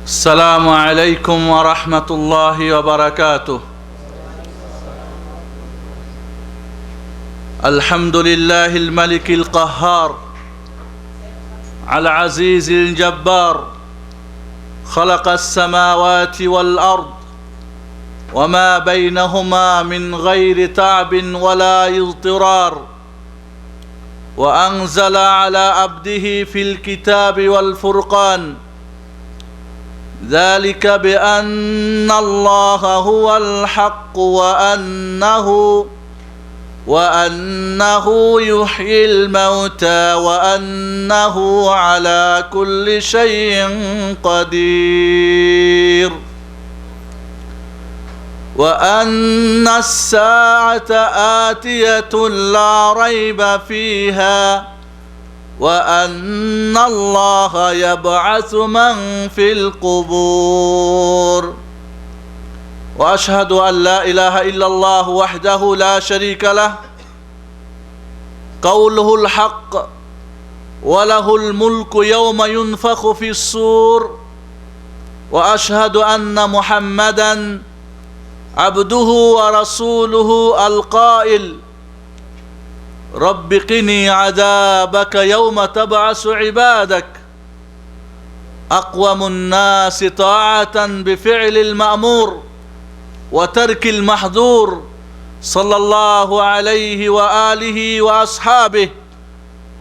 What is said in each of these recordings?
السلام عليكم ورحمة الله وبركاته. الحمد لله الملك القهار العزيز الجبار، خلق السماوات والأرض وما بينهما من غير تعب ولا اضطرار، وأنزل على عبده في الكتاب والفرقان ذلك بأن الله هو الحق وأنه يحيي الموتى وأنه على كل شيء قدير، وأن الساعة آتية لا ريب فيها، وأن الله يبعث من في القبور. وأشهد أن لا إله إلا الله وحده لا شريك له، قوله الحق وله الملك يوم ينفخ في الصور. وأشهد أن محمدا عبده ورسوله القائل رب قني عذابك يوم تبعث عبادك، أقوم الناس طاعة بفعل المأمور وترك المحظور، صلى الله عليه وآله وأصحابه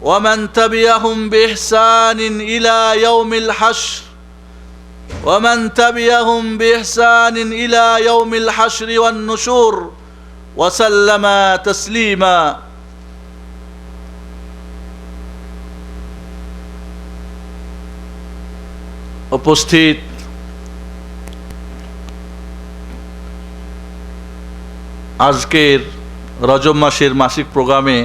ومن تبعهم بإحسان إلى يوم الحشر والنشور وسلم تسليما। উপস্থিত আজকের রজব মাসের মাসিক প্রোগ্রামে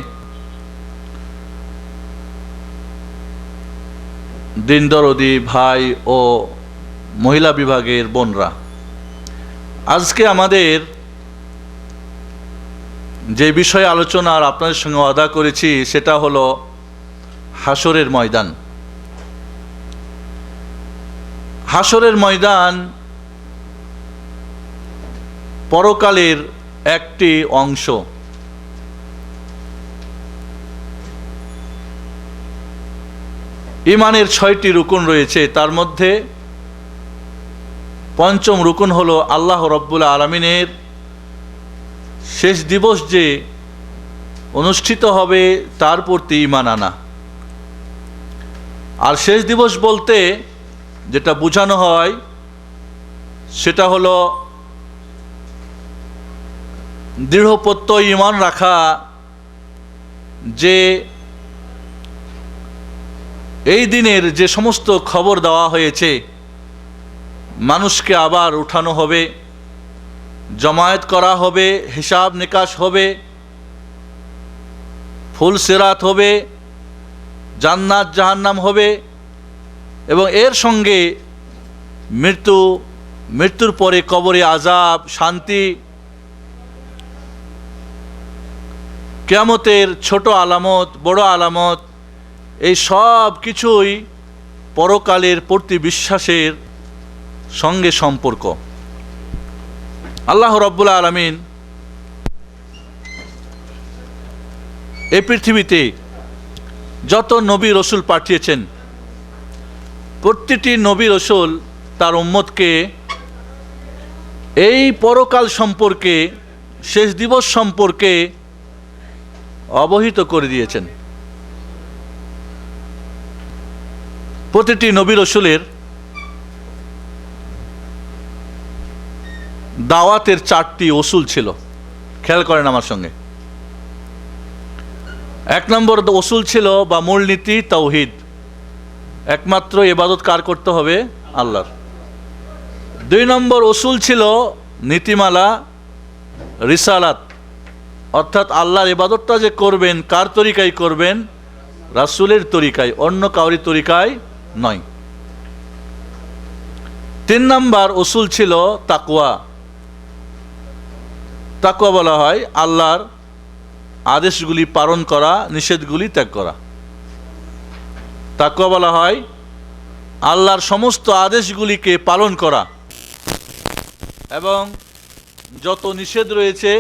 দিন দরদি ভাই ও মহিলা বিভাগের বোনরা, আজকে আমাদের যে বিষয়ে আলোচনার আপনাদের সঙ্গে ওয়াদা করেছি সেটা হলো হাসরের ময়দান। হাসরের ময়দান পরকালের একটি অংশ। ঈমানের ৬টি রুকুন রয়েছে, তার মধ্যে পঞ্চম রুকুন হলো আল্লাহ রব্বুল আলামিনের শেষ দিবস যে অনুষ্ঠিত হবে তার প্রতি ঈমান আনা। আর শেষ দিবস বলতে যেটা বোঝানো হয় সেটা হলো দৃঢ় প্রত্যয় ঈমান রাখা যে এই দিনের যে সমস্ত খবর দেওয়া হয়েছে, মানুষকে আবার উঠানো হবে, জমায়েত করা হবে, হিসাব নিকাশ হবে, ফুল সিরাত হবে, জান্নাত জাহান্নাম হবে এবং এর সঙ্গে মৃত্যুর পরে কবরে আযাব, শান্তি, কিয়ামতের ছোট আলামত, বড় আলামত, এই সব কিছুই পরকালের প্রতি বিশ্বাসের সঙ্গে সম্পর্ক। আল্লাহ রাব্বুল আলামিন এই পৃথিবীতে যত নবী রসুল পাঠিয়েছেন, প্রতিটি নবী রসুল তার উম্মতকে এই পরকাল সম্পর্কে, শেষ দিবস সম্পর্কে অবহিত করে দিয়েছেন। প্রতিটি নবী রসুলের দাওয়াতের 4টি উসুল ছিল। খেয়াল করেন আমার সঙ্গে। 1 নম্বর উসুল ছিল বা মূলনীতি তাওহীদ, একমাত্র ইবাদত কার করতে হবে? আল্লাহর। 2 নম্বর উসুল ছিল নীতিমালা রিসালাত, অর্থাৎ আল্লাহর ইবাদতটা যে করবেন কার তরিকায় করবেন? রাসূলের তরিকায়, অন্য কাউরি তরিকায় নয়। 3 নম্বর উসুল ছিল তাকওয়া। তাকওয়া বলা হয় আল্লাহর আদেশগুলি পালন করা, নিষেধগুলি ত্যাগ করা। তাকওয়া বলা হয় আল্লাহর সমস্ত আদেশগুলিকে পালন করা এবং যত নিষেধ রয়েছে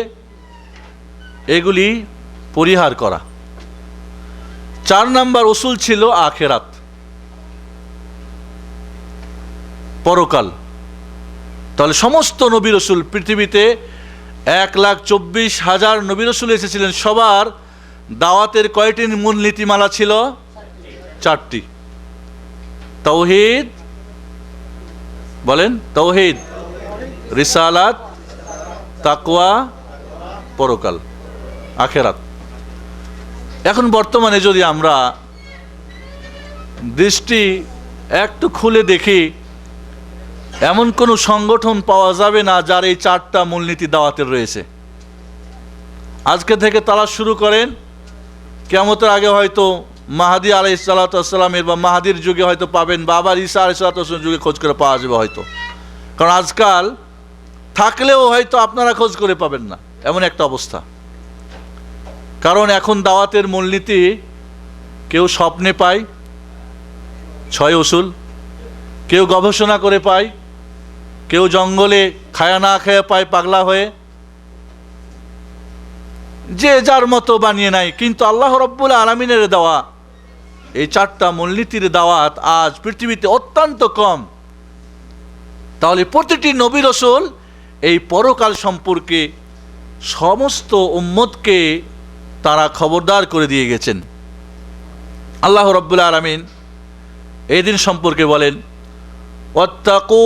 এগুলি পরিহার করা। 4 নম্বর উসুল ছিল আখিরাত, পরকাল। তাহলে সমস্ত নবী রসুল, পৃথিবীতে 1,24,000 নবী রসুল এসেছিলেন, সবার দাওয়াতের কয়টি মূল নীতিমালা ছিল? 4টি। তাওহীদ, বলেন তাওহীদ, রিসালাত, তাকওয়া, পরকাল, আখিরাত। এখন বর্তমানে যদি আমরা দৃষ্টি একটু খুলে দেখি, এমন কোনো সংগঠন পাওয়া যাবে না যার এই 4টা মূলনীতি দাওয়াতের রয়েছে। আজকে থেকে তালাশ শুরু করেন, কিয়ামতের আগে হয়তো মাহাদি আলাইহিস সালাতু ওয়াস সালামের বা মাহাদির যুগে হয়তো পাবেন, বা আবার ঈসা আলাইহিস সালাতু ওয়াস সালামের যুগে খোঁজ করে পাওয়া যাবে হয়তো। কারণ আজকাল থাকলেও হয়তো আপনারা খোঁজ করে পাবেন না, এমন একটা অবস্থা। কারণ এখন দাওয়াতের মূলনীতি কেউ স্বপ্নে পায় 6 উসুল, কেউ গবেষণা করে পায়, কেউ জঙ্গলে খায়া না খেয়ে পায় পাগলা হয়ে, যে যার মতো বানিয়ে নাই। কিন্তু আল্লাহ রাব্বুল আলামিনের দেওয়া এই 4টা মূলনীতির দাওয়াত আজ পৃথিবীতে অত্যন্ত কম। তাহলে প্রতিটি নবী রাসূল এই পরকাল সম্পর্কে সমস্ত উম্মতকে তারা খবরদার করে দিয়ে গেছেন। আল্লাহ রাব্বুল আলামিন এই দিন সম্পর্কে বলেন, ওয়াত্তাকু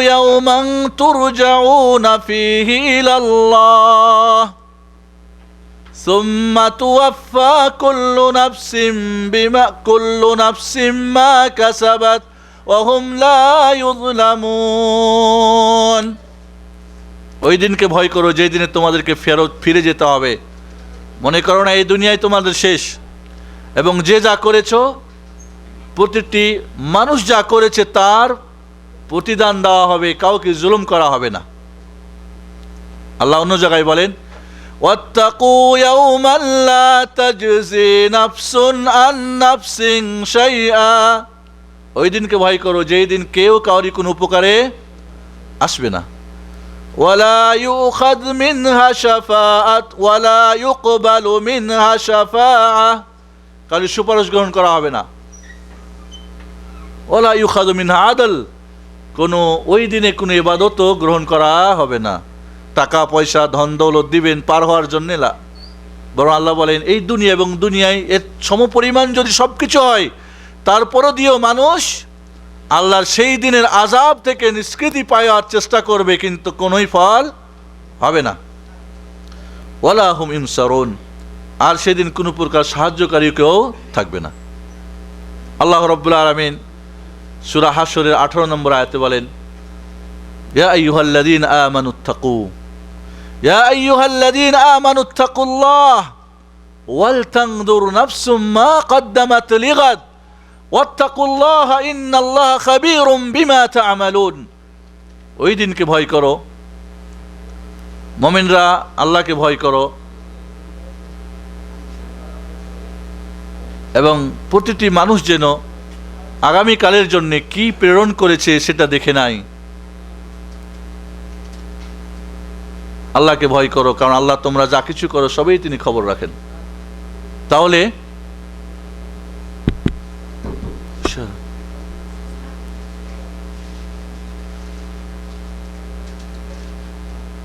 ইয়াওমান তুরজাউনা ফীহি ইলাল্লাহ সুম্মা তুওয়াফফা কুল্লু নাফসিম মা কাসাবাত ওয়া হুম লা ইউযলামুন। ওই দিনকে ভয় করো যেই দিনে তোমাদেরকে ফিরে যেতে হবে। মনে করো না এই দুনিয়ায় তোমাদের শেষ, এবং যে যা করেছো, প্রতিটি মানুষ যা করেছে তার প্রতিদান দেওয়া হবে, কাউকে জুলুম করা হবে না। আল্লাহ অন্য জায়গায় বলেন, ওয়াত্তাকু ইয়াওমান লা তাজজি নাফসুন আন নাফসিন শাইআ। ওই দিনকে ভয় করো যেই দিন কেউ কাউরি কোনো উপকারে আসবে না। ওয়ালা ইউখায মিনহা শাফাআত ওয়ালা ইউকবালু মিনহা শাফাআ, কারো সুপারিশ গ্রহণ করা হবে না। ওয়ালা ইউখাযু মিনহা আদল, কোনো ওই দিনে কোনো ইবাদতও গ্রহণ করা হবে না। টাকা পয়সা ধন দৌলত দিবেন পার হওয়ার জন্য না, বরং আল্লাহ বলেন এই দুনিয়া এবং দুনিয়ায় এর সমপরিমাণ যদি সব কিছু হয়, তারপরও দিয়েও মানুষ আল্লাহর সেই দিনের আযাব থেকে নিষ্কৃতি পাওয়ার চেষ্টা করবে, কিন্তু কোনোই ফল হবে না। ওয়ালা হুম ইনসারুন, আর সেদিন কোনো প্রকার সাহায্যকারী কেউ থাকবে না। আল্লাহ রাব্বুল আলামিন সূরা হাশরের 18 নম্বর আয়াতে বলেন, ইয়া আইয়ুহাল্লাযীনা আমানুত্তাকু, ইয়া আইয়ুহাল্লাযীনা আমানুত্তাকুল্লাহ ওয়াল তানজুর নাফসুম মা কদ্দামাত লিগাদ ওয়াত্তাকুল্লাহা ইন্নাল্লাহা খাবীরুম বিমা তা'মালুন। ওই দিনকে ভয় করো, মুমিনরা আল্লাহকে ভয় করো, এবং প্রতিটি মানুষ যেন আগামীকালের জন্য কি প্রেরণ করেছে সেটা দেখে নাই। আল্লাহকে ভয় করো, কারণ আল্লাহ তোমরা যা কিছু করো সবই তিনি খবর রাখেন। তাহলে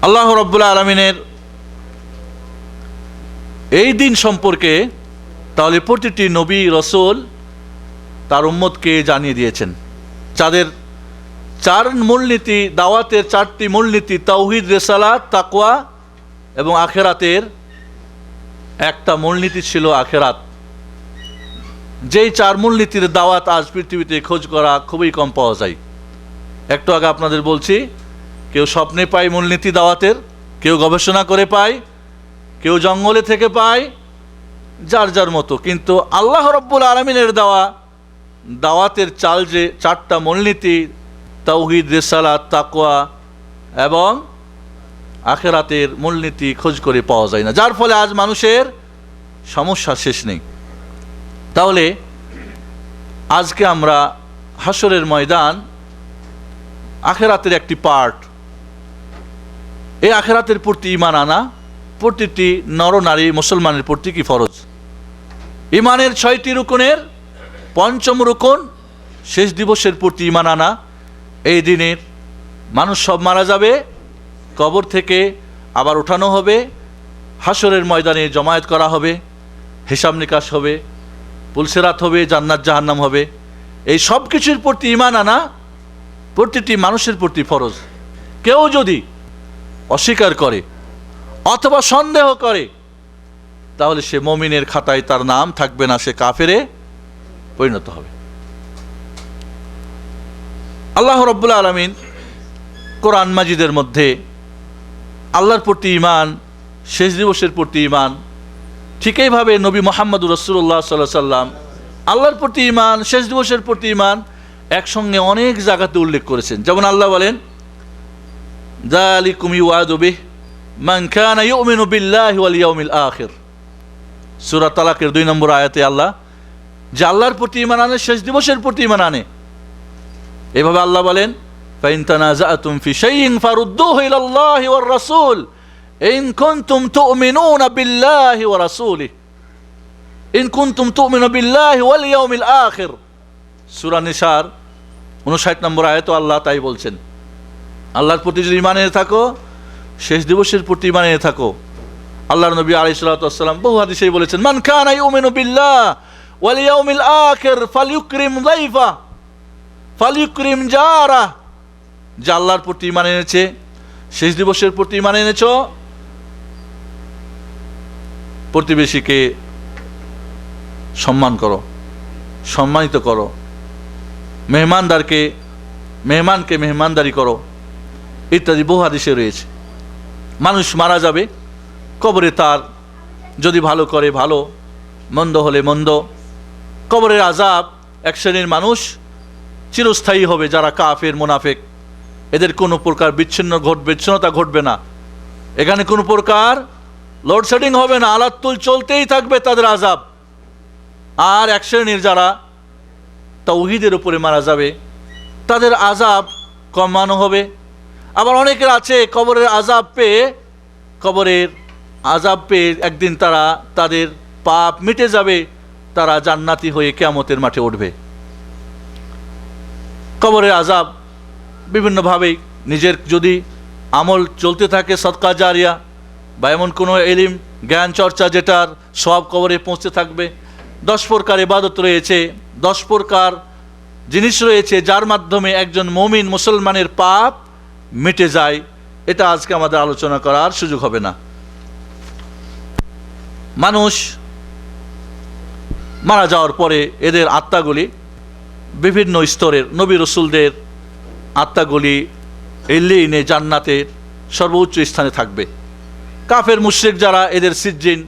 আল্লাহ রাব্বুল আলামিনের এই দিন সম্পর্কে তাহলে প্রতিটি নবী রাসূল তার উম্মতকে জানিয়ে দিয়েছেন। যাদের 4 মূলনীতি, দাওয়াতের 4টি মূলনীতি, তাওহীদ, রিসালাত, তাকওয়া এবং আখিরাতের একটা মূলনীতি ছিল আখিরাত। যেই 4 মূলনীতির দাওয়াত আজ পৃথিবীতে খোঁজ করা খুবই কম পাওয়া যায়। একটু আগে আপনাদের বলছি, কেউ স্বপ্নে পায় মূলনীতি দাওয়াতের, কেউ গবেষণা করে পায়, কেউ জঙ্গলে থেকে পায়, যার যার মতো। কিন্তু আল্লাহ রাব্বুল আলামিনের দেওয়া দাওয়াতের চাল যে 4টা মূলনীতি, তাওহীদ, রিসালাত, তাকওয়া এবং আখিরাতের মূলনীতি খোঁজ করে পাওয়া যায় না, যার ফলে আজ মানুষের সমস্যা শেষ নেই। তাহলে আজকে আমরা হাসরের ময়দান আখেরাতের একটি পার্ট। এই আখেরাতের প্রতি ঈমান আনা প্রতিটি নরনারী মুসলমানের প্রতি কি ফরজ। ঈমানের 6টি রুকনের পঞ্চম রুকন শেষ দিবসের প্রতি ঈমান আনা। এই দিনের মানুষ সব মারা যাবে, কবর থেকে আবার ওঠানো হবে, হাসরের ময়দানে জমায়েত করা হবে, হিসাব নিকাশ হবে, পুলসেরাত হবে, জান্নাত জাহান্নাম হবে। এই সব কিছুর প্রতি ঈমান আনা প্রতিটি মানুষের প্রতি ফরজ। কেউ যদি অস্বীকার করে অথবা সন্দেহ করে তাহলে সে মুমিনের খাতায় তার নাম থাকবে না, সে কাফেরে পরিণত হবে। আল্লাহ রাব্বুল আলামিন কোরআন মাজিদের মধ্যে আল্লাহর প্রতি ঈমান, শেষ দিবসের প্রতি ঈমান, ঠিক এইভাবে নবী মুহাম্মদুর রাসূলুল্লাহ সাল্লাল্লাহু আলাইহি ওয়াসাল্লাম আল্লাহর প্রতি ঈমান, শেষ দিবসের প্রতি ঈমান একসঙ্গে অনেক জায়গাতে উল্লেখ করেছেন। যেমন আল্লাহ বলেন, যালিকুম ইউআদু বিহি মান কানা ইউমিনু বিল্লাহি ওয়াল ইয়াউমিল আখির। সূরা তালাকের 2 নম্বর আয়াতে আল্লাহ যে আল্লাহর প্রতি ঈমান আনে, শেষ দিবসের প্রতি ঈমান আনে। এভাবে আল্লাহ বলেন, ফাইন তানাযাআতুম ফি শাইইন ফারুদ্দুহু ইলাল্লাহি ওয়ার রাসূল ইন কুনতুম তু'মিনুনা বিল্লাহি ওয়া রাসূলিহি ইন কুনতুম তু'মিনুনা বিল্লাহি ওয়াল ইয়াউমিল আখির। সূরা নিসার 59 নম্বর আয়াতে আল্লাহ তাই বলছেন, আল্লাহর প্রতি যদি ঈমান এনে থাকো, শেষ দিবসের প্রতি ঈমান এনে থাকো। আল্লাহর নবী আলাইহিস সালাতু ওয়াস সালাম বহু হাদিসেই বলেছেন, মান কানা ইউমিনু বিল্লাহ ওয়াল ইয়াউমিল আখির ফালইউকরিম যায়ফা ফালইউকরিম জারা। যে আল্লাহর প্রতি ঈমান এনেছে, শেষ দিবসের প্রতি ঈমান এনেছো, প্রতিবেশীকে সম্মান করো, সম্মানিত করো, মেহমানকে মেহমানদারি করো, ইত্যাদি বহু হাদিসে রয়েছে। মানুষ মারা যাবে, কবরে তার যদি ভালো করে ভালো, মন্দ হলে মন্দ। কবরের আযাব এক শ্রেণীর মানুষ চিরস্থায়ী হবে, যারা কাফের মুনাফিক। এদের কোনো প্রকার বিচ্ছিন্নতা ঘটবে না, এখানে কোনো প্রকার লোডশেডিং হবে না, আলাতুল চলতেই থাকবে তাদের আযাব। আর এক শ্রেণীর যারা তাওহীদের উপরে মারা যাবে, তাদের আযাব কমানো হবে। আবার অনেকের আছে কবরের আযাব পেয়ে একদিন তারা তাদের পাপ মিটে যাবে, তারা জান্নাতি হয়ে কিয়ামতের মাঠে উঠবে। কবরের আযাব বিভিন্নভাবেই, নিজের যদি আমল চলতে থাকে সদকা জারিয়া বা এমন কোনো ইলম জ্ঞান চর্চা যেটার সব কবরে পৌঁছতে থাকবে। 10 প্রকার ইবাদত রয়েছে, 10 প্রকার জিনিস রয়েছে যার মাধ্যমে একজন মুমিন মুসলমানের পাপ মিটে যায়। এটা আজকে আমাদের আলোচনা করার সুযোগ হবে না। মানুষ মারা যাওয়ার পরে এদের আত্মাগুলি বিভিন্ন স্তরের নবী রাসূলদের আত্মাগুলি ইল্লিনে জান্নাতের সর্বোচ্চ স্থানে থাকবে। কাফের মুশরিক যারা, এদের সিজ্জিন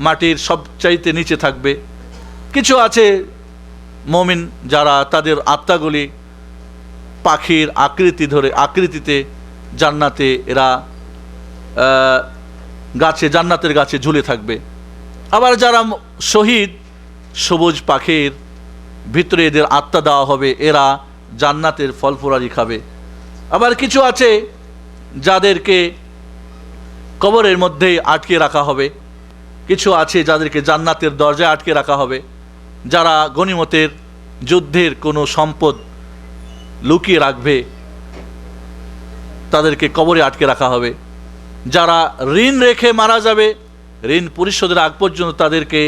মাটির সবচাইতে নিচে থাকবে। কিছু আছে মুমিন যারা, তাদের আত্মাগুলি পাখির আকৃতিতে জান্নাতে এরা জান্নাতের গাছে ঝুলে থাকবে। আবার যারা শহীদ, সবুজ পাখির ভিতরে এদের আত্মা দেওয়া হবে, এরা জান্নাতের ফল ফুরারি খাবে। আবার কিছু আছে যাদেরকে কবরের মধ্যে আটকে রাখা হবে, কিছু আছে যাদেরকে জান্নাতের দরজায় আটকে রাখা হবে। যারা গনিমতের যুদ্ধের কোনো সম্পদ লুকিয়ে রাখবে, তাদেরকে কবরে আটকে রাখা হবে। যারা ঋণ রেখে মারা যাবে, ঋণ পরিশোধের আগ পর্যন্ত তাদেরকে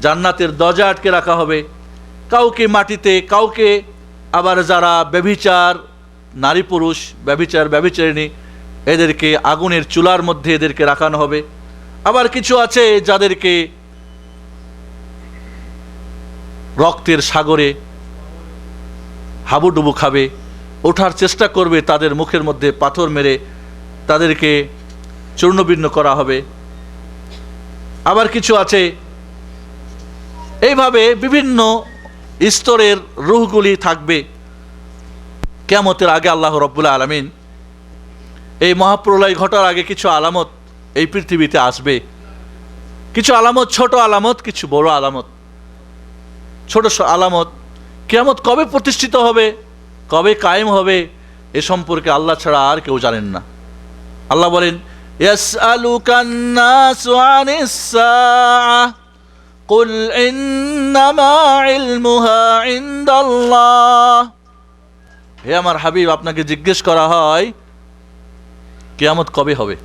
জান্নাতের দরজা আটকে রাখা হবে। কাউকে মাটিতে, কাউকে আবার যারা ব্যভিচার, নারী পুরুষ ব্যভিচারিণী, এদেরকে আগুনের চুলার মধ্যে এদেরকে রাখানো হবে। আবার কিছু আছে যাদেরকে রক্তের সাগরে হাবুডুবু খাবে, ওঠার চেষ্টা করবে, তাদের মুখের মধ্যে পাথর মেরে তাদেরকে চূর্ণবিন্ন করা হবে। আবার কিছু আছে এইভাবে বিভিন্ন স্তরের রূহগুলি থাকবে। কিয়ামতের আগে আল্লাহ রাব্বুল আলামিন এই মহাপ্রলয় ঘটার আগে কিছু আলামত এই পৃথিবীতে আসবে। কিছু আলামত ছোট আলামত, কিছু বড় আলামত। ছোট আলামত কিয়ামত কবে প্রতিষ্ঠিত হবে, কবে কায়েম হবে, এ সম্পর্কে আল্লাহ ছাড়া আর কেউ জানেন না। আল্লাহ বলেন, ইয়াসআলুকান নাসু আনিস সাআহ কুল ইন্নামা ইলমুহা ইনদাল্লাহ। হে আমার হাবিব, আপনাকে জিজ্ঞেস করা হয় কিয়ামত কবে হবে,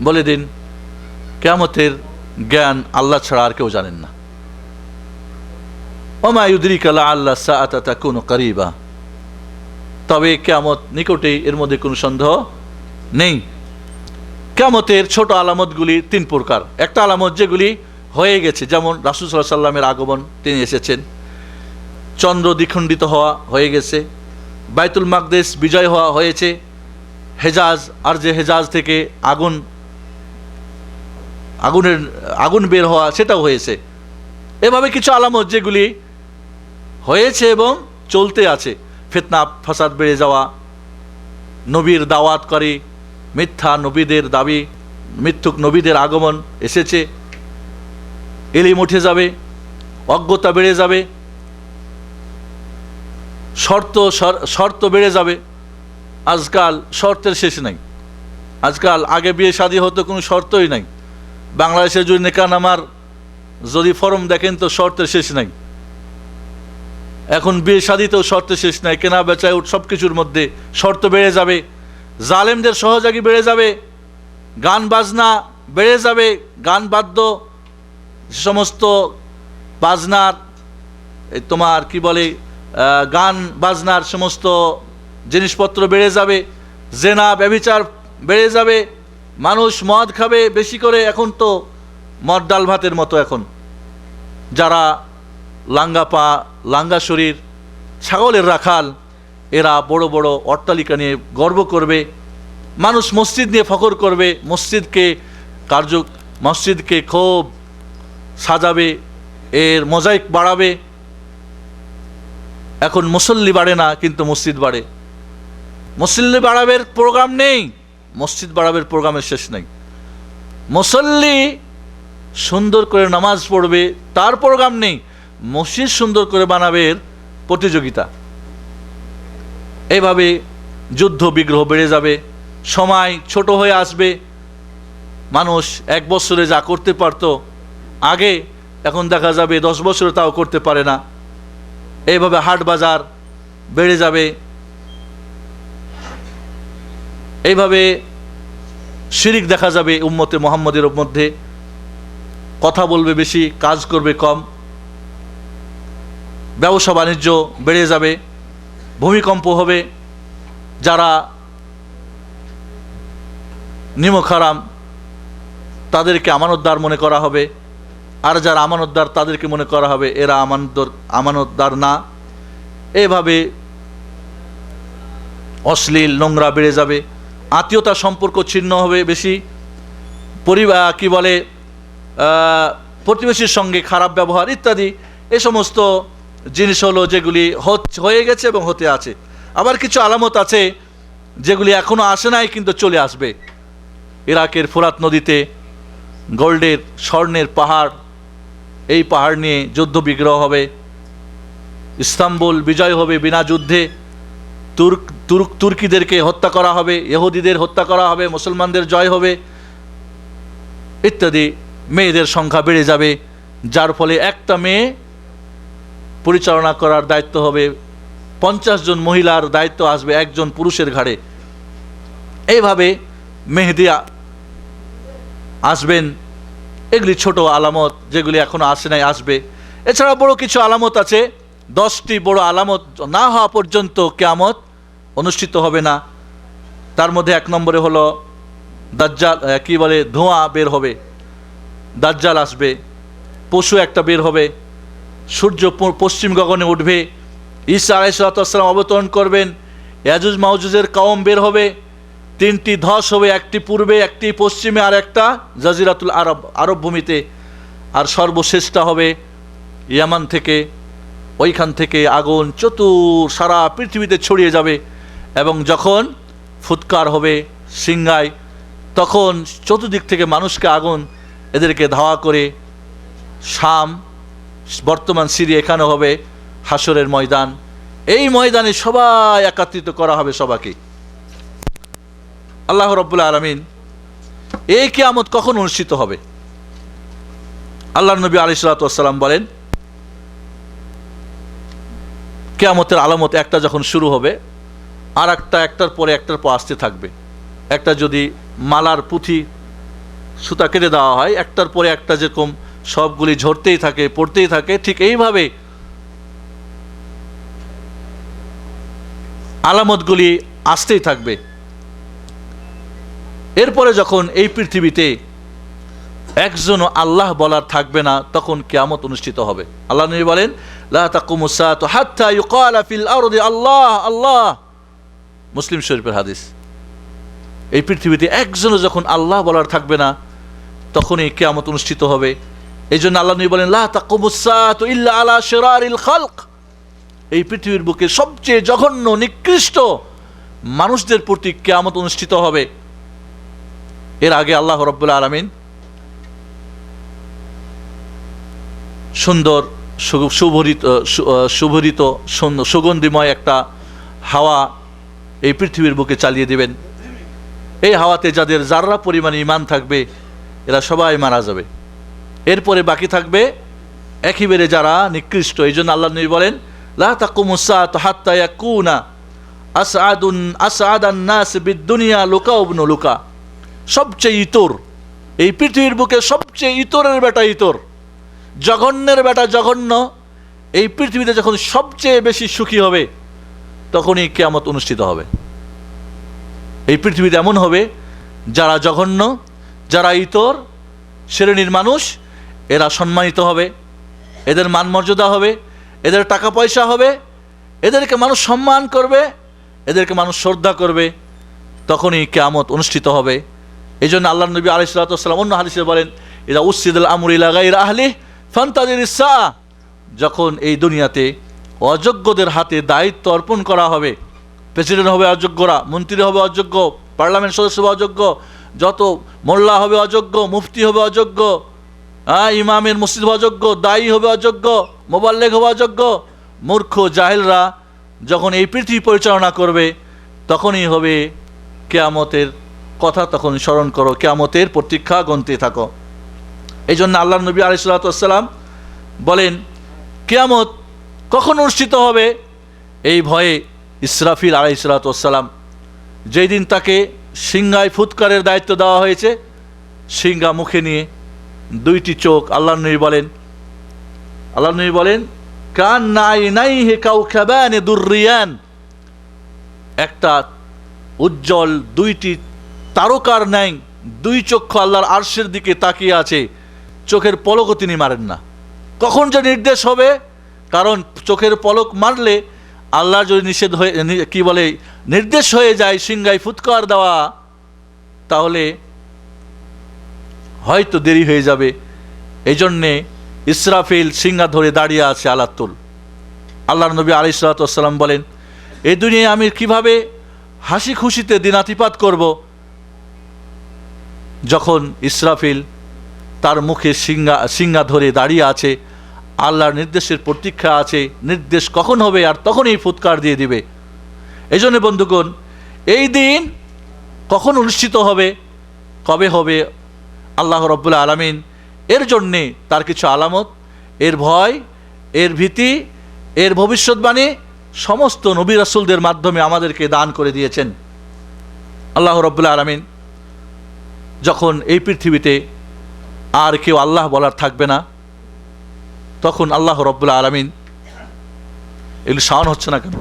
বলে দিন কিয়ামতের জ্ঞান আল্লাহ ছাড়া আর কেউ জানেন না। ওমা ইউদরিকা লাআল্লা সাআতা তাকুনু কারিবা। তবে কিয়ামত নিকটেই, এর মধ্যে কোনো সন্দেহ নেই। কিয়ামতের ছোট আলামতগুলি তিন প্রকার। একটা আলামত যেগুলি হয়ে গেছে, যেমন রাসূল সাল্লাল্লাহু আলাইহি সাল্লামের আগমন, তিনি এসেছেন। চন্দ্র দ্বিখণ্ডিত হওয়া হয়ে গেছে। বাইতুল মাকদেস বিজয় হওয়া হয়েছে। হেজাজ, আর যে হেজাজ থেকে আগুন বের হওয়া, সেটাও হয়েছে। এভাবে কিছু আলামত যেগুলি হয়েছে এবং চলতে আছে। ফিতনা ফাসাদ বেড়ে যাওয়া, নবীর দাওয়াতকারী মিথ্যা নবীদের দাবি, মিথ্যুক নবীদের আগমন এসেছে। ইলম উঠে যাবে, অজ্ঞতা বেড়ে যাবে, শর্ত বেড়ে যাবে। আজকাল শর্তের শেষ নাই। আজকাল আগে বিয়ে শাদী হতো, কোনো শর্তই নাই। বাংলাদেশের যদি নেকানামার যদি ফরম দেখেন তো শর্তের শেষ নাই। এখন বিয়ে শাদীতেও শর্তের শেষ নাই। কেনা বেচায় সব কিছুর মধ্যে শর্ত বেড়ে যাবে। জালেমদের সহযোগী বেড়ে যাবে, গান বাজনা বেড়ে যাবে, গান বাদ্য সমস্ত বাজনার তোমার কি বলে গান বাজনার সমস্ত জিনিসপত্র বেড়ে যাবে। জেনা ব্যভিচার বেড়ে যাবে। মানুষ মদ খাবে বেশি করে। এখন তো মদ ডাল ভাতের মতো। এখন যারা লাঙ্গা পা লাঙ্গা শরীর, ছাগলের রাখাল, এরা বড় বড় অট্টালিকা নিয়ে গর্ব করবে। মানুষ মসজিদ নিয়ে ফখর করবে, মসজিদকে খুব সাজাবে, এর মোজাইক বাড়াবে। এখন মুসল্লি বাড়ে না, কিন্তু মসজিদ বাড়ে। মুসল্লি বাড়াবের প্রোগ্রাম নেই, মসজিদ বাড়াবের প্রোগ্রামের শেষ নেই। মুসল্লি সুন্দর করে নামাজ পড়বে, তার প্রোগ্রাম নেই। মসজিদ সুন্দর করে বানাবের প্রতিযোগিতা। এইভাবে যুদ্ধ বিগ্রহ বেড়ে যাবে। সময় ছোট হয়ে আসবে। মানুষ 1 বছরে যা করতে পারতো আগে, এখন দেখা যাবে 10 বছরে তাও করতে পারে না। এইভাবে হাট বাজার বেড়ে যাবে। এইভাবে শিরিক দেখা যাবে উম্মতে মুহাম্মদের মধ্যে। কথা বলবে বেশি, কাজ করবে কম। ব্যবসা বাণিজ্য বেড়ে যাবে। ভূমিকম্প হবে। যারা নিমক হারাম তাদেরকে আমানতদার মনে করা হবে, আর যারা আমানতদার তাদেরকে মনে করা হবে এরা আমানতদার না। এভাবে অশ্লীল নোংরা বেড়ে যাবে। আত্মীয়তা সম্পর্ক ছিন্ন হবে বেশি। প্রতিবেশীর সঙ্গে খারাপ ব্যবহার ইত্যাদি, এ সমস্ত জিনিস হলো যেগুলি হয়ে গেছে এবং হতে আছে। আবার কিছু আলামত আছে যেগুলি এখনো আসে নাই, কিন্তু চলে আসবে। ইরাকের ফোরাত নদীতে গোল্ডের স্বর্ণের পাহাড়, এই পাহাড় নিয়ে যুদ্ধ বিগ্রহ হবে। ইস্তাম্বুল বিজয় হবে বিনা যুদ্ধে। তুর্কিদেরকে হত্যা করা হবে, ইহুদিদের হত্যা করা হবে, মুসলমানদের জয় হবে ইত্যাদি। মেয়েদের সংখ্যা বেড়ে যাবে, যার ফলে একটা মেয়ে পরিচালনা করার দায়িত্ব হবে, 50 জন মহিলার দায়িত্ব আসবে একজন পুরুষের ঘাড়ে। এইভাবে মেহেদি আসবেন। এগুলি ছোট আলামত যেগুলি এখনো আসে নাই, আসবে। এছাড়া বড় কিছু আলামত আছে। 10টি বড় আলামত না হওয়া পর্যন্ত কিয়ামত অনুষ্ঠিত হবে না। তার মধ্যে 1 নম্বরে হলো দাজ্জাল, কি বলে, ধোঁয়া বের হবে, দাজ্জাল আসবে। পশু একটা বের হবে। সূর্য পশ্চিম গগনে উঠবে। ঈসা আলাইহিস সালাম অবতরণ করবেন। ইয়াজুজ মাউজুজের কওম বের হবে। 3টি ধস হবে, একটি পূর্বে, একটি পশ্চিমে, আর একটা জাজিরাতুল আরব ভূমিতে। আর সর্বশেষটা হবে ইয়ামান থেকে। ওইখান থেকে আগুন সারা পৃথিবীতে ছড়িয়ে যাবে। এবং যখন ফুৎকার হবে সিংহায়, তখন চতুর্দিক থেকে মানুষকে আগুন এদেরকে ধাওয়া করে শাম, বর্তমান সিরিয়া, এখানে হবে হাসরের ময়দান, এই ময়দানে সবাই একত্রিত করা হবে সবাইকে। আল্লাহ রাব্বুল আলামিন এই কিয়ামত কখন অনুষ্ঠিত হবে? আল্লাহর নবী আলাইহিস সালাতু ওয়াস সালাম বলেন, কিয়ামতের আলামত একটা যখন শুরু হবে, আর একটার পরে একটার পর আসতে থাকবে। একটা যদি মালার পুঁথি সুতা কেটে দেওয়া হয়, একটার পরে একটা যেরকম সবগুলি ঝরতেই থাকে, পড়তেই থাকে, ঠিক এইভাবে আলামতগুলি আসতেই থাকবে। এরপরে যখন এই পৃথিবীতে একজনও আল্লাহ বলার থাকবে না, তখন কিয়ামত অনুষ্ঠিত হবে। আল্লাহ নবী বলেন, লা তাকুমুস সাআতু হাত্তা ইউকালা ফিল আরদি আল্লাহ আল্লাহ। মুসলিম শরীফের হাদিস। এই পৃথিবীতে একজনও যখন আল্লাহ বলার থাকবে না, তখনই কিয়ামত অনুষ্ঠিত হবে। এই জন্য আল্লাহ নবী বলেন, লা তাকুমুস সাআতু ইল্লা আলা শিরারিল খালক। এই পৃথিবীর বুকে সবচেয়ে জঘন্য নিকৃষ্ট মানুষদের প্রতি কিয়ামত অনুষ্ঠিত হবে। এর আগে আল্লাহ রাব্বুল আলামিন সুন্দর সুভরিত সুগন্ধিময় একটা হাওয়া এই পৃথিবীর বুকে চালিয়ে দিবেন। এই হাওয়াতে যাদের যাররা পরিমাণ ঈমান থাকবে, এরা সবাই মারা যাবে। এরপরে বাকি থাকবে একেবারে যারা নিকৃষ্ট। এই জন্য আল্লাহ নবী বলেন, লা তাকুমুস সাআতু হাত্তা ইয়াকুনা আসআদান নাস বিদ-দুনিয়া লুকা ইবনু লুকা। সবচেয়ে ইতর, এই পৃথিবীর বুকে সবচেয়ে ইতরের বেটা ইতর, জঘন্যের বেটা জঘন্য, এই পৃথিবীতে যখন সবচেয়ে বেশি সুখী হবে, তখনই কিয়ামত অনুষ্ঠিত হবে। এই পৃথিবীতে এমন হবে, যারা জঘন্য, যারা ইতর শ্রেণীর মানুষ, এরা সম্মানিত হবে, এদের মান মর্যাদা হবে, এদের টাকা পয়সা হবে, এদেরকে মানুষ সম্মান করবে, এদেরকে মানুষ শ্রদ্ধা করবে, তখনই কিয়ামত অনুষ্ঠিত হবে। এই জন্য আল্লাহ নবী আলাইহিস সালাতু ওয়াস সালাম অন্য হাদিসে বলেন, ইযা উসিদাল আমরু ইলা গায়রি আহলিহি ফান্তাযিরিস সাআ। যখন এই দুনিয়াতে অযোগ্যদের হাতে দায়িত্ব অর্পণ করা হবে, প্রেসিডেন্ট হবে অযোগ্যরা, মন্ত্রী হবে অযোগ্য, পার্লামেন্ট সদস্য হবে অযোগ্য, যত মোল্লা হবে অযোগ্য, মুফতি হবে অযোগ্য, ইমামের মসজিদ হবে অযোগ্য, দায়ী হবে অযোগ্য, মোবাল্লেগ হবে অযোগ্য, মূর্খ জাহেলরা যখন এই পৃথিবী পরিচালনা করবে, তখনই হবে কিয়ামতের কথা। তখন স্মরণ করো, কিয়ামতের প্রতীক্ষা গুনতে থাকো। এই জন্য আল্লাহ নবী আলাইহিস সালাতু ওয়াস সালাম বলেন, কিয়ামত কখন অনুষ্ঠিত হবে? এই ভয়ে ইসরাফিল আলাইহিস সালাতু ওয়াস সালাম, যেই দিন তাকে সিংহায় ফুৎকারের দায়িত্ব দেওয়া হয়েছে, সিংহা মুখে নিয়ে দুইটি চোখ, আল্লাহ নবী বলেন কান্না আইনাইহি কাউকাবানি দুররিয়ান। একটা উজ্জ্বল দুইটি তারকার ন্যায় দুই চক্ষু আল্লাহর আরশের দিকে তাকিয়ে আছে, চোখের পলকও তিনি মারেন না। কখন যে নির্দেশ হবে, কারণ চোখের পলক মারলে আল্লাহর যদি নিষেধ হয়ে নির্দেশ হয়ে যায় সিংহায় ফুৎকার দেওয়া, তাহলে হয়তো দেরি হয়ে যাবে। এই জন্যে ইসরাফিল সিংহা ধরে দাঁড়িয়ে আছে আলাতুল। আল্লাহর নবী আলাইহিস সালাতু ওয়াস সালাম বলেন, এই দুনিয়ায় আমি কিভাবে হাসি খুশিতে দিনাতিপাত করব, যখন ইসরাফিল তার মুখে সিংহা ধরে দাঁড়িয়ে আছে, আল্লাহর নির্দেশের প্রতীক্ষা আছে, নির্দেশ কখন হবে আর তখনই ফুৎকার দিয়ে দিবে। এই জন্য বন্ধুগণ, এই দিন কখন অনুষ্ঠিত হবে, কবে হবে, আল্লাহ রাব্বুল আলামিন এর জন্যে তার কিছু আলামত, এর ভয়, এর ভীতি, এর ভবিষ্যৎবাণী সমস্ত নবী রাসূলদের মাধ্যমে আমাদেরকে দান করে দিয়েছেন। আল্লাহ রাব্বুল আলামিন যখন এই পৃথিবীতে আর কেউ আল্লাহ বলার থাকবে না, তখন আল্লাহ রাব্বুল আলামিন, এগুলো শাওন হচ্ছে না কেন?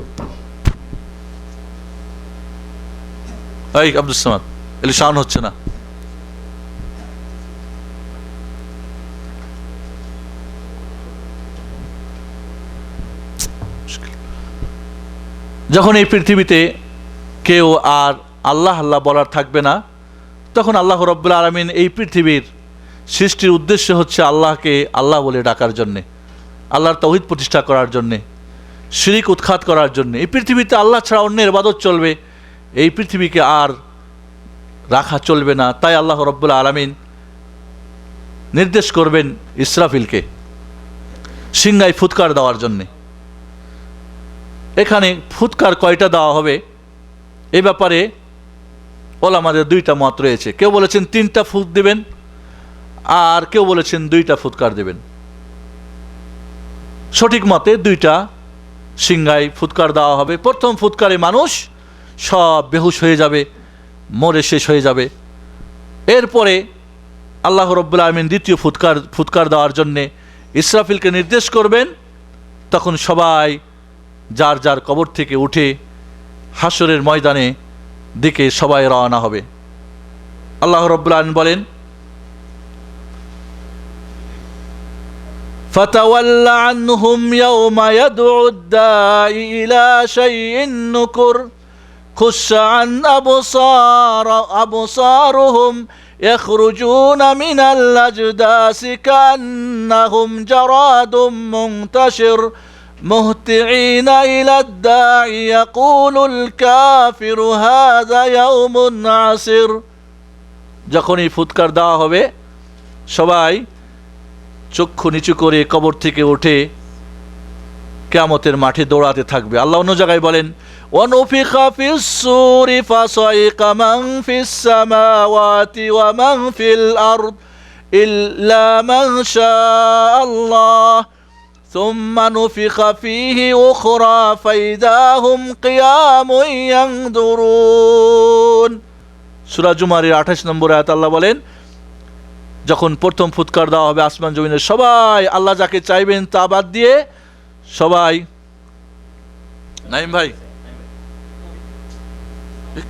এই আব্দুস সামাদ, এগুলো শাওন হচ্ছে না। যখন এই পৃথিবীতে কেউ আর আল্লাহ আল্লাহ বলার থাকবে না, তখন আল্লাহ রাব্বুল আলামিন এই পৃথিবীর সৃষ্টির উদ্দেশ্য হচ্ছে আল্লাহকে আল্লাহ বলে ডাকার জন্যে, আল্লাহর তাওহীদ প্রতিষ্ঠা করার জন্যে, শিরিক উৎখাত করার জন্যে। এই পৃথিবীতে আল্লাহ ছাড়া অন্যের ইবাদত চলবে, এই পৃথিবীকে আর রাখা চলবে না। তাই আল্লাহ রাব্বুল আলামিন নির্দেশ করবেন ইসরাফিলকে সিংহায় ফুৎকার দেওয়ার জন্যে। এখানে ফুৎকার কয়টা দেওয়া হবে এই ব্যাপারে ওলামাদের দুইটা মত রয়েছে। কেউ বলেছেন 3টা ফুৎ দিবেন, আর কেউ বলেছেন 2টা ফুৎকার দেবেন। সঠিক মতে 2টা সিংহায় ফুৎকার দেওয়া হবে। প্রথম ফুৎকারে মানুষ সব বেহুশ হয়ে যাবে, মরে শেষ হয়ে যাবে। এরপরে আল্লাহ রাব্বুল আলামিন দ্বিতীয় ফুৎকার দেওয়ার জন্যে ইসরাফিলকে নির্দেশ করবেন। তখন সবাই যার যার কবর থেকে উঠে হাসরের ময়দানে দিকে সবাই রওনা হবে। আল্লাহ রাব্বুল আলামিন বলেন, فَتَوَلَّ عَنْهُمْ يَوْمَ يَدْعُ الدَّاعِ إِلَى شَيْءٍ نُكُرٍ خُشَّ عَنْ أَبْصَارُهُمْ يَخْرُجُونَ مِنَ الْأَجْدَاثِ كَأَنَّهُمْ جَرَادٌ مُنْتَشِرٌ مُهْطِعِينَ إِلَى الدَّاعِ يَقُولُ الْكَافِرُ هَذَا يَوْمٌ عَسِرٌ। যখনই ফুৎকার দেওয়া হবে সবাই চক্ষু নিচু করে কবর থেকে উঠে কিয়ামতের মাঠে দৌড়াতে থাকবে। আল্লাহ অন্য জায়গায় বলেন, وَنُفِخَ فِي الصُّورِ فَصَعِقَ مَنْ فِي السَّمَاوَاتِ وَمَنْ فِي الْأَرْضِ إِلَّا مَنْ شَاءَ اللَّهُ ثُمَّ نُفِخَ فِيهِ أُخْرَى فَإِذَا هُمْ قِيَامٌ يَنْظُرُونَ। সূরা জুমারের 28 নম্বর আয়াত আল্লাহ বলেন, যখন প্রথম ফুৎকার দেওয়া হবে আসমান জমিনের সবাই, আল্লাহ যাকে চাইবেন তা বাদ দিয়ে সবাই। নাইম ভাই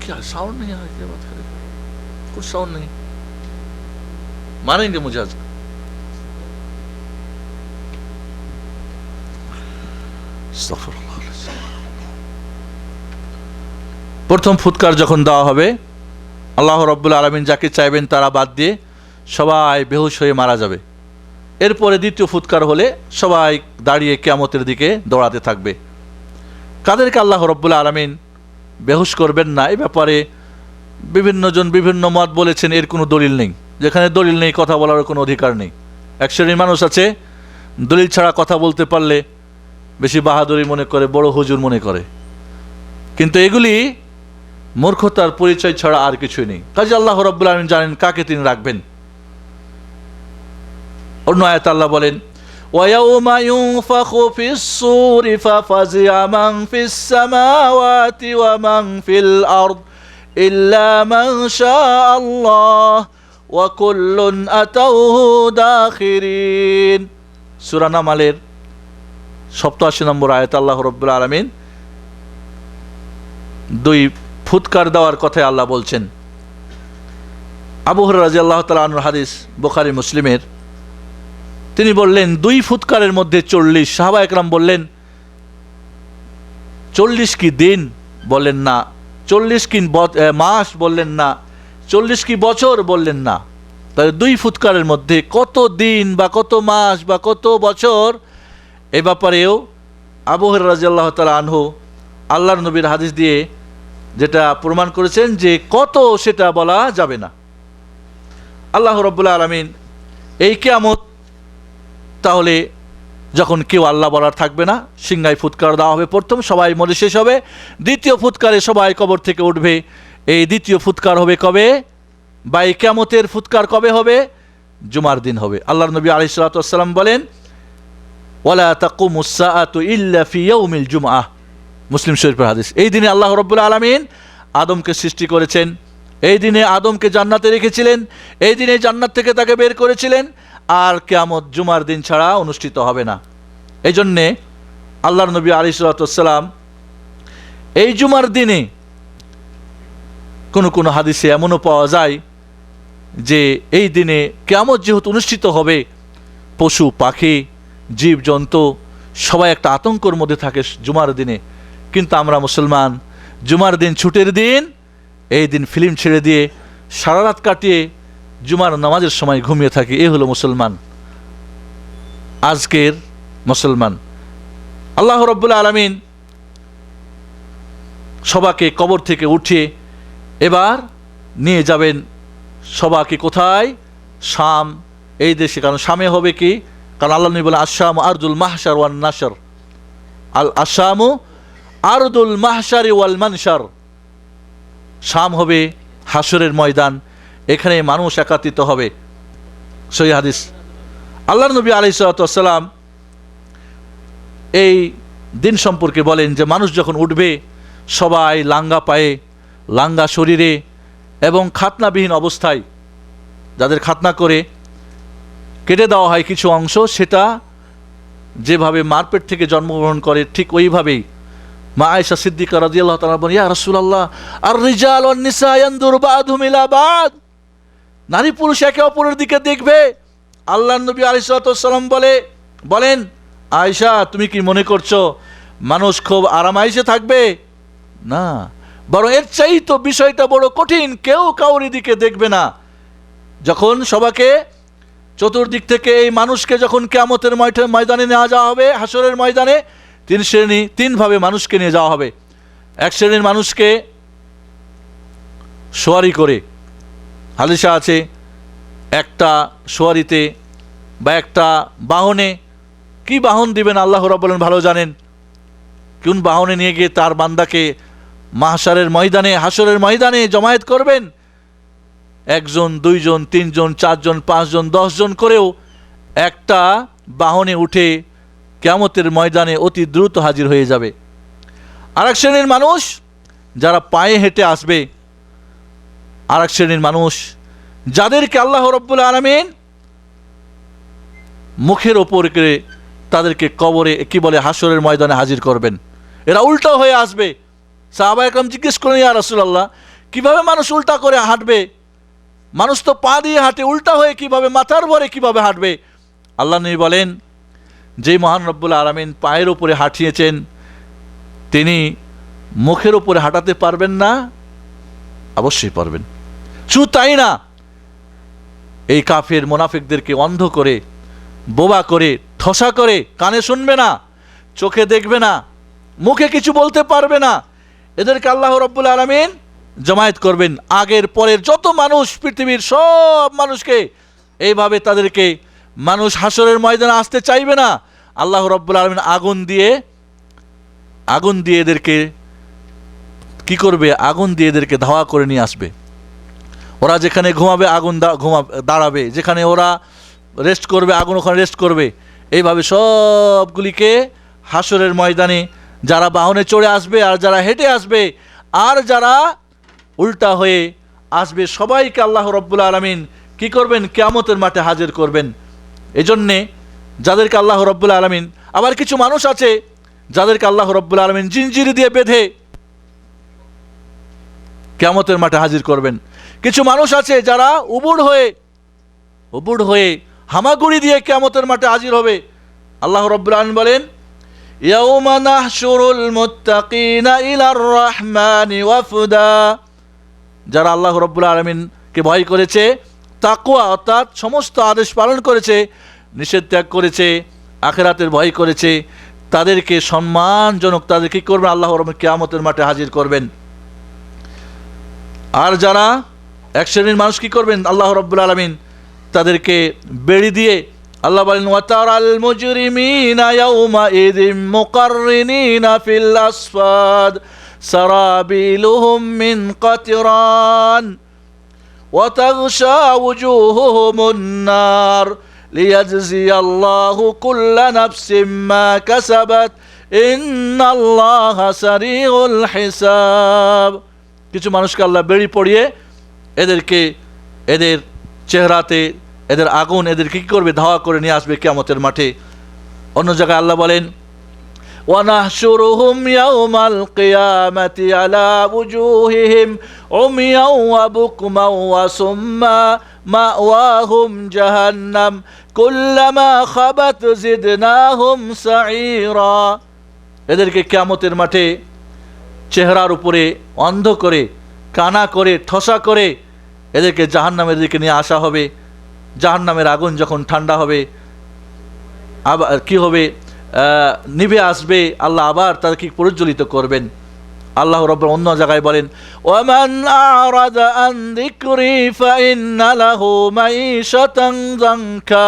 क्या साउंड नहीं आ रहा, क्या बात कर रहे, कुछ साउंड नहीं, मारेंगे मुझे आज। প্রথম ফুৎকার যখন দেওয়া হবে আল্লাহ রাব্বুল আলামিন যাকে চাইবেন তারা বাদ দিয়ে সবাই বেহুশ হয়ে মারা যাবে। এরপরে দ্বিতীয় ফুৎকার হলে সবাই দাঁড়িয়ে কিয়ামতের দিকে দৌড়াতে থাকবে। কাদেরকে আল্লাহ রাব্বুল আলামিন বেহুশ করবেন না এই ব্যাপারে বিভিন্ন জন বিভিন্ন মত বলেছেন। এর কোনো দলিল নেই, যেখানে দলিল নেই কথা বলার কোনো অধিকার নেই। এক শ্রেণীর মানুষ আছে দলিল ছাড়া কথা বলতে পারলে বেশি বাহাদুরি মনে করে, বড় হুজুর মনে করে, কিন্তু এগুলি মূর্খতার পরিচয় ছাড়া আর কিছুই নেই। কাজে আল্লাহ রাব্বুল আলামিন জানেন কাকে তিনি রাখবেন। অন্য আয়াতে আল্লাহ বলেন, وَيَوْمَ يُنفَخُ فِي الصُّورِ فَفَزِعَ مَنْ فِي السَّمَاوَاتِ وَمَنْ فِي الْأَرْضِ إِلَّا مَنْ شَاءَ اللَّهُ وَكُلٌّ أَتَوْهُ دَاخِرِينَ। সূরা নামালের 87 নম্বর আয়াতে আল্লাহ রাব্বুল আলামিন 2 ফুৎকার দেওয়ার কথাই আল্লাহ বলছেন। আবু হুরায়রা রাদিয়াল্লাহু তাআলা আনহুর হাদিস, বুখারী মুসলিমের, তিনি বললেন 2 ফুৎকারের মধ্যে 40। সাহাবা একরাম বললেন 40 কি দিন? বললেন না। 40 কি মাস? বললেন না। 40 কি বছর? বললেন না। তাহলে 2 ফুৎকারের মধ্যে কত দিন বা কত মাস বা কত বছর, এ ব্যাপারেও আবু হুরায়রা রাদিয়াল্লাহু তাআলা আনহু আল্লাহর নবীর হাদিস দিয়ে যেটা প্রমাণ করেছেন যে কত সেটা বলা যাবে না। আল্লাহ রাব্বুল আলামিন এই কিয়ামত, তাহলে যখন কেউ আল্লাহ বলার থাকবে না, সিংহায় ফুৎকার দেওয়া হবে। প্রথম সবাই মরে শেষ হবে, দ্বিতীয় ফুৎকারে সবাই কবর থেকে উঠবে। এই দ্বিতীয় ফুৎকার হবে কবে? বা এই কিয়ামতের ফুৎকার কবে হবে? জুমার দিন হবে। আল্লাহর নবী আলাইহিস সালাতু ওয়াস সালাম বলেন, ওয়ালা তাকুমুস সাআতু ইল্লা ফি ইয়াউমিল জুমআহ, মুসলিম শরীফের হাদিস। এই দিনে আল্লাহ রাব্বুল আলামিন আদমকে সৃষ্টি করেছেন, এই দিনে আদমকে জান্নাতে রেখেছিলেন, এই দিনে জান্নাত থেকে তাকে বের করেছিলেন, আর কিয়ামত জুমার দিন ছাড়া অনুষ্ঠিত হবে না। এই জন্যে আল্লাহর নবী আলাইহিস সালাতু ওয়াস সালাম এই জুমার দিনে কোনো কোনো হাদিসে এমনও পাওয়া যায় যে এই দিনে কিয়ামত যেহেতু অনুষ্ঠিত হবে, পশু পাখি জীবজন্তু সবাই একটা আতঙ্কের মধ্যে থাকে জুমার দিনে। কিন্তু আমরা মুসলমান জুমার দিন ছুটির দিন, এই দিন ফিল্ম ছেড়ে দিয়ে সারা রাত কাটিয়ে জুমার নামাজের সময় ঘুমিয়ে থাকি। এ হলো মুসলমান, আজকের মুসলমান। আল্লাহ রাব্বুল আলামিন সবাকে কবর থেকে উঠিয়ে এবার নিয়ে যাবেন সবাকে কোথায়? শাম, এই দেশে। কারণ শামে হবে কি? কারণ আল্লাহ নবী বলেন আশ-শামু আরদুল মাহশার ওয়ান নাশর, আল আশ-শামু আরদুল মাহশারি ওয়াল মানশার, শাম হবে হাসরের ময়দান, এখানে মানুষ একত্রিত হবে। সহিহ হাদিস। আল্লাহর নবী আলাইহিস সালাতু ওয়াস সালাম এই দিন সম্পর্কে বলেন যে মানুষ যখন উঠবে সবাই লাঙ্গা পায়ে, লাঙ্গা শরীরে এবং খাতনাবিহীন অবস্থায়, যাদের খাতনা করে কেটে দেওয়া হয় কিছু অংশ, সেটা যেভাবে মারপেট থেকে জন্মগ্রহণ করে ঠিক ওইভাবেই মা আয়েশা সিদ্দিকা রাদিয়াল্লাহু তাআলা বলেন, ইয়া রাসূলুল্লাহ আর রিজাল ওয়ান নিসা ইয়ানদুরু বা'দুহুম ইলা বা'দ, নারী পুরুষ একে অপরের দিকে দেখবে। আল্লাহর নবী আলাইহিস সালাতু ওয়াস সালাম বলেন, আয়েশা তুমি কি মনে করছো মানুষ খুব আরামাইশে থাকবে? না, বরং এর চাইতো বিষয়টা বড় কঠিন, কেউ কাউরি দিকে দেখবে না। যখন সবাইকে চতুর্দিক থেকে এই মানুষকে যখন কিয়ামতের ময়দানে নেওয়া যাওয়া হবে, হাসরের ময়দানে তিনভাবে মানুষকে নিয়ে যাওয়া হবে। এক শ্রেণীর মানুষকে সোয়ারি করে, হাদিসে আছে একটা সোয়ারিতে বা একটা বাহনে, কি বাহন দিবেন আল্লাহ রাব্বুল আলামিন ভালো জানেন, কোন বাহনে নিয়ে গিয়ে তার বান্দাকে মাহশারের ময়দানে, হাসরের ময়দানে জমায়েত করবেন। একজন, দুইজন, তিনজন, চারজন, পাঁচজন, 10 জন করেও একটা বাহনে উঠে কিয়ামতের ময়দানে অতি দ্রুত হাজির হয়ে যাবে। আরেক শ্রেণীর মানুষ যারা পায়ে হেঁটে আসবে, আরেক শ্রেণীর মানুষ যাদেরকে আল্লাহ রাব্বুল আলামিন মুখের ওপর করে তাদেরকে কবরে, কি বলে, হাসরের ময়দানে হাজির করবেন। এরা উল্টা হয়ে আসবে। সাহাবা একরাম জিজ্ঞেস করেন, ইয়া রাসূলুল্লাহ কিভাবে মানুষ উল্টা করে হাঁটবে? মানুষ তো পা দিয়ে হাঁটে, উল্টা হয়ে কিভাবে, মাথার ভরে কিভাবে হাঁটবে? আল্লাহ নবী বলেন, যে মহান রব্বুল আলামিন পায়ের উপরে হাঁটিয়েছেন তিনি মুখের উপরে হাঁটাতে পারবেন না? অবশ্যই পারবেন। শুধু তাই না, এই কাফের মুনাফিকদেরকে অন্ধ করে, বোবা করে, ঠসা করে, কানে শুনবে না, চোখে দেখবে না, মুখে কিছু বলতে পারবে না, এদেরকে আল্লাহ রাব্বুল আলামিন জমায়েত করবেন। আগের পরের যত মানুষ, পৃথিবীর সব মানুষকে এইভাবে তাদেরকে মানুষ হাসরের ময়দানে আসতে চাইবে না। আল্লাহ রাব্বুল আলামিন আগুন দিয়ে এদেরকে কি করবে? আগুন দিয়ে এদেরকে ধাওয়া করে নিয়ে আসবে। ওরা যেখানে ঘুমাবে আগুন দাঁড়াবে, যেখানে ওরা রেস্ট করবে আগুন ওখানে রেস্ট করবে। এইভাবে সবগুলিকে হাসরের ময়দানে যারা বাহনে চড়ে আসবে, আর যারা হেঁটে আসবে, আর যারা উল্টা হয়ে আসবে, সবাইকে আল্লাহ রাব্বুল আলামিন কি করবেন? কিয়ামতের মাঠে হাজির করবেন। এজন্যে যাদেরকে আল্লাহ রাব্বুল আলামিন, আবার কিছু মানুষ আছে যাদেরকে আল্লাহ রাব্বুল আলামিন জিনজির দিয়ে বেঁধে কিয়ামতের মাঠে হাজির করবেন। কিছু মানুষ আছে যারা উবুড় হয়ে হামাগুড়ি দিয়ে কিয়ামতের মাঠে হাজির হবে। আল্লাহ রাব্বুল আলামিন বলেন, ইয়াউমা নাহশুরুল মুত্তাকিনা ইলার রাহমানি ওয়াফদা, যারা আল্লাহ রাব্বুল আলামিনকে ভয় করেছে, তাকওয়া অর্থাৎ সমস্ত আদেশ পালন করেছে, নিষেধ ত্যাগ করেছে, আখিরাতের ভয় করেছে, তাদেরকে সম্মানজনক, তাদের কি করবেন? আল্লাহ রাব্বুল কিয়ামতের মাঠে হাজির করবেন। আর যারা এক শ্রেণীর মানুষ কি করবেন? আল্লাহ রাব্বুল আলামিন তাদেরকে বেড়ি দিয়ে, আল্লাহ বলেন, ওয়াতারাল মুজরিমিনা ইয়াউমা ইযিম মুকাররিনিনা ফিল আসফাদ সারাবিলুহুম মিন কাতরান ওয়া তাগশা ওয়ুজুহুহুমুন নার লিয়াজজিয়াল্লাহু কুল্লা নাফসিম মা কাসাবাত ইন্নাল্লাহা সারিউল হিসাব। কিছু মানুষকে আল্লাহ বেড়ি পড়িয়ে এদের চেহারাতে এদের আগুন এদেরকে কি করবে? ধাওয়া করে নিয়ে আসবে কিয়ামতের মাঠে। অন্য জায়গায় আল্লাহ বলেন, ওয়ানাহশুরুহুম ইয়াউমাল কিয়ামাতি আলা ওয়ুজুহিহিম উমিয়াও ওয়া বুকমাও ওয়া সুম্মা মাওয়াহুম জাহান্নাম কুল্লামা খাবাত জিদনাহুম সাঈরা। এদেরকে কিয়ামতের মাঠে চেহারার উপরে অন্ধ করে, কানা করে, ঠসা করে এদেরকে জাহান্নামের দিকে নিয়ে আসা হবে। জাহান্নামের আগুন যখন ঠান্ডা হবে, আবার কি হবে? নিভে আসবে, আল্লাহ আবার তাদেরকে প্রজ্বলিত করবেন। আল্লাহ রাব্বুল অন্য জায়গায় বলেন, ওয়ামান আরাদা আন যিকরি ফাইন্না লাহু মাঈশাতান যানকা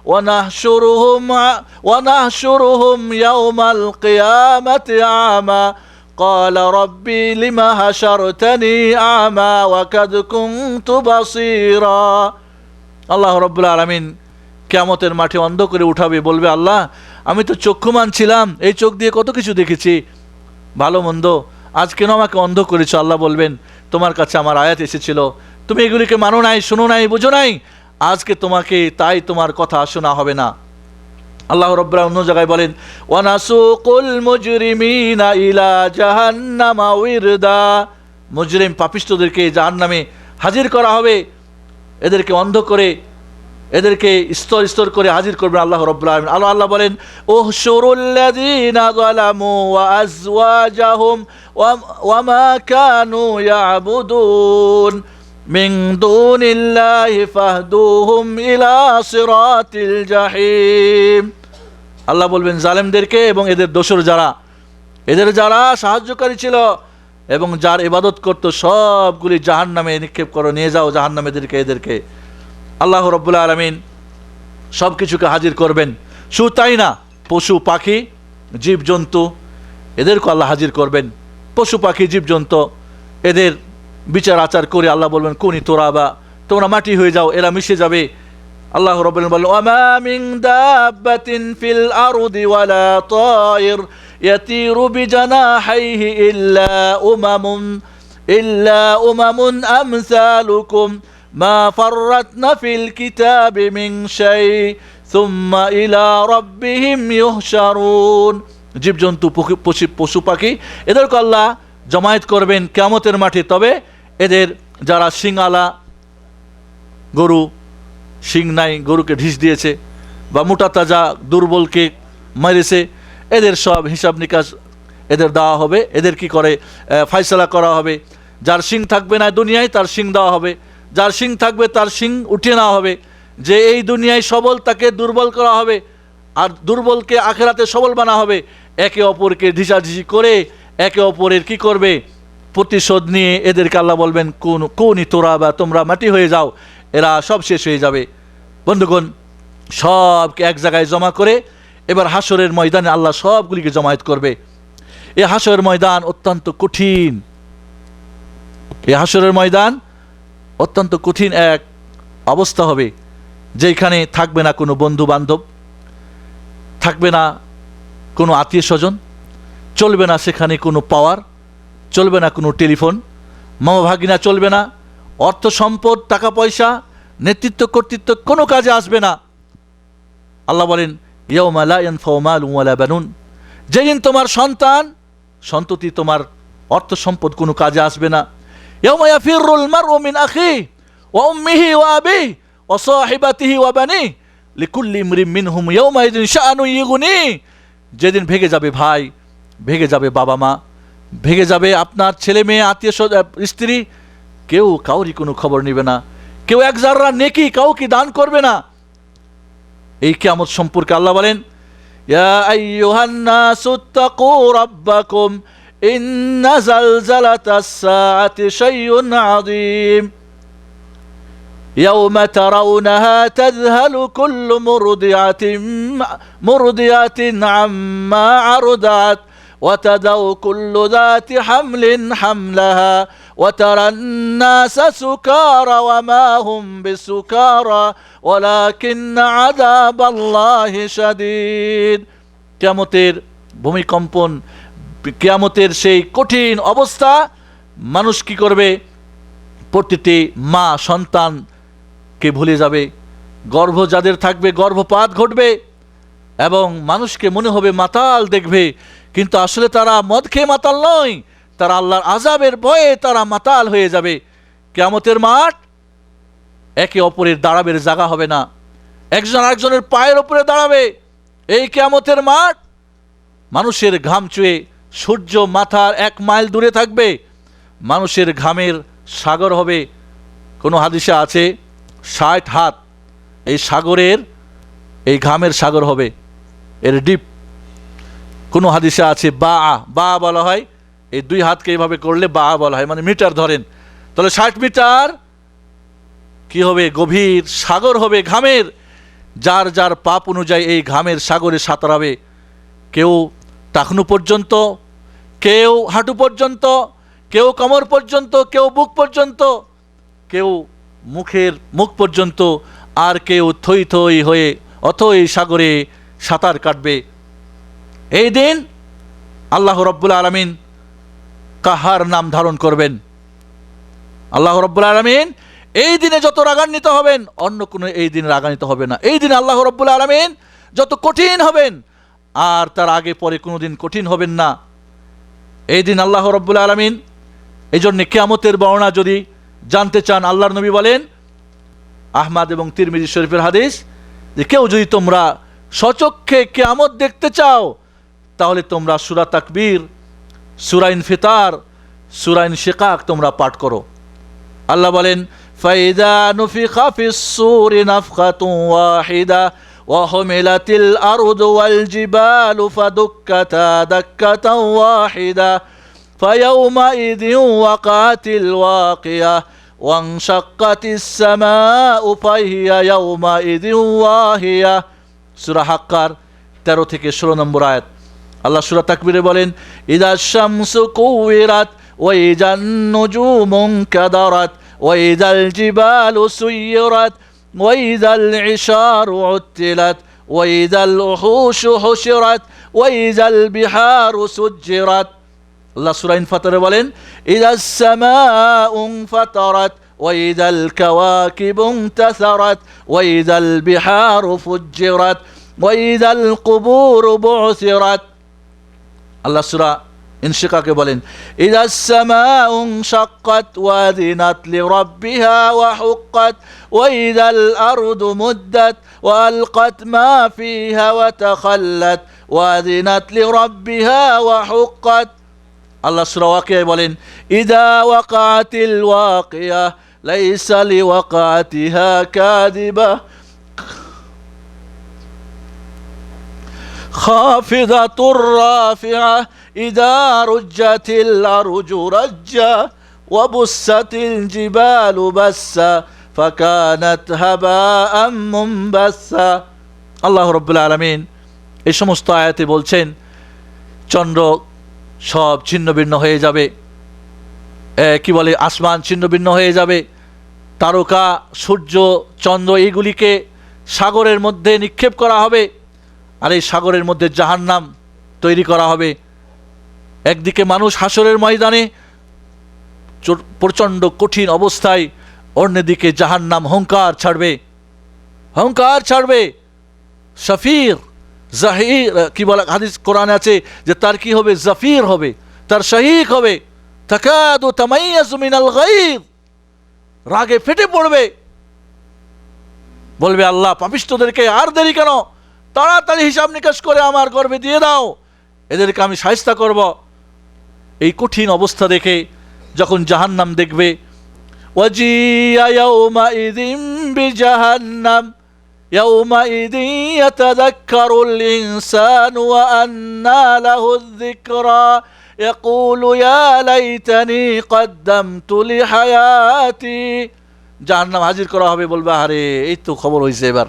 ওয়া নাহশুরুহুম ইয়াওমাল কিয়ামাতি আমা قال ربي لما حشرتني أعمى وقد كنت بصيرا আল্লাহ রাব্বুল আলামিন কিয়ামতের মাঠে অন্ধ করে উঠাবে, বলবে আল্লাহ আমি তো চক্ষুমান ছিলাম, এই চোখ দিয়ে কত কিছু দেখেছি ভালো মন্দ, আজ কেন আমাকে অন্ধ করেছো? আল্লাহ বলবেন তোমার কাছে আমার আয়াত এসেছিল, তুমি এগুলিকে মানো নাই, শোনো নাই, বুঝো নাই, আজকে তোমাকে তাই তোমার কথা শোনা হবে না। আল্লাহ রাব্বুল আলামিন অন্য জায়গায় বলেন ওয়ানাসুকুল মুজরিমিনা ইলা জাহান্নামা উইরদা, মুজরিম পাপিষ্ঠদেরকে জাহান্নামে হাজির করা হবে, এদেরকে অন্ধ করে এদেরকে স্তর স্তর করে হাজির করবেন আল্লাহ রাব্বুল আলামিন। আল্লাহ বলেন উহশুরুল্লাযীনা যালামু ওয়া আযওয়াজাহুম ওয়া মা কানু ইয়াবুদুন মিন দুনিল্লাহি ফাহদুহুম ইলা সিরাতিল জাহিম। আল্লাহ বলবেন জালেমদেরকে এবং এদের দোসর যারা, এদের যারা সাহায্যকারী ছিল এবং যার ইবাদত করত সবগুলি জাহান্নামে নিক্ষেপ করো, নিয়ে যাও জাহান্নামে এদেরকে। আল্লাহ রাব্বুল আলামিন সব কিছুকে হাজির করবেন। শুধু তাই না, পশু পাখি জীবজন্তু এদেরকে আল্লাহ হাজির করবেন। পশু পাখি জীবজন্তু এদের বিচার আচার করে আল্লাহ বলবেন কুনি তুরাবা, তোমরা মাটি হয়ে যাও, এরা মিশে যাবে। আল্লাহ রাব্বুল আলামিন বলেন ওয়ামা মিন দাব্বাতিন ফিল আরদি ওয়ালা তায়ির ইয়াতিরু বিজানাহিহি ইল্লা উমামুন আমসালুকুম মা ফাররাতনা ফিল কিতাবি মিন শাই সুম্মা ইলা রাব্বিহিম ইউহশারুন। জীবজন্তু পশু পাখি এদেরকে আল্লাহ জমায়েত করবেন কিয়ামতের মাঠে। তবে এদের যারা শিংআলা গরু, শিং নাই, গরুকে ঢিস দিয়েছে, বা মোটা তাজা দুর্বলকে মেরেছে, এদের সব হিসাব নিকাশ এদের দেওয়া হবে। এদের কি করে ফয়সালা করা হবে। যার শিং থাকবে না দুনিয়ায় তার শিং দেওয়া হবে, যার শিং থাকবে তার শিং উঠিয়ে নেওয়া হবে। যে এই দুনিয়ায় সবল তাকে দুর্বল করা হবে, আর দুর্বলকে আখেরাতে সবল বানা হবে। একে অপরকে ঢিসাঢিসি করে একে অপরের কি করবে প্রতিশোধ নিয়ে এদেরকে আল্লাহ বলবেন কুনি তুরাবা, তোমরা মাটি হয়ে যাও, এরা সব শেষ হয়ে যাবে। বন্ধুগণ, সবকে এক জায়গায় জমা করে এবার হাসরের ময়দানে আল্লাহ সবগুলিকে জমায়েত করবে। এই হাসরের ময়দান অত্যন্ত কঠিন, এই হাসরের ময়দান অত্যন্ত কঠিন এক অবস্থা হবে, যেখানে থাকবে না কোনো বন্ধু বান্ধব, থাকবে না কোনো আত্মীয় স্বজন, চলবে না সেখানে কোনো পাওয়ার, চলবে না কোনো টেলিফোন, মামা ভাগিনা চলবে না, অর্থ সম্পদ টাকা পয়সা নেতৃত্ব কর্তৃত্ব কোনো কাজে আসবে না। আল্লাহ বলেন ইয়াউমা লা ইয়ানফাউ মালুন ওয়ালা বানুন, যেদিন তোমার সন্তান সন্ততি তোমার অর্থ সম্পদ কোনো কাজে আসবে না। ইয়াউমা ইয়াফিরুল মারউ মিন আখিহি ওয়া উম্মিহি ওয়া আবিহি ওয়া সাহিবাতিহি ওয়া বানিহি লিকুল্লি ইমরিন মিনহুম ইয়াউমাইযিন শাআনুন ইউগনি, যেদিন ভেগে যাবে ভাই, ভেগে যাবে বাবা মা, ভেগে যাবে আপনার ছেলে মেয়ে আত্মীয় স্ত্রী, কেউ কাউরই কোনো খবর নেবে না, কেউ এক জাররা নেকি কাউকে দান করবে না। এই কিয়ামত সম্পর্কে আল্লাহ বলেন ইয়া আইয়ুহান নাসুত্তাকু রাব্বাকুম ইন্না জালজালাতাস সাআতি শাইউন আযীম ইয়াওমা তারাউনাহা তাযহালু কুল্লু মুরদিআতিন আম্মা আরদাত وتدع كل ذات حمل حملها وترى الناس سكارى وما هم بسكارى ولكن عذاب الله شديد। কিয়ামতের ভূমিকম্পন, কিয়ামতের সেই কঠিন অবস্থা, মানুষ কি করবে? প্রতিটি মা সন্তানকে ভুলে যাবে, গর্ভ যাদের থাকবে গর্ভপাত ঘটবে এবং মানুষকে মনে হবে মাতাল দেখবে, কিন্তু আসলে তারা মদ খেয়ে মাতাল নয়, তারা আল্লাহর আযাবের ভয়ে তারা মাতাল হয়ে যাবে। কিয়ামতের মাঠ একে অপরের দাঁড়াবের জায়গা হবে না, একজন আরেকজনের পায়ের উপরে দাঁড়াবে। এই কিয়ামতের মাঠ মানুষের ঘাম চুয়ে সূর্য মাথার 1 মাইল দূরে থাকবে, মানুষের ঘামের সাগর হবে। কোনো হাদিসে আছে 60 হাত এই সাগরের, এই ঘামের সাগর হবে, এর ডিপ। কোনো হাদিসে আছে বা বলা হয়, এই 2 হাতকে এইভাবে করলে বা বলা হয়, মানে মিটার ধরেন, তাহলে 60 মিটার কি হবে? গভীর সাগর হবে ঘামের। যার যার পাপ অনুযায়ী এই ঘামের সাগরে সাঁতরাবে, কেউ টাকনু পর্যন্ত, কেউ হাঁটু পর্যন্ত, কেউ কোমর পর্যন্ত, কেউ বুক পর্যন্ত, কেউ মুখ পর্যন্ত, আর কেউ থই থই হয়ে অথই সাগরে সাঁতার কাটবে। এই দিন আল্লাহ রব্বুল আলামিন কাহার নাম ধারণ করবেন। আল্লাহ রব্বুল আলামিন এই দিনে যত রাগান্বিত হবেন, অন্য কোনো এই দিনে রাগান্বিত হবে না। এই দিনে আল্লাহ রব্বুল আলামিন যত কঠিন হবেন, আর তার আগে পরে কোনো দিন কঠিন হবেন না। এই দিন আল্লাহ রব্বুল আলামিন, এই জন্যে কিয়ামতের বর্ণনা যদি জানতে চান, আল্লাহর নবী বলেন, আহমদ এবং তিরমিজি শরীফের হাদিস, যে কেউ যদি তোমরা স্বচক্ষে কিয়ামত দেখতে চাও, তাহলে তোমরা সূরা তাকবীর, সূরা ইনফিতার, সূরা ইনশিকাক তোমরা পাঠ করো। আল্লাহ বলেন, ফাইদা নুফিখা ফিস-সূরি নাফখাতুন ওয়াহিদা ওয়া হুমিলাতিল আরদু ওয়াল জিবালু ফাদুক্কাতা দাক্কাতান ওয়াহিদা ফায়াউমাইযিন ওয়াকাতিল ওয়াকিয়া ওয়ানশাক্কাতিস সামাউ ফাহিয়া ইয়াউমাইযিন ওয়াহিয়া। সূরা হাক্কার 13 থেকে 16 নম্বর আয়াত। আল্লাহ সূরা তাকবীরে বলেন, ইযাশ শামসু কুওয়িরাত ওয়া ইযান নুজুমু কাদারাত ওয়া ইযাল জিবালু সুয়িরাত ওয়া ইযাল ইশারু উত্তিলাত ওয়া ইযাল উহুশু হুশিরাত ওয়া ইযাল বিহারু সুজ্জিরাত। আল্লাহ সূরা ইনফাতারে বলেন, ইযাস সামাউ ফাতারাত ওয়া ইযাল কাওয়াকিবু ইনতাসারাত ওয়া ইযাল বিহারু ফুজ্জিরাত ওয়া ইযাল কুবুরু বু'সিরাত। আল্লাহ সূরা ইনশিকাকে বলেন, ইযাস সামাউ শাক্কাত ওয়া আযিনাত লিরাব্বিহা ওয়া হুক্কাত ওয়া ইযাল আরদু মুদ্দাত ওয়া আলকাত মা ফিহা ওয়া তাখাল্লাত ওয়া আযিনাত লিরাব্বিহা ওয়া হুক্কাত। আল্লাহ সূরা ওয়াকিয়া বলেন, ইযা ওয়াকাতিল ওয়াকিয়া লাইসা লিওয়াকাতিহা কাযিবা খাফিদাতুর রাফিআ ইযা রুজ্জাতিল আরজু রাজ্জা ওয়া বুসাতিল জিবালু বাসসা ফাকানাত হাবাআম মুনবাসসা। আল্লাহ রাব্বুল আলামিন এই সমস্ত আয়াতে বলছেন, চন্দ্র সব ছিন্নভিন্ন হয়ে যাবে, কি বলে, আসমান ছিন্নভিন্ন হয়ে যাবে, তারকা, সূর্য, চন্দ্র এইগুলিকে সাগরের মধ্যে নিক্ষেপ করা হবে, আর এই সাগরের মধ্যে জাহান্নাম তৈরি করা হবে। একদিকে মানুষ হাসরের ময়দানে প্রচণ্ড কঠিন অবস্থায়, অন্যদিকে জাহান্নাম হুঙ্কার ছাড়বে। শফির জাহির, কি বলে, হাদিস কোরআনে আছে যে তার কি হবে, জাফির হবে, তার শাহিক হবে, তাকাদু তামাইয়াজু মিনাল গায়ব, রাগে ফেটে পড়বে, বলবে, আল্লাহ পাপিষ্ঠদেরকে আর দেরি কেন, তাড়াতাড়ি হিসাব নিকাশ করে আমার গর্ভে দিয়ে দাও, এদেরকে আমি শায়েস্তা করব। এই কঠিন অবস্থা দেখে যখন জাহান্নাম দেখবে, ওয়াজিয়া ইয়াউমাইযিন বিজাহান্নাম ইয়াউমাইযিন ইয়াতাযাক্কারুল ইনসানু ওয়া আন্না লাহুয যিকরা ইয়াকুলু ইয়া লাইতানি কদ্দামতু লিহায়াতি। জাহান্নাম হাজির করা হবে, বলবে, আরে এই তো খবর হয়েছে এবার।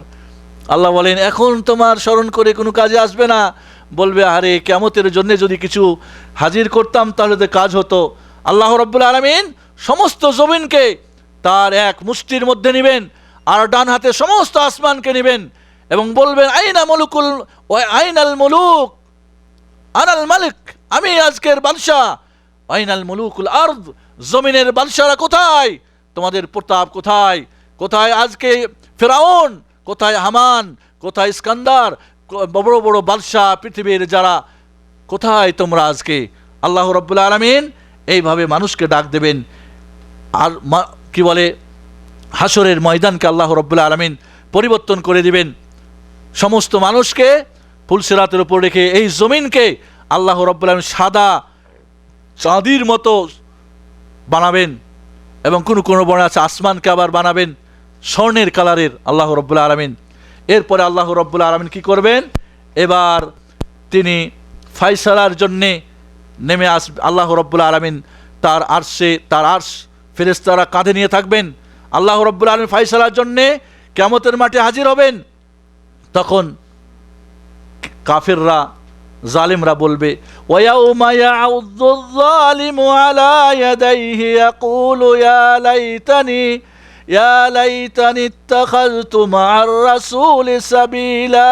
আল্লাহ বলেন, এখন তোমার স্মরণ করে কোনো কাজে আসবে না, বলবে, আরে কিয়ামতের জন্য যদি কিছু হাজির করতাম তাহলে তো কাজ হতো। আল্লাহ রাব্বুল আলামিন সমস্ত জমিনকে তার এক মুষ্টির মধ্যে নেবেন, আর ডান হাতে সমস্ত আসমানকে নেবেন এবং বলবেন, আইনাল মুলুক আনাল মালিক, আমি আজকের বাদশা। আইনাল মুলুকুল আরদ, জমিনের বাদশারা কোথায়, তোমাদের প্রতাপ কোথায়, কোথায় আজকে ফিরাউন, কোথায় হামান, কোথায় ইস্কান্দার, বড় বড় বাদশাহ পৃথিবীর যারা, কোথায় তোমরা আজকে। আল্লাহ রাব্বুল আলামিন এইভাবে মানুষকে ডাক দেবেন। আর কি বলে, হাসরের ময়দানকে আল্লাহ রাব্বুল আলামিন পরিবর্তন করে দিবেন, সমস্ত মানুষকে ফুলসিরাতের উপর রেখে এই জমিনকে আল্লাহ রাব্বুল আলামিন সাদা চাঁদির মতো বানাবেন, এবং কোনো বর্ণনা আছে আসমানকে আবার বানাবেন স্বর্ণের কালারের, আল্লাহ রাব্বুল আলামিন। এরপরে আল্লাহ রাব্বুল আলামিন কি করবেন, এবার তিনি ফায়সালার জন্যে নেমে আসবে। আল্লাহ রাব্বুল আলামিন তার আরশ ফেরেশতারা কাঁধে নিয়ে থাকবেন। আল্লাহ রাব্বুল আলামিন ফায়সালার জন্যে কিয়ামতের মাঠে হাজির হবেন। তখন কাফেররা জালিমরা বলবে, ওয়ায়াউমা ইয়াউযু যালিমু আলা ইয়াদাইহি ইয়াকুলু ইয়া লাইতানি ইত্তাখাযতু মা'আর রাসূলি সাবিলা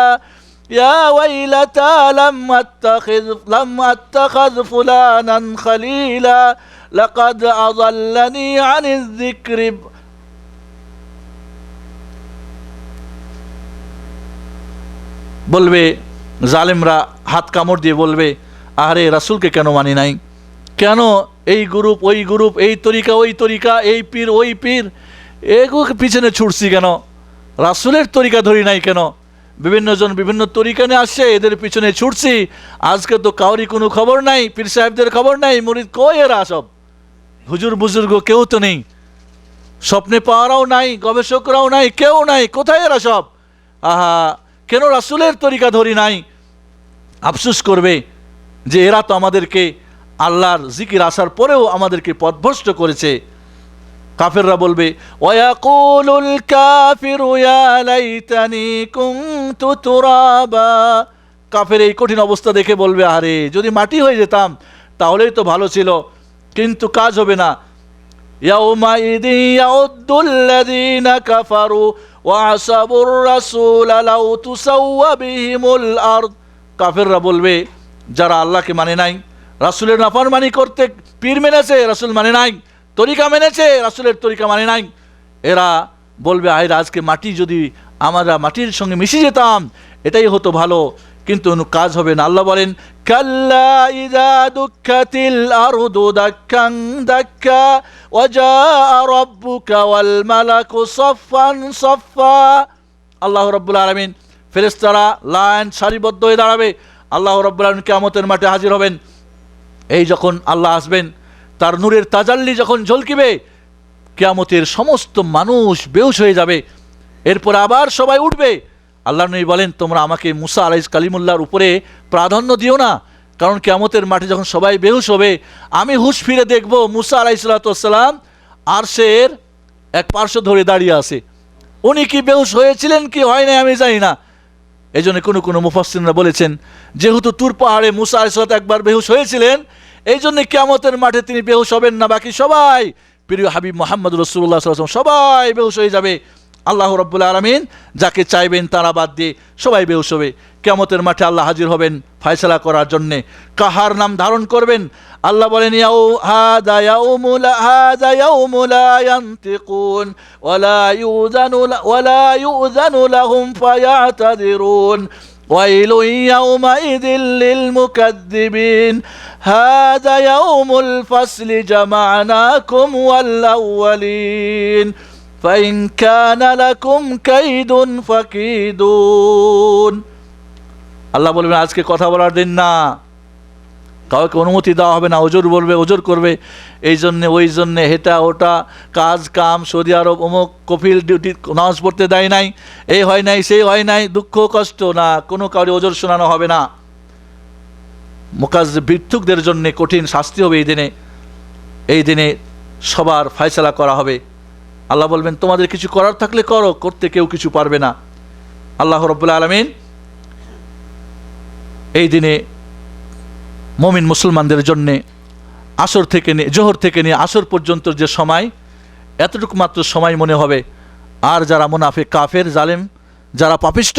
ইয়া ওয়াইলাতা লাম আত্তাখিয ফুলানান খালিলা লাকাদ আযাল্লানি আনিয যিকরি। বলবে জালেমরা, হাত কামড় দিয়ে বলবে, আরে রাসূলকে কেন মানি নাই, কেন এই গ্রুপ ওই গ্রুপ, এই তরিকা ওই তরিকা, এই পীর ওই পীর, এগুলোকে পিছনে ছুটছি কেন, রাসূলের তরিকা ধরি নাই কেন, বিভিন্ন জন বিভিন্ন তরিকা নিয়ে আসছে, এদের পিছনে ছুটছি, আজকে তো কাউরি কোনো খবর নাই, পীর সাহেবদের খবর নাই, মুরিদ কই এরা, সব হুজুর বুজুর্গ কেউ তো নেই, স্বপ্নে পাওয়ারাও নাই, গবেষকরাও নাই, কেউ নাই, কোথায় এরা সব, আহা কেন রাসূলের তরিকা ধরি নাই। আফসোস করবে যে এরা তো আমাদেরকে আল্লাহর জিকির আসার পরেও আমাদেরকে পথভ্রষ্ট করেছে। কাফেররা বলবে, ওয়ায়াকুলুল কাফিরু ইয়া লাইতানি কুনতু তুরাবা। কাফের এই কঠিন অবস্থা দেখে বলবে, আরে যদি মাটি হয়ে যেতাম তাহলেই তো ভালো ছিল, কিন্তু কাজ হবে না। ইয়াউমাইযি ইয়াউদ্দুল্লাযীনা কাফারু ওয়া আসাবুর রাসূলা লাউ তুসাওয়া বিহিমুল আরদ। কাফেররা বলবে, যারা আল্লাহকে মানে নাই, রাসূলের নাফরমানি করতে পীর মেনেছে, রাসূল মানে নাই, তরিকা মেনেছে, রাসূলের তরিকা মানে নাই, এরা বলবে, আয় আজকে মাটি যদি আমরা মাটির সঙ্গে মিশে যেতাম এটাই হতো ভালো, কিন্তু কাজ হবে না। আল্লাহ বলেন, কাল্লা ইযা দুক্কাতিল আরদু দাক্কান দাক্কা ওয়া জাআ রাব্বুকা ওয়াল মালাকু সাফফান সাফফা। আল্লাহ রাব্বুল আলামিন, ফেরেশতারা লাইন সারিবদ্ধ হয়ে দাঁড়াবে, আল্লাহ রাব্বুল আলামিন কিয়ামতের মাঠে হাজির হবেন। এই যখন আল্লাহ আসবেন, তার নূরের তাজাল্লি যখন ঝলকিবে, কিয়ামতের সমস্ত মানুষ বেহুশ হয়ে যাবে, এরপর আবার সবাই উঠবে। আল্লাহ নবী বলেন, তোমরা আমাকে মুসা আলাইহিস কালিমুল্লাহর উপরে প্রাধান্য দিও না, কারণ কিয়ামতের মাঠে যখন সবাই বেহুশ হবে, আমি হুঁশ ফিরে দেখব মুসা আলাইহিস সালাম আরশের এক পার্শ্ব ধরে দাঁড়িয়ে আছে। উনি কি বেহুশ হয়েছিলেন কি হয় নাই আমি জানি না। এই জন্য কোনো মুফাসসিররা বলেছেন, যেহেতু তুর পাহাড়ে মুসা আলাইহিস সালাম একবার বেহুশ হয়েছিলেন, এই জন্য কিয়ামতের মাঠে তিনি বেহুশ হবেন না, বাকি সবাই প্রিয় হাবিব মুহাম্মদ রাসূলুল্লাহ সাল্লাল্লাহু আলাইহি ওয়াসাল্লাম সবাই বেহুশ হয়ে যাবে। আল্লাহ রাব্বুল আলামিন যাকে চাইবেন তারা বাদ দিয়ে সবাই বেহুশ হবে। কিয়ামতের মাঠে আল্লাহ হাজির হবেন ফয়সালা করার জন্যে, কাহার নাম ধারণ করবেন। আল্লাহ বলেন, হাযা ইয়াউমু লা ইয়ানতিকুন ওয়ালা ইউযানু লাহুম ফায়াতাযিরুন ওয়াইলুন ইয়াউমাইযিল লিল মুকাযযিবিন হাযা ইয়াউমুল ফাসলি জামা'নাকুম ওয়াল আউয়ালিন ফাইন কানা লাকুম কাইদুন ফাকিদুন। আল্লাহ বলবেন, আজকে কথা বলার দিন না, কাউকে অনুমতি দেওয়া হবে না, ওজোর বলবে, ওজোর করবে, এই জন্যে ওই জন্যে, হেটা ওটা, কাজ কাম, সৌদি আরব অমুক কফিল ডিউটি, নামাজ পড়তে দেয় নাই, এই হয় নাই সেই হয় নাই, দুঃখ কষ্ট না, কোনো কাউরে ওজোর শোনানো হবে না। ভিক্ষুকদের জন্য কঠিন শাস্তি হবে এই দিনে সবার ফয়সালা করা হবে। আল্লাহ বলবেন, তোমাদের কিছু করার থাকলে করো, করতে কেউ কিছু পারবে না। আল্লাহ রাব্বুল আলামিন এই দিনে মুমিন মুসলমানদের জন্যে আসর থেকে নিয়ে জোহর থেকে নিয়ে আসর পর্যন্ত যে সময়, এতটুকু মাত্র সময় মনে হবে। আর যারা মুনাফিক, কাফের, জালেম, যারা পাপিষ্ট,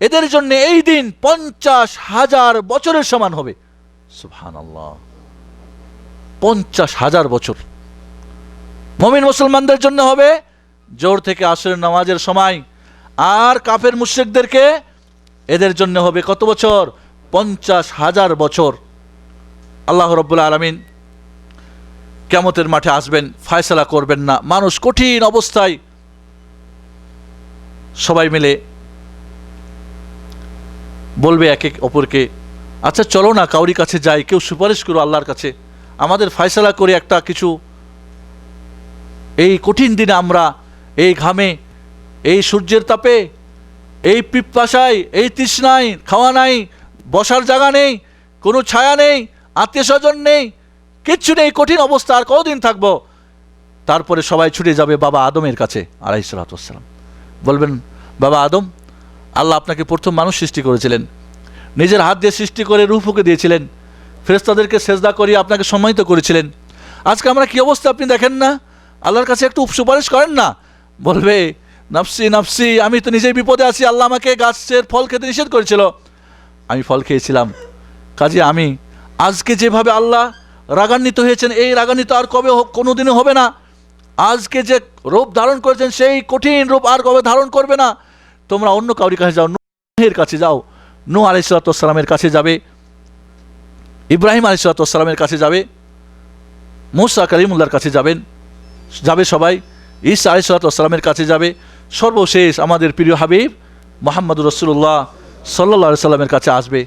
এদের জন্য এই দিন 50,000 বছরের সমান হবে। সুবহানাল্লাহ, 50,000 বছর মুমিন মুসলমানদের জন্য হবে জোহর থেকে আসরের নামাজের সময়, আর কাফের মুশরিকদেরকে এদের জন্য হবে কত বছর? 50,000 বছর। আল্লাহ রাব্বুল আলামিন কিয়ামতের মাঠে আসবেন, ফয়সালা করবেন না। মানুষ কঠিন অবস্থায় সবাই মিলে বলবে এক এক অপরকে, আচ্ছা চলো না কাউরি কাছে যাই, কেউ সুপারিশ করো আল্লাহর কাছে, আমাদের ফয়সালা করে একটা কিছু। এই কঠিন দিনে আমরা এই ঘামে, এই সূর্যের তাপে, এই পিপাসায়, এই তৃষ্ণায়, খাওয়া নাই, বসার জায়গা নেই, কোনো ছায়া নেই, আত্মীয় স্বজন নেই, কিচ্ছু নেই, কঠিন অবস্থা, আর কতদিন থাকবো? তারপরে সবাই ছুটে যাবে বাবা আদমের কাছে আলাইহিস সালাতু ওয়াস সালাম, বলবেন, বাবা আদম, আল্লাহ আপনাকে প্রথম মানুষ সৃষ্টি করেছিলেন, নিজের হাত দিয়ে সৃষ্টি করে রূহ ফুঁকে দিয়েছিলেন, ফেরেশতাদেরকে সেজদা করিয়ে আপনাকে সম্মানিত করেছিলেন। আজকে আমরা কি অবস্থা আপনি দেখেন না? আল্লাহর কাছে একটু সুপারিশ করেন না, বলবে নাফসি নাফসি, আমি তো নিজেই বিপদে আছি, আল্লাহ আমাকে গাছের ফল খেতে নিষেধ করেছিল, আমি ফল খেয়েছিলাম, কাজে আমি আজকে যেভাবে আল্লাহ রাগান্বিত হয়েছেন এই রাগান্বিত আর কবে কোনোদিনও হবে না। আজকে যে রূপ ধারণ করেছেন সেই কঠিন রূপ আর কবে ধারণ করবে না। তোমরা অন্য কাউরির কাছে যাও, নূহের কাছে যাও, নূহ আলাইহিসসালামের কাছে যাবে, ইব্রাহিম আলাইহিসসালামের কাছে যাবে, মুসা কালিমুল্লাহর কাছে যাবে সবাই, ঈসা আলাইহিসসালামের কাছে যাবে, সর্বশেষ আমাদের প্রিয় হাবিব মুহাম্মদুর রাসূলুল্লাহ সাল্লাল্লাহু আলাইহি সাল্লামের কাছে আসবে।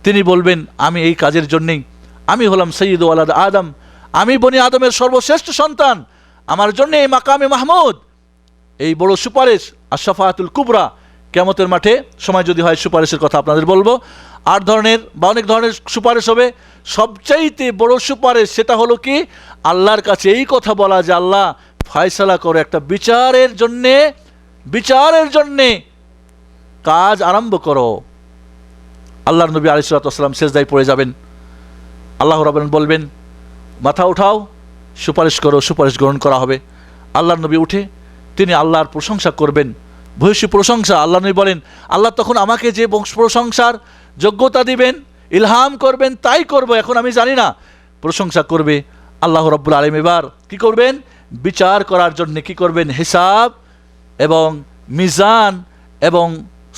তিনি বলবেন আমি এই কাজের জন্যেই, আমি হলাম সৈয়দ ওয়ালাদ আদম, আমি বনি আদমের সর্বশ্রেষ্ঠ সন্তান, আমার জন্য এই মাকামে মাহমুদ, এই বড় সুপারিশ আশ-শাফাআতুল কুবরা, কিয়ামতের মাঠে সময় যদি হয় সুপারিশের কথা আপনাদের বলবো। 8 ধরনের বা অনেক ধরনের সুপারিশ হবে, সবচাইতে বড় সুপারিশ সেটা হলো কি, আল্লাহর কাছে এই কথা বলা যে আল্লাহ ফয়সালা করো, একটা বিচারের জন্যে কাজ আরম্ভ করো। আল্লাহর নবী আলাইহিস সালাতু ওয়াস সালাম সেজদায় পড়ে যাবেন, আল্লাহ রাব্বুল আলামিন বলবেন মাথা উঠাও, সুপারিশ করো, সুপারিশ গ্রহণ করা হবে। আল্লাহর নবী উঠে তিনি আল্লাহর প্রশংসা করবেন, ভূয়সী প্রশংসা। আল্লাহ নবী বলেন আল্লাহ তখন আমাকে যে প্রশংসার যোগ্যতা দিবেন, ইলহাম করবেন, তাই করব, এখন আমি জানি না। প্রশংসা করবে আল্লাহ রাব্বুল আলামিন। এবার কি করবেন? বিচার করার জন্য কি করবেন? হিসাব এবং মিজান এবং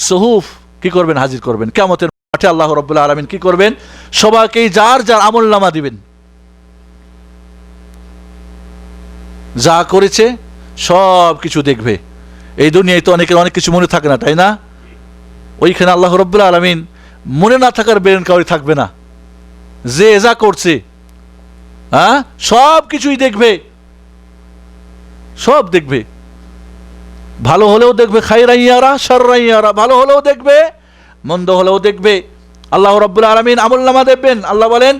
সুহুফ কি করবেন? হাজির করবেন। কিয়ামতের মাঠে আল্লাহ রাব্বুল আলামিন কি করবেন? সবাইকেই যার যার আমলনামা দিবেন, যা করেছে সব কিছু দেখবে। এই দুনিয়ায় তো অনেকের অনেক কিছু মনে থাকে না, তাই না? ওইখানে আল্লাহ রাব্বুল আলামিন মনে না থাকার বেরেন কাউরি থাকবে না, যে যা করছে সব কিছুই দেখবে, সব দেখবে। ভালো হলেও দেখবে খায়রান ইয়ারা শাররান ইয়ারা, ভালো হলেও দেখবে মন্দ হলেও দেখবে। আল্লাহ রাব্বুল আলামিন আমলনামা দেখবেন। আল্লাহ বলেন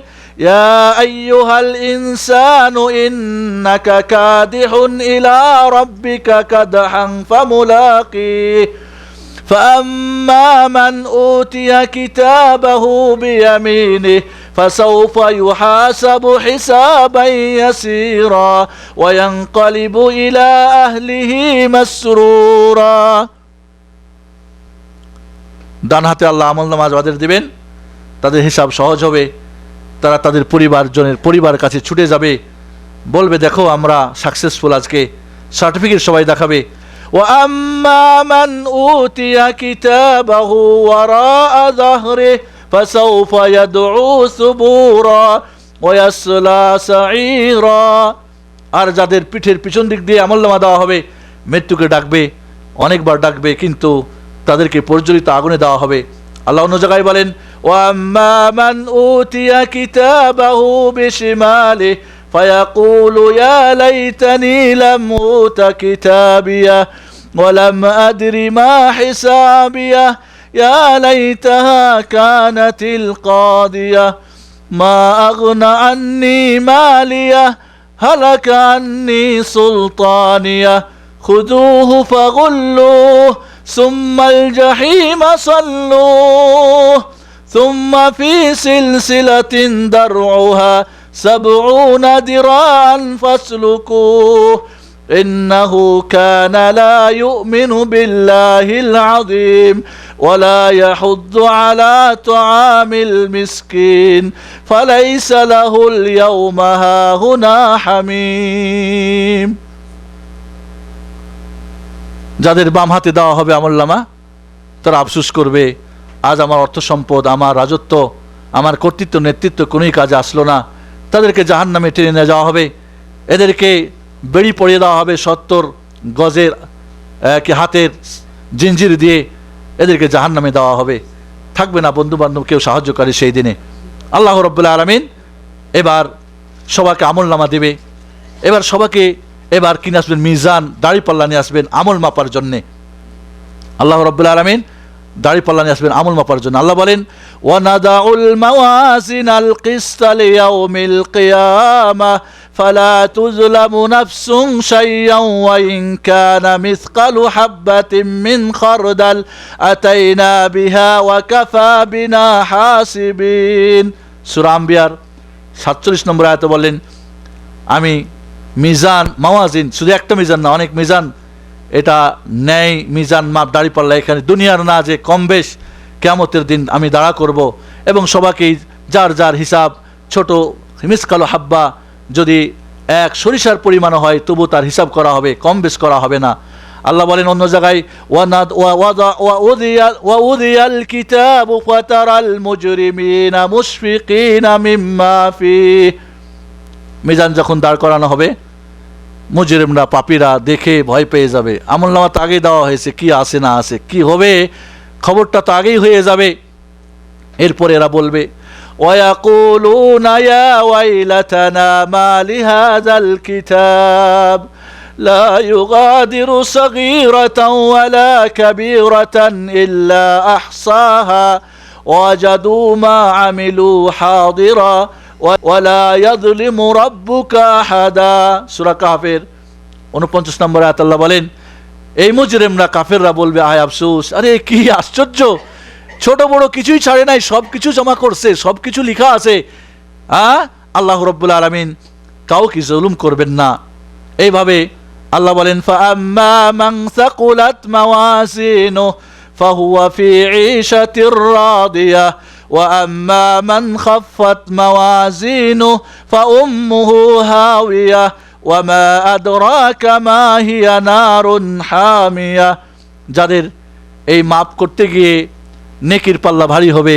ইয়া আইয়ুহাল ইনসানু ইন্নাকা কাদিহুন ইলা রাব্বিকা কাদহান ফামুলাকিহ فأما من أوتي كتابه بيمينه فسوف يحاسب حسابا يسيرا وينقلب إلى أهله مسرورا। ডান হাতে আল্লাহ আমলনামা যাদের দিবেন তাদের হিসাব সহজ হবে, তারা তাদের পরিবার কাছে ছুটে যাবে, বলবে দেখো আমরা সাকসেসফুল, আজকে সার্টিফিকেট সবাই দেখাবে। وأما من أوتي كتابه وراء ظهره فسوف يدعو ثبورا ويصلى سعيرا। আর যাদের পিঠের পিছন দিক দিয়ে আমলনামা দেওয়া হবে, মৃত্যুকে ডাকবে, অনেকবার ডাকবে, কিন্তু তাদেরকে প্রজ্বলিত আগুনে দেওয়া হবে। আল্লাহ অন্য জায়গায় বলেন وأما من أوتي كتابه بشماله فيقول يا ليتني لم أوت كتابيه ولم أدر ما حسابيه يا ليتها كانت القاضية ما أغنى عني ماليه هلك عني سلطانيه خذوه فغلوه ثم الجحيم صلوه ثم في سلسلة درعها 70 ذراعا فاسلكوه إنه كان لا يؤمن بالله العظيم ولا يحض على طعام المسكين فليس له اليوم هاهنا حميم। যাদের বাম হাতে দেওয়া হবে আমলনামা, তারা আফসোস করবে আজ আমার অর্থ সম্পদ, আমার রাজত্ব, আমার কর্তৃত্ব, নেতৃত্ব কোনোই কাজে আসলো না। তাদেরকে জাহান্নামে টেনে নিয়ে যাওয়া হবে, এদেরকে বেড়ি পরিয়ে দেওয়া হবে 70 গজের হাতের জিঞ্জির দিয়ে, এদেরকে জাহান্নামে দেওয়া হবে। থাকবে না বন্ধু বান্ধব কেউ সাহায্যকারী সেই দিনে। আল্লাহ রাব্বুল আলামিন এবার সবাইকে আমলনামা দেবে। এবার কিনে আসবেন মিজান, দাড়িপাল্লা নিয়ে আসবেন আমল মাপার জন্যে। আল্লাহ রাব্বুল আলামিন দাড়িপাল্লা নিয়ে আসবেন আমল মাপার জন্য। আল্লাহ বলেন ওয়ানাদাউল মাওয়াজিনাল কিসতা লিয়াউমিল কিয়ামাহ فلا تظلم نفس شيئا وإن كان مثقال حبة من خردل أتينا بها وكفى بنا حاسبين সূরা আম্বিয়ার 47 নম্বর আয়াতে বলেন, আমি মিজান মাওয়াজিন, শুধু একটা মিজান না, অনেক মিজান, এটা ন্যায় মিজান মাপ দাঁড়িপাল্লা এখানে দুনিয়ার না যে কম বেশ কিয়ামতের দিন আমি দাঁড়া করব এবং সবাইকেই যার যার হিসাব ছোট মিসকালো হাব্বা যদি এক সরিষার পরিমাণ হয় তবু তার হিসাব করা হবে, কম বেশ করা হবে না। আল্লাহ বলেন অন্য জায়গায় ওয়াউদিয়াল কিতাবু ফাতারাল মুজরিমিনা মুশফিকিনা মিম্মা ফিহি, মিজান যখন দাঁড় করানো হবে মুজরিমরা পাপীরা দেখে ভয় পেয়ে যাবে। আমলনামা তো আগেই দেওয়া হয়েছে, কি আছে না আছে, কি হবে খবরটা তো আগেই হয়ে যাবে। এরপরে এরা বলবে ওয়ায়াকুলুনা ইয়া ওয়াইলাতানা মা লিহাযাল কিতাব লা ইউগাদিরু সাগীরাতান ওয়ালা কাবীরাতান ইল্লা আহসাহা ওয়াজাদু মা আমিলু হাদিরা ওয়ালা ইয়াযলিমু রাব্বুকা আহাদা। সূরা কাফের 49 নম্বর আয়াত আল্লাহ বলেন, এই মুজরিমরা কাফেররা বলবে আয় আফসোস, আরে কি আশ্চর্য, ছোট বড় কিছুই ছাড়ে নাই, সব কিছু জমা করছে, সব কিছু লেখা আছে। আল্লাহ রাব্বুল আলামিন কাউকে জুলুম করবেন না। এইভাবে আল্লাহ বলেন ফাআম্মা মান সাকুলাত মাওয়াজিনুহু ফাহুয়া ফি ঈশাতির রাদিয়াহ وأما من خفت موازينه فأمه هاوية وما أدراك ما هي نار حامية। যাদের এই মাপ করতে গিয়ে নেকির পাল্লা ভারী হবে,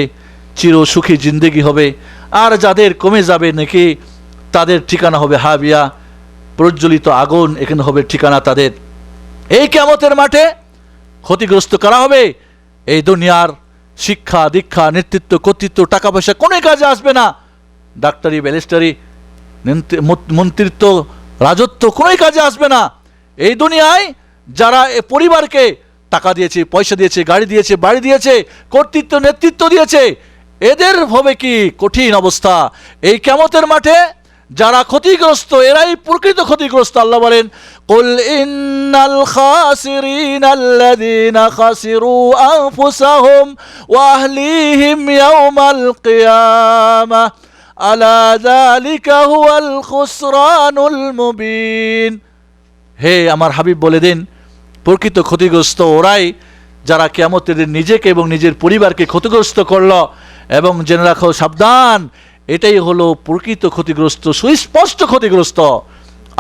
চির সুখী জিন্দেগি হবে, আর যাদের কমে যাবে নেকি তাদের ঠিকানা হবে হাবিয়া, প্রজ্বলিত আগুন, এখানে হবে ঠিকানা তাদের। এই কিয়ামতের মাঠে ক্ষতিগ্রস্ত করা হবে এই দুনিয়ার শিক্ষা দীক্ষা নেতৃত্ব কর্তৃত্ব টাকা পয়সা কোনো কাজে আসবে না, ডাক্তারি ব্যারিস্টারি মন্ত্রিত্ব রাজত্ব কোনো কাজে আসবে না। এই দুনিয়ায় যারা পরিবারকে টাকা দিয়েছে, পয়সা দিয়েছে, গাড়ি দিয়েছে, বাড়ি দিয়েছে, কর্তৃত্ব নেতৃত্ব দিয়েছে, এদের হবে কি কঠিন অবস্থা। এই কিয়ামতের মাঠে যারা ক্ষতিগ্রস্ত এরাই প্রকৃত ক্ষতিগ্রস্ত। আল্লাহ বলেন কুল ইন্নাল খাসিরিনাল্লাযীনা খাসিরু আনফুসাহুম ওয়া আহলিহিম ইয়াওমাল কিয়ামাহ আলা যালিকা হুয়াল খুসরানুল মুবিন। হে আমার হাবিব বলে দিন, প্রকৃত ক্ষতিগ্রস্ত ওরাই যারা কিয়ামতের দিন নিজেকে এবং নিজের পরিবারকে ক্ষতিগ্রস্ত করল। এবং জেনে রাখো, সাবধান, এটাই হলো প্রকৃত ক্ষতিগ্রস্ত, সুস্পষ্ট ক্ষতিগ্রস্ত।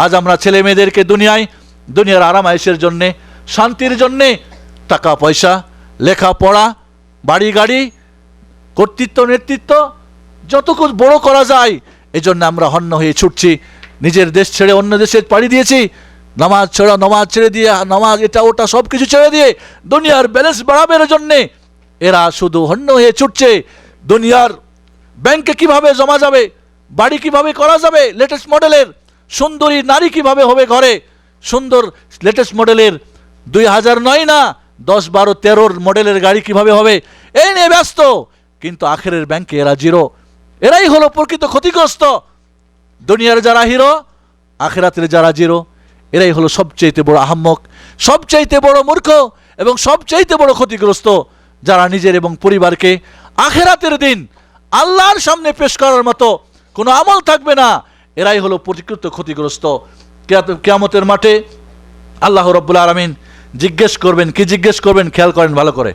আজ আমরা ছেলে মেয়েদেরকে দুনিয়ার আরাম আয়েশের জন্যে, শান্তির জন্যে টাকা পয়সা, লেখাপড়া, বাড়ি গাড়ি, কর্তৃত্ব নেতৃত্ব যতটুকু বড় করা যায় এজন্য আমরা হন্য হয়ে ছুটছি। নিজের দেশ ছেড়ে অন্য দেশে পাড়ি দিয়েছি, নামাজ ছেড়ে দিয়ে, নামাজ এটা ওটা সব কিছু ছেড়ে দিয়ে দুনিয়ার ব্যালেন্স বাড়াবার জন্যে এরা শুধু হন্য হয়ে ছুটছে। দুনিয়ার ব্যাংকে কিভাবে জমা যাবে, বাড়ি কিভাবে করা যাবে, লেটেস্ট মডেলের সুন্দরী নারী কিভাবে হবে ঘরে, সুন্দর লেটেস্ট মডেলের 2009 না 10, 12, 13 মডেলের গাড়ি কিভাবে হবে, এই নিয়ে ব্যস্ত। কিন্তু আখেরের ব্যাংকে এরা জিরো। এরাই হলো প্রকৃত ক্ষতিগ্রস্ত। দুনিয়ার যারা হিরো, আখেরাতের যারা জিরো, এরাই হলো সবচাইতে বড় আহাম্মক, সবচাইতে বড় মূর্খ এবং সবচাইতে বড় ক্ষতিগ্রস্ত, যারা নিজের এবং পরিবারকে আখেরাতের দিন আল্লাহর সামনে পেশ করার মতো কোনো আমল থাকবে না, এরাই হলো প্রকৃত ক্ষতিগ্রস্ত। কিয়ামতের মাঠে আল্লাহ রাব্বুল আলামিন জিজ্ঞেস করবেন, কি জিজ্ঞেস করবেন খেয়াল করেন ভালো করে,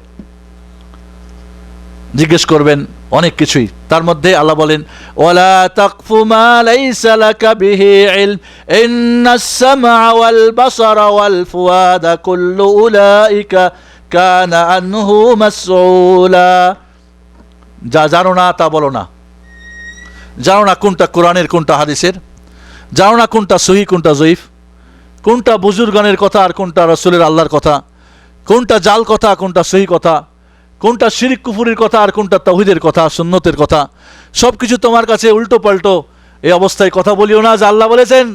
জিজ্ঞেস করবেন অনেক কিছুই। তার মধ্যে আল্লাহ বলেন ওয়ালা তাকফু মা লাইসা লাকা বিহি ইলম ইন্নাস সামআ ওয়াল বাসারা ওয়াল ফুয়াদা কুল্লু উলাইকা কানা আনহু মাসউলা। যা জানো না তা বলো না, জানো না কোনটা কোরআনের কোনটা হাদিসের, জানো না কোনটা সহিহ কোনটা জয়ীফ, কোনটা বুজুর্গানের কথা আর কোনটা রাসূলের আল্লাহর কথা, কোনটা জাল কথা কোনটা সহিহ কথা, কোনটা শিরক কুফুরের কথা আর কোনটা তাওহীদের কথা, সুন্নতের কথা, সব কিছু তোমার কাছে উল্টো পাল্টো। এই অবস্থায় কথা বলিও না যে আল্লাহ বলেছেন।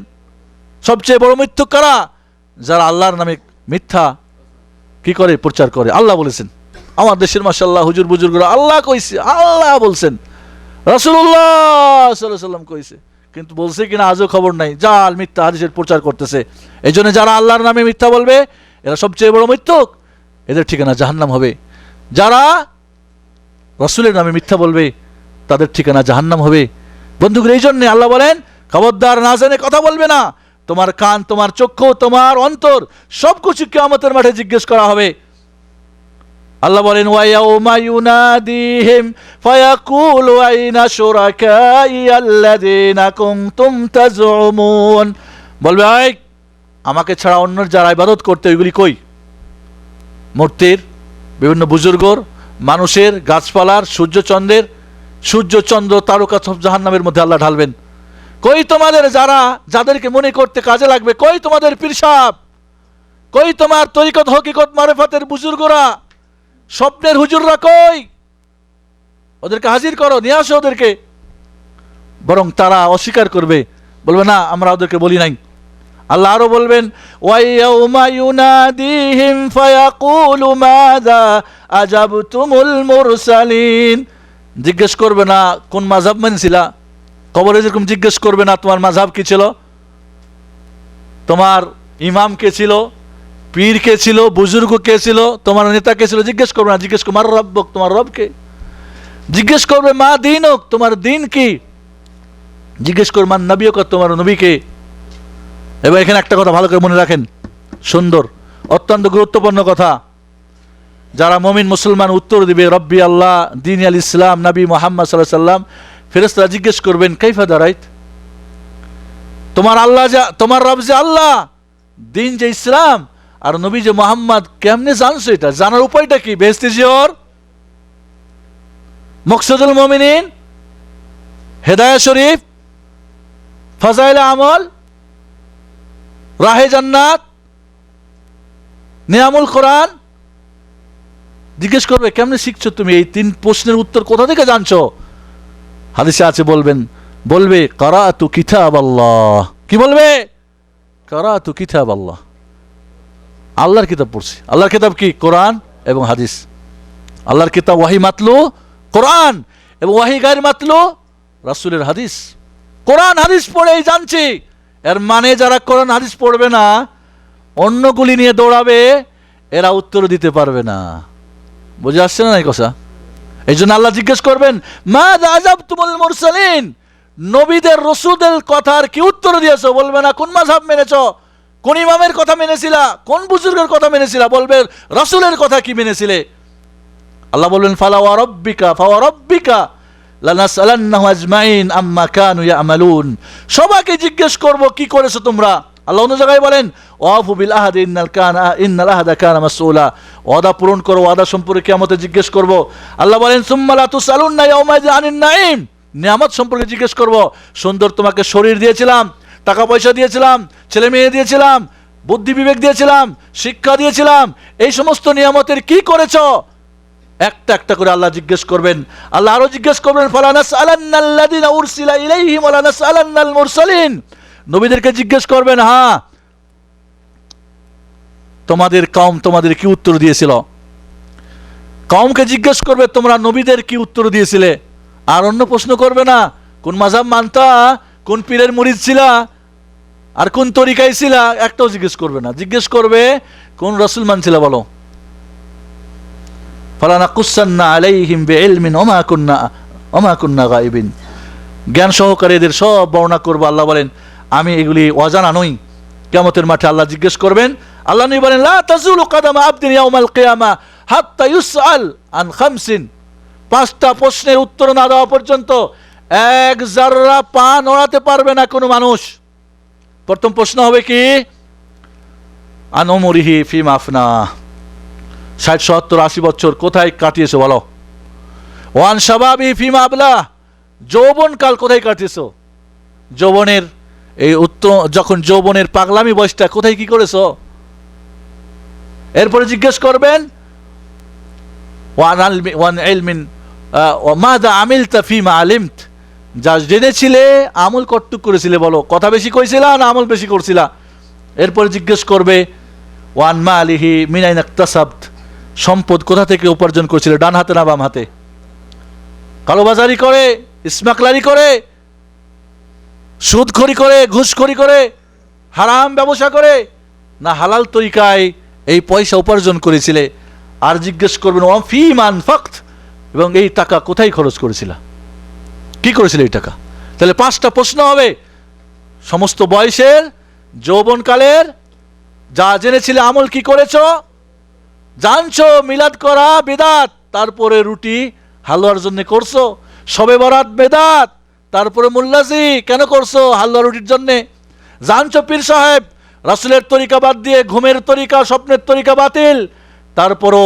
সবচেয়ে বড় মিথ্যুক কারা? যারা আল্লাহর নামে মিথ্যা কি করে প্রচার করে। আল্লাহ বলেছেন, আমার দেশের মাশাআল্লাহ হুজুর বুজুর্গরা আল্লাহ কইছে, আল্লাহ বলছেন, রাসূলুল্লাহ সাল্লাল্লাহু আলাইহি সাল্লাম কইছে, কিন্তু বলছে কিনা আজও খবর নাই। জাল মিথ্যা হাদিসের প্রচার করতেছে। এই জন্য যারা আল্লাহর নামে মিথ্যা বলবে এরা সবচেয়ে বড় মিথ্যুক, এদের ঠিকানা জাহান্নাম হবে। যারা রাসূলের নামে মিথ্যা বলবে তাদের ঠিকানা জাহান্নাম হবে। বন্ধুগণ, এই জন্য আল্লাহ বলেন খবরদার না জেনে কথা বলবে না। তোমার কান, তোমার চক্ষু, তোমার অন্তর সবকিছু কিয়ামতের মাঠে জিজ্ঞেস করা হবে। আল্লাহ বলেন ওয়ায়াউমা ইউনাদিহিম ফায়াকুলু আইনা শুরাকাইয়াল্লাযীনা কুনতুম তাজউমুন, বলবে আয় আমাকে ছাড়া অন্যের যারা ইবাদত করতে ওইগুলি কই? মূর্তির, বিভিন্ন বুজুর্গর, মানুষের, গাছপালার, সূর্য চন্দ্র তারকা সব জাহান্নামের মধ্যে আল্লাহ ঢালবেন। কই তোমাদের যাদেরকে মনে করতে কাজে লাগবে? কই তোমাদের পীর সাহেব? কই তোমার তরিকত হকিকত মারেফাতের বুজুর্গরা, স্বপ্নের হুজুররা কই? ওদেরকে হাজির করো, নিয়ে আসো ওদেরকে। বরং তারা অস্বীকার করবে, বলবে না আমরা ওদেরকে বলি নাই। আল্লাহ আরো বলবেন ওয়ায়াউমা ইউনাদিহিম ফায়াকুলু মাযা আজাবতুমুল মুরসালিন, জিজ্ঞেস করবে না কোন মাযহাব মানছিলা। কবরে যেরকম জিজ্ঞেস করবে না তোমার মাযহাব কি ছিল, তোমার ইমাম কে ছিল, পীর কে ছিল, বুজুর্গ কে ছিল, তোমার নেতা কে ছিল, জিজ্ঞেস করবে না। জিজ্ঞেস করবে মার রব্বক, তোমার রবকে। জিজ্ঞেস করবে মা দীনক, তোমার দিন কি। জিজ্ঞেস করবে মান নবিয়ক, তোমার নবীকে। এবার এখানে একটা কথা ভালো করে মনে রাখেন, সুন্দর, অত্যন্ত গুরুত্বপূর্ণ কথা। যারা মুমিন মুসলমান উত্তর দিবে রব্বি আল্লাহ, দীন আল ইসলাম, নবী মুহাম্মদ সাল্লাল্লাহু আলাইহি সাল্লাম, ফেরেশতারা জিজ্ঞেস করবেন কাইফা দারাইত, তোমার আল্লাহ তোমার রব যে আল্লাহ, দিন যে ইসলাম, আর নবী যে মুহাম্মদ, কেমনে জানছো? এটা জানার উপায়টা কি? বেহেশতে জিওর, মকসুদুল মুমিনিন, হেদায়েত শরীফ, ফাজাইল আমল, রাহে জান্নাত, নিয়ামুল কোরআন। জিজ্ঞেস করবে কেমনে শিখছো তুমি? এই তিন প্রশ্নের উত্তর কোথা থেকে জানছো? হাদিসে আছে বলবে কারাতু কিতাব আল্লাহ। কি বলবে? কারাতু কিতাব আল্লাহ, আল্লাহর কিতাব পড়ছি। আল্লাহর কিতাব কি? কোরআন এবং হাদিস। আল্লাহর কিতাব ওয়াহি মাতলু কোরআন, এবং ওয়াহি গায়র মাতলু রাসূলের হাদিস। কোরআন হাদিস পড়েই জানছি। এর মানে যারা কোরআন হাদিস পড়বে না, অন্যগুলি নিয়ে দৌড়াবে, এরা উত্তর দিতে পারবে না। বুঝে আসছে না এই কথা? এই জন্য আল্লাহ জিজ্ঞেস করবেন মাযা আজাবতুমুল মুরসালিন, নবীদের রসূলদের কথার কি উত্তর দিয়েছো? বলবে না কোন মাযহাব মেনেছো, কোন ইমামের কথা মেনেছিলা, কোন বুজুর্গের কথা মেনেছিলা, বলবে রাসূলের কথা কি মেনেছিলে। আল্লাহ বলবেন ফালা ওয়া রাব্বিকা লানাসআলান্নাহু আজমাইন আম্মা কানু ইয়ামালুন, সবাইকে জিজ্ঞেস করব কি করেছো তোমরা। আল্লাহ অন্য জায়গায় বলেন ওয়াফু বিল আহদি ইন্নাল আহদা কানা মাসউলা, ওয়াদা পূরণ করো, ওয়াদা সম্পর্কে কিয়ামতে জিজ্ঞেস করব। আল্লাহ বলেন সুম্মা লা তুসালুন্না ইয়াউমাইযিন আনিন নাঈম, নিয়ামত সম্পর্কে জিজ্ঞেস করব। সুন্দর তোমাকে শরীর দিয়েছিলাম, টাকা পয়সা দিয়েছিলাম, ছেলে মেয়ে দিয়েছিলাম, বুদ্ধি বিবেক দিয়েছিলাম, শিক্ষা দিয়েছিলাম, এই সমস্ত নিয়ামতের কি করেছো? একটা একটা করে আল্লাহ জিজ্ঞেস করবেন। আল্লাহ আরো জিজ্ঞেস করবেন ফালা নাসআলান্নাল্লাযিনা উরসিলা ইলাইহিম ওয়া লা নাসআলান্নাল মুরসালিন, নবীদেরকে জিজ্ঞেস করবেন হ্যাঁ তোমাদের কওম তোমাদের কি উত্তর দিয়েছিল। কওমকে জিজ্ঞেস করবে তোমরা নবীদের কি উত্তর দিয়েছিলে। আর অন্য প্রশ্ন করবে না কোন মাযহাব মানতা, কোন পীরের মুরিদ ছিলা, আর কোন তরিকায় ছিলা, একটাও জিজ্ঞেস করবে না। জিজ্ঞেস করবে কোন রাসূল মানছিলা বলো। ফালানাকুসান্না আলাইহিম বিইলমিন ওমা কুন্না গায়িবিন, জ্ঞান সহকারে এদের সব বর্ণনা করবো। আল্লাহ বলেন আমি এগুলি অজানা নই। কিয়ামতের মাঠে আল্লাহ জিজ্ঞেস করবেন। আল্লাহ নবী বলেন লা তাজুলু কাদামা আবদিন ইয়াউমাল কিয়ামা হাত্তা ইউসআল আন খামসিন, পাঁচটা প্রশ্নের উত্তর না দেওয়া পর্যন্ত এক জাররা পা নড়াতে পারবে না কোনো মানুষ। প্রথম প্রশ্ন হবে কি? আন উমরিহি ফিমা আফনা, 60 70 80 বছর কোথায় কাটিয়েছো বলো। ওয়ান শাবাবি ফিমা আবলা, যৌবন কাল কোথায় কাটিয়েছো। যৌবনের এই যখন যৌবনের পাগলামি বয়সটা কোথায় কি করেছো। এরপরে জিজ্ঞেস করবেন ওয়ান ইলমিন মাযা আমিলতা ফিমা আলিমত, যা জেনেছিলে আমল কতটুকু করেছিলে বলো। কথা বেশি কইছিলা না আমল বেশি করছিলা। এরপরে জিজ্ঞেস করবে ওয়ান মালিহি মিন আইনা ইকতাসাবত, সম্পদ কোথা থেকে উপার্জন করেছিলে, ডান হাতে না বাম হাতে। কালোবাজারি করে স্মাকলারি করে, সুদখড়ি করে, ঘুষখড়ি করে, হারাম ব্যবসা করে, না হালাল তরিকায় এই পয়সা উপার্জন করেছিলে? আর জিজ্ঞেস করবেন ওয়া ফি মান ফাকত, এবং এই টাকা কোথায় খরচ করেছিলা, কি করেছিলে এই টাকা? তাহলে 5টা প্রশ্ন হবে। সমস্ত বয়সের, যৌবনকালের, যা জেনেছিলে আমল কি করেছো, জানছো মিলাদ করা বেদাত, তারপরে রুটি হালুয়ার জন্য করছো, শবে বরাত বেদাত, তারপরে মুল্লাজি কেন করছো, হালুয়া রুটির জন্যে। জানছো পীর সাহেব রাসূলের তরিকা বাদ দিয়ে ঘুমের তরিকা, স্বপ্নের তরিকা বাতিল, তারপরও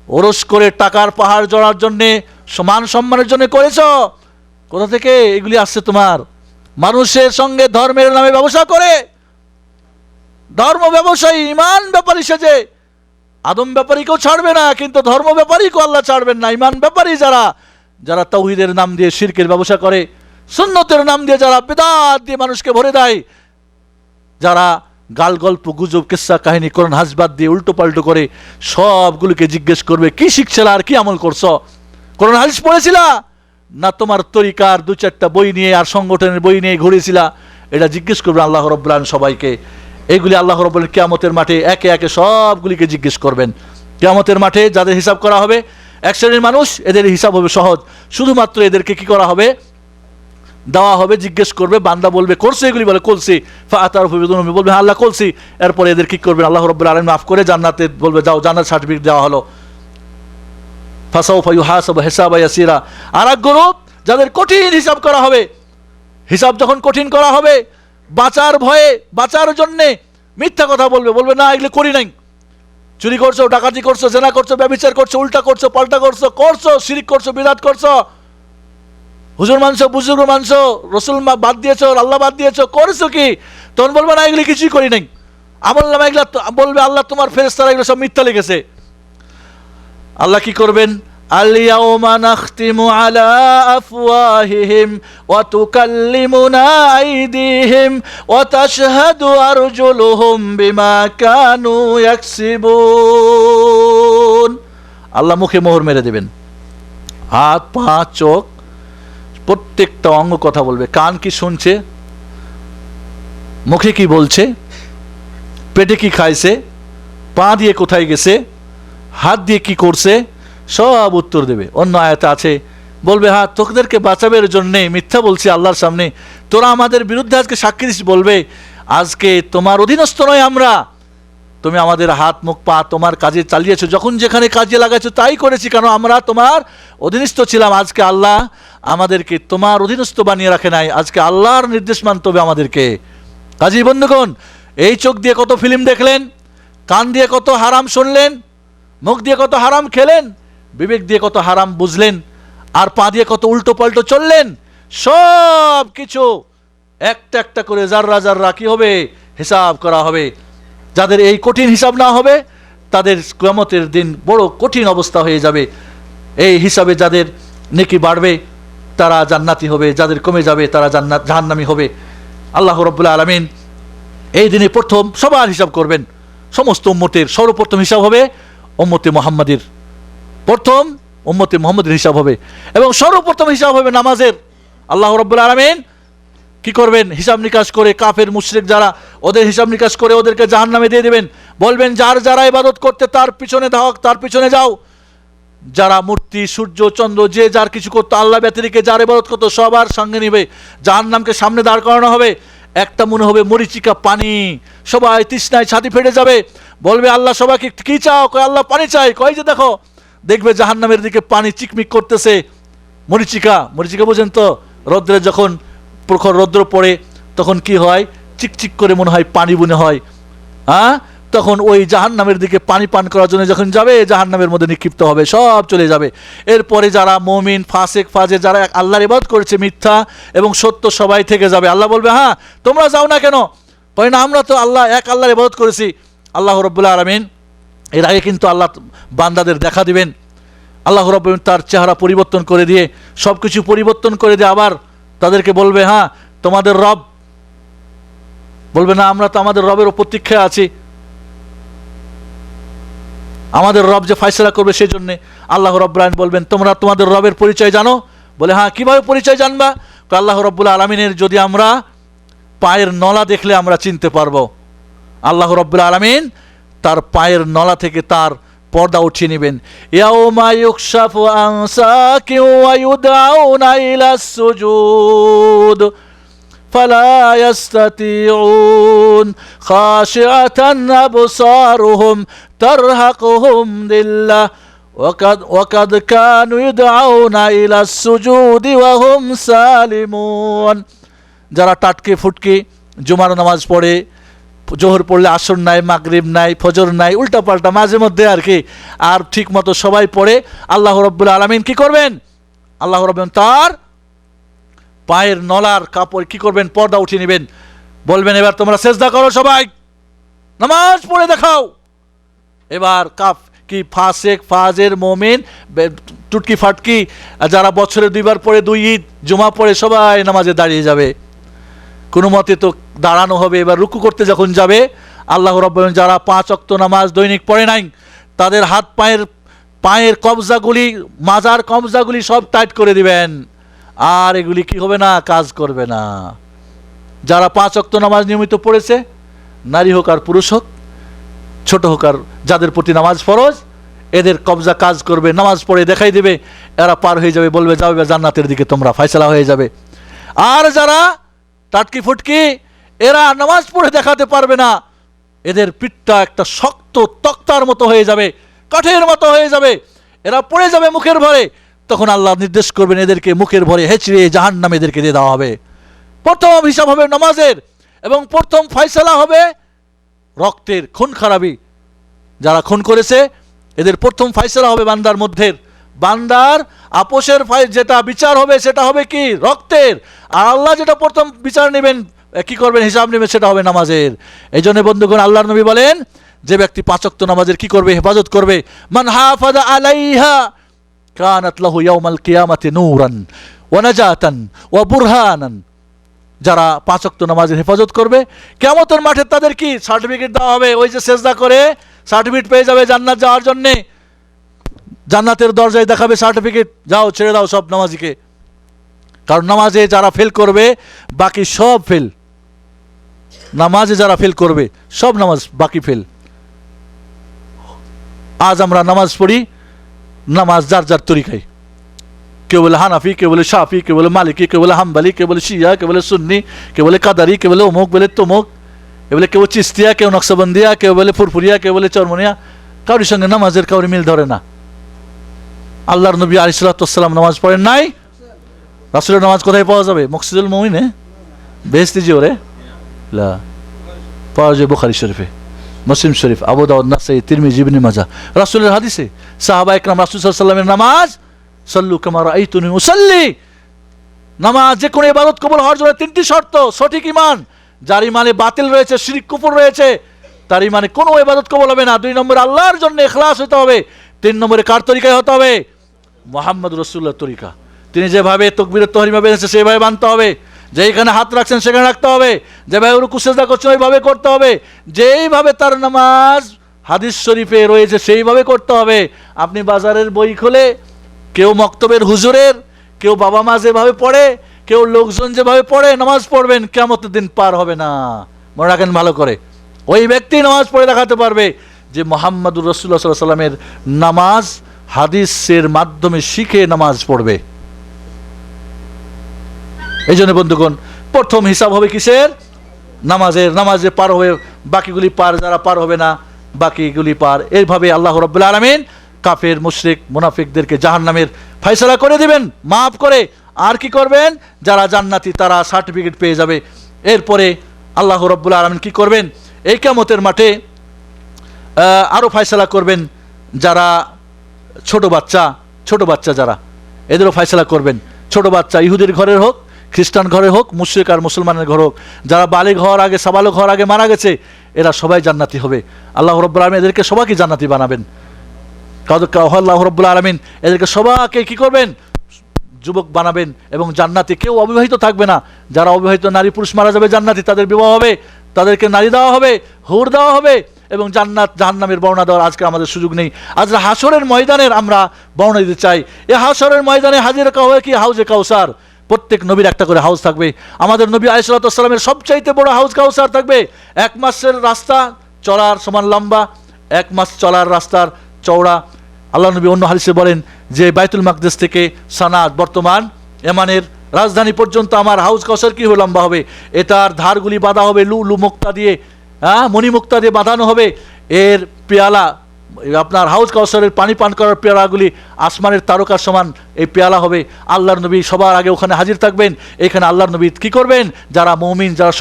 ওরস করে টাকার পাহাড় জড়ার জন্যে, সমান সম্মানের জন্য করেছো। কোথা থেকে এগুলি আসছে তোমার? মানুষের সঙ্গে ধর্মের নামে ব্যবসা করে, ধর্ম ব্যবসায়ী, ইমান ব্যাপারী সেজে। আদম ব্যাপারীকেও ছাড়বে না, কিন্তু ধর্ম ব্যাপারীকেও আল্লাহ ছাড়বেন না। ইমান ব্যাপারী যারা, যারা তাওহীদের নাম দিয়ে শিরকের ব্যবসা করে, সুন্নতের নাম দিয়ে যারা বিদআত দিয়ে মানুষকে ভরে দেয়, যারা গাল গল্প গুজব কিস্সা কাহিনী কোরআন হাসবাদ দিয়ে উল্টো পাল্টো করে, সবগুলোকে জিজ্ঞেস করবে কি শিখছিলা আর কি আমল করছো? কোরআন হাদিস পড়েছিলা, না তোমার তরিকার 2-4টা বই নিয়ে আর সংগঠনের বই নিয়ে ঘুরেছিলা? এটা জিজ্ঞেস করবে আল্লাহ রাব্বুল আলামিন সবাইকে। এইগুলি আল্লাহ রাব্বুল আলামিন কিয়ামতের মাঠে একে একে সবগুলিকে জিজ্ঞেস করবেন। কিয়ামতের মাঠে যাদের হিসাব করা হবে, এক শ্রেণীর মানুষ, এদের হিসাব হবে সহজ। শুধুমাত্র এদেরকে কি করা হবে, দেওয়া হবে, জিজ্ঞেস করবে, বান্দা বলবে করছে এগুলি, বলে করছি, ফাআতারফু বিযুনুবি, বলবে আল্লাহ করছি। এরপরে এদের কি করবেন আল্লাহ রাব্বুল আলামিন মাফ করে জান্নাতে বলবে যাও, জান্নাত সার্টিফিকেট দেওয়া হলো। ফাসাউফা ইউহাসাবু হিসাবা ইয়াসিরা। আর এক গ্রুপ যাদের কঠিন হিসাব করা হবে, হিসাব যখন কঠিন করা হবে, বাঁচার ভয়ে, বাঁচার জন্যে মিথ্যা কথা বলবে, বলবে না এগুলো করি নাই, চুরি করছো, ডাকাতি করছো, জেনা করছো, ব্যভিচার করছো, উল্টা করছো, পাল্টা করছো, করছো শিরক করছো, বিদআত করছো, হুজুর মানছো, বুজুর্গ মানছো, রসুল বাদ দিয়েছো, আল্লাহ বাদ দিয়েছো, করেছো কি? তখন বলবে না এগুলি কিছুই করি নাই। আমল নামা এগুলা বলবে আল্লাহ তোমার ফেরেশতারা এগুলো সব মিথ্যা লিখেছে। আল্লাহ কি করবেন? আল-ইয়াওমা নাখতিমু আলা আফওয়াহিহিম ওয়া তুকাল্লিমুনা আইদিহিম ওয়া তাশহাদু আরজুলুহুম বিমা কানু ইয়াকসিবুন। আল্লাহ মুখে মোহর মেরে দেবেন, হাত, পা, চোখ, প্রত্যেকটা অঙ্গ কথা বলবে। কান কি শুনছে, মুখে কি বলছে, পেটে কি খাইছে, পা দিয়ে কোথায় গেছে, হাত দিয়ে কি করছে, সব উত্তর দেবে। অন্য আয়াতে আছে, বলবে হ্যাঁ তোদেরকে বাঁচাবের জন্যে মিথ্যা বলছি আল্লাহর সামনে, তোরা আমাদের বিরুদ্ধে আজকে সাক্ষী দিস, বলবে আজকে তোমার অধীনস্থ নয় আমরা, তুমি আমাদের হাত মুখ পা তোমার কাজে চালিয়েছো, যখন যেখানে কাজে লাগাইছো তাই করেছি, কারণ আমরা তোমার অধীনস্থ ছিলাম। আজকে আল্লাহ আমাদেরকে তোমার অধীনস্থ বানিয়ে রাখে নাই, আজকে আল্লাহর নির্দেশ মানতে হবে আমাদেরকে। কাজী বন্ধুগণ, এই চোখ দিয়ে কত ফিল্ম দেখলেন, কান দিয়ে কত হারাম শুনলেন, মুখ দিয়ে কত হারাম খেলেন, বিবেক দিয়ে কত হারাম বুঝলেন, আর পা দিয়ে কত উল্টো পাল্টো চললেন, সব কিছু একটা একটা করে জাররা জাররা কি হবে, হিসাব করা হবে। যাদের এই কঠিন হিসাব না হবে তাদের কিয়ামতের দিন বড় কঠিন অবস্থা হয়ে যাবে। এই হিসাবে যাদের নেকি বাড়বে তারা জান্নাতি হবে, যাদের কমে যাবে তারা জাহান্নামী হবে। আল্লাহ রাব্বুল আলামিন এই দিনে প্রথম সবার হিসাব করবেন, সমস্ত উম্মতের সর্বপ্রথম হিসাব হবে উম্মতে মুহাম্মাদের, প্রথম উম্মতে মুহাম্মাদের হিসাব হবে, এবং সর্বপ্রথম হিসাব হবে নামাজের। আল্লাহ রাব্বুল আলামিন কি করবেন? হিসাব নিকাশ করে কাফের মুশরিক যারা, ওদের হিসাব নিকাশ করে ওদেরকে জাহান্নামে দিয়ে দেবেন। বলবেন যার যারা ইবাদত করতে তার পিছনে ধাও, তার পিছনে যাও। যারা মূর্তি, সূর্য, চন্দ্র, যে যার কিছু করতো, আল্লাহ ব্যতিরেকে যার ইবাদত করতো, সবার সঙ্গে নিবে, জাহান্নামকে সামনে দাঁড় করানো হবে। একটা মনে হবে মরিচিকা পানি, সবাই তৃষ্ণায় ছাতি ফেটে যাবে। বলবে আল্লাহ সবাইকে কি চাও? কয় আল্লাহ পানি চাই। কয় যে দেখো, দেখবে জাহান্নামের দিকে পানি চিকমিক করতেছে, মরিচিকা। মরিচিকা বোঝেন তো? রৌদ্রে যখন প্রখর রৌদ্র পড়ে তখন কি হয়, চিকচিক করে মনে হয় পানি মনে হয়, হ্যাঁ? তখন ওই জাহান্নামের দিকে পানি পান করার জন্য যখন যাবে, জাহান্নামের মধ্যে নিক্ষিপ্ত হবে, সব চলে যাবে। এরপরে যারা মুমিন, ফাসিক, ফাজের, যারা আল্লাহর ইবাদত করেছে মিথ্যা এবং সত্য, সবাই থেকে যাবে। আল্লাহ বলবে হ্যাঁ তোমরা যাও না কেন? কয় না আমরা তো আল্লাহ এক আল্লাহর ইবাদত করেছি। আল্লাহ রাব্বুল আলামিন এর আগে কিন্তু আল্লাহ বান্দাদের দেখা দিবেন। আল্লাহ রাব্বুল আলামিন তার চেহারা পরিবর্তন করে দিয়ে, সব কিছু পরিবর্তন করে দিয়ে আবার তাদেরকে বলবে হ্যাঁ তোমাদের রব। বলবে না আমরা তো আমাদের রবের প্রতীক্ষায় আছি, আমাদের রব যে ফয়সালা করবে সেই জন্যে। আল্লাহ রাব্বুল আলামিন বলবেন তোমরা তোমাদের রবের পরিচয় জানো? বলে হ্যাঁ, কিভাবে পরিচয় জানবা? আল্লাহ রাব্বুল আলামিনের যদি আমরা পায়ের নলা দেখলে আমরা চিনতে পারবো। আল্লাহ রাব্বুল আলামিন তার পায়ের নলা থেকে তার পর্দা উঠিয়ে নেবেন। ইয়াউমা ইউকশাফু আন সাকিন ওয়া ইউদআউনা ইলাস সুজুদ ফালা ইয়াস্তাতিউন খাশিআতান আবসারুহুম তারহাকুহুম দিল্লাহ ওয়াকাদ কানু ইউদআউনা ইলাস সুজুদি ওয়া হুম সালিমুন। যারা টাটকে ফুটকে জুমার নামাজ পড়ে, জোহর পড়লে আসর নাই, মাগরিব নাই, ফজর নাই, উল্টাপাল্টা মাঝে মধ্যে আর কি, আর ঠিক মতো সবাই পড়ে, আল্লাহ রাব্বুল আলামিন কি করবেন? আল্লাহ রাব্বুল তার পায়ের নলার কাপড় কি করবেন? পর্দা উঠিয়ে নেবেন। বলবেন এবার তোমরা সেজদা করো, সবাই নামাজ পড়ে দেখাও। এবার কাফ কি ফাসেক, ফাজের, মোমিন, টুটকি ফাটকি যারা বছরে 2 বার পড়ে, 2 ঈদ জুমা পড়ে, সবাই নামাজে দাঁড়িয়ে যাবে। কোনো মতে তো দাঁড়ানো হবে। এবার রুকু করতে যখন যাবে, আল্লাহ রাব্বুল আলামিন যারা 5 ওয়াক্ত নামাজ দৈনিক পড়ে নাই, তাদের হাত পায়ের কবজাগুলি, মাজার কবজাগুলি সব টাইট করে দিবেন, আর এগুলি কি হবে না? কাজ করবে না। যারা 5 ওয়াক্ত নামাজ নিয়মিত পড়েছে, নারী হোক আর পুরুষ হোক, ছোট হোক আর যাদের প্রতি নামাজ ফরজ, এদের কবজা কাজ করবে, নামাজ পড়ে দেখাই দেবে, এরা পার হয়ে যাবে, বলবে যাও এবার জান্নাতের দিকে তোমরা, ফয়সালা হয়ে যাবে। আর যারা টাটকি ফুটকি, এরা নামাজ পড়ে দেখাতে পারবে না, এদের পিঠটা একটা শক্ত তক্তার মতো হয়ে যাবে, কাঠের মতো হয়ে যাবে, এরা পড়ে যাবে মুখের ভরে। তখন আল্লাহ নির্দেশ করবেন এদেরকে মুখের ভরে হেঁচড়ে জাহান্নামে এদেরকে দিয়ে দেওয়া হবে। প্রথম হিসাব হবে নামাজের, এবং প্রথম ফয়সালা হবে রক্তের, খুন খারাপি যারা খুন করেছে, এদের প্রথম ফয়সালা হবে বান্দার মধ্যে। বান্দার আপোষের যেটা বিচার হবে সেটা হবে কি? রক্তের। আর আল্লাহ যেটা প্রথম বিচার নেবেন, কি করবেন, হিসাব নেবেন, সেটা হবে নামাজের। এই জন্য বন্ধুগণ, আল্লাহর নবী বলেন যে ব্যক্তি 5 ওয়াক্ত নামাজের কি করবে? হেফাজত করবে। মান হাফাযা আলাইহা কানাত লাহু ইয়াউমাল কিয়ামাতি নূরান ওয়া নাজাতান ওয়া বুরহানান। যারা 5 ওয়াক্ত নামাজের হেফাজত করবে, কিয়ামতের মাঠে তাদের কি সার্টিফিকেট দেওয়া হবে? ওই যে সেজদা করে সার্টিফিকেট পেয়ে যাবে জান্নাত যাওয়ার জন্যে, জান্নাতের দরজায় দেখাবে সার্টিফিকেট, যাও ছেড়ে দাও সব নামাজিকে। কারণ নামাজে যারা ফেল করবে, বাকি সব ফেল। নামাজে যারা ফেল করবে, সব নামাজ বাকি ফেল। আজ আমরা নামাজ পড়ি, নামাজ যার যার তরিকায়, কেউ বলে হানাফি, কেউ বলে শাফি, কেউ বলে মালিকি, কেউ বলে হাম্বালি, কেউ বলে শিয়া, কেউ বলে সুন্নি, কেউ বলে কাদারি, কেউ বলে অমুক, বলে তমুক, এগুলো কেউ চিস্তিয়া, কেউ নকশবন্দিয়া, কেউ বলে ফুরফুরিয়া, কেউ বলে চরমনিয়া। কারোর সঙ্গে নামাজের কাউরি মিল ধরে না। আল্লাহর নবী আলাইহিস সালাতু ওয়াস সালাম নামাজ পড়েন নাই? রাসূলের নামাজ কোথায় পাওয়া যাবে? মকসিদুল মুমিনে, বেহেশতি জিওরে লা পাওয়া যায় বুখারী শরীফে, মুসলিম শরীফ, আবু দাউদ, নাসাই, তিরমিজি, ইবনে মাজাহ। রাসূলের হাদিসে সাহাবা একরাম রাসূল সাল্লাল্লাহু আলাইহি ওয়াসাল্লামের নামাজ, সাল্লু কামা রাআইতুনি উসাল্লি, নামাজ যে কোনো ইবাদত কবুল হওয়ার জন্য 3টি শর্ত। সঠিক ঈমান, যার ঈমানে বাতিল রয়েছে, শিরক কুফর রয়েছে, তার ঈমানে কোনো ইবাদত কবুল হবে না। 2 নম্বরে আল্লাহর জন্য ইখলাস হতে হবে। 3 নম্বরে কার তরিকায় হতে হবে? মুহাম্মদ রাসূলুল্লাহর তরিকা। তিনি যেভাবে তাকবীরুত তাহরিমা বেঁধেছে সেভাবে মানতে হবে, যেখানে হাত রাখছেন সেখানে রাখতে হবে, যেভাবে রুকু সিজদা করছেন ওইভাবে করতে হবে, যেইভাবে তার নামাজ হাদিস শরীফে রয়েছে সেইভাবে করতে হবে। আপনি বাজারের বই খুলে, কেউ মক্তবের হুজুরের, কেউ বাবা মা যেভাবে পড়ে, কেউ লোকজন যেভাবে পড়ে নামাজ পড়বেন, কিয়ামতের দিন পার হবে না। মনে রাখেন ভালো করে, ওই ব্যক্তি নামাজ পড়ে দেখাতে পারবে যে মুহাম্মদুর রাসূলুল্লাহ সাল্লাল্লাহু আলাইহি ওয়াসাল্লামের নামাজ হাদিসের মাধ্যমে শিখে নামাজ পড়বে। এই জন্য বন্ধুগণ, প্রথম হিসাব হবে কিসের? নামাজের। নামাজে পার হয়ে বাকিগুলি পার, যারা পার হবে না বাকিগুলি পার। এইভাবে আল্লাহ রাব্বুল আলামিন কাফের, মুশরিক, মুনাফিকদেরকে জাহান্নামের ফয়সালা করে দিবেন, মাফ করে। আর কি করবেন? যারা জান্নাতি তারা সার্টিফিকেট পেয়ে যাবে। এরপরে আল্লাহ রাব্বুল আলামিন কি করবেন? এই কিয়ামতের মাঠে আরও ফয়সালা করবেন। যারা ছোট বাচ্চা যারা, এদেরও ফয়সালা করবেন। ছোট বাচ্চা ইহুদির ঘরের হোক, খ্রিস্টান ঘরে হোক, মুশরিক আর মুসলমানের ঘর হোক, যারা বালিগ হওয়ার আগে, সাবালক হওয়ার আগে মারা গেছে, এরা সবাই জান্নাতি হবে। আল্লাহ রাব্বুল আলামিন এদেরকে সবাইকে জান্নাতি বানাবেন। আল্লাহ রাব্বুল আলামিন এদেরকে সবাইকে কি করবেন? যুবক বানাবেন, এবং জান্নাতি কেউ অবিবাহিত থাকবে না। যারা অবিবাহিত নারী পুরুষ মারা যাবে জান্নাতি, তাদের বিবাহ হবে, তাদেরকে নারী দেওয়া হবে, হুর দেওয়া হবে, এবং জান্নাত জাহান্নামের বর্ণনা দেওয়ার আজকে আমাদের সুযোগ নেই। আজ হাসরের ময়দানের আমরা বর্ণনা দিতে চাই। এই হাসরের ময়দানে হাজির হবে কি হাউজে কাউসার। প্রত্যেক নবীর একটা করে হাউজ থাকবে। আমাদের নবী আলাইহিস সালাতু ওয়াস সালামের সবচাইতে বড় হাউজ কাউসার থাকবে। 1 মাসের রাস্তা চলার সমান লম্বা, 1 মাস চলার রাস্তার চওড়া। আল্লাহ নবী অন্য হাদিসে বলেন যে বাইতুল মাকদিস থেকে সানাদ বর্তমান ইয়ামানের রাজধানী পর্যন্ত আমার হাউজ কাউসার কি হবে লম্বা হবে। এটার ধারগুলি বাঁধা হবে লুলু মুক্তা দিয়ে, মণিমুক্তা দিয়ে বাঁধানো হবে। এর পেয়ালা আপনার হাউজ কাউসারের পানি পান করার পেয়ালাগুলি আসমানের তারকার সমান এই পেয়ালা হবে। আল্লাহর নবী সবার আগে ওখানে হাজির থাকবেন। এখানে আল্লাহর নবী কী করবেন, যারা মুমিন, যারা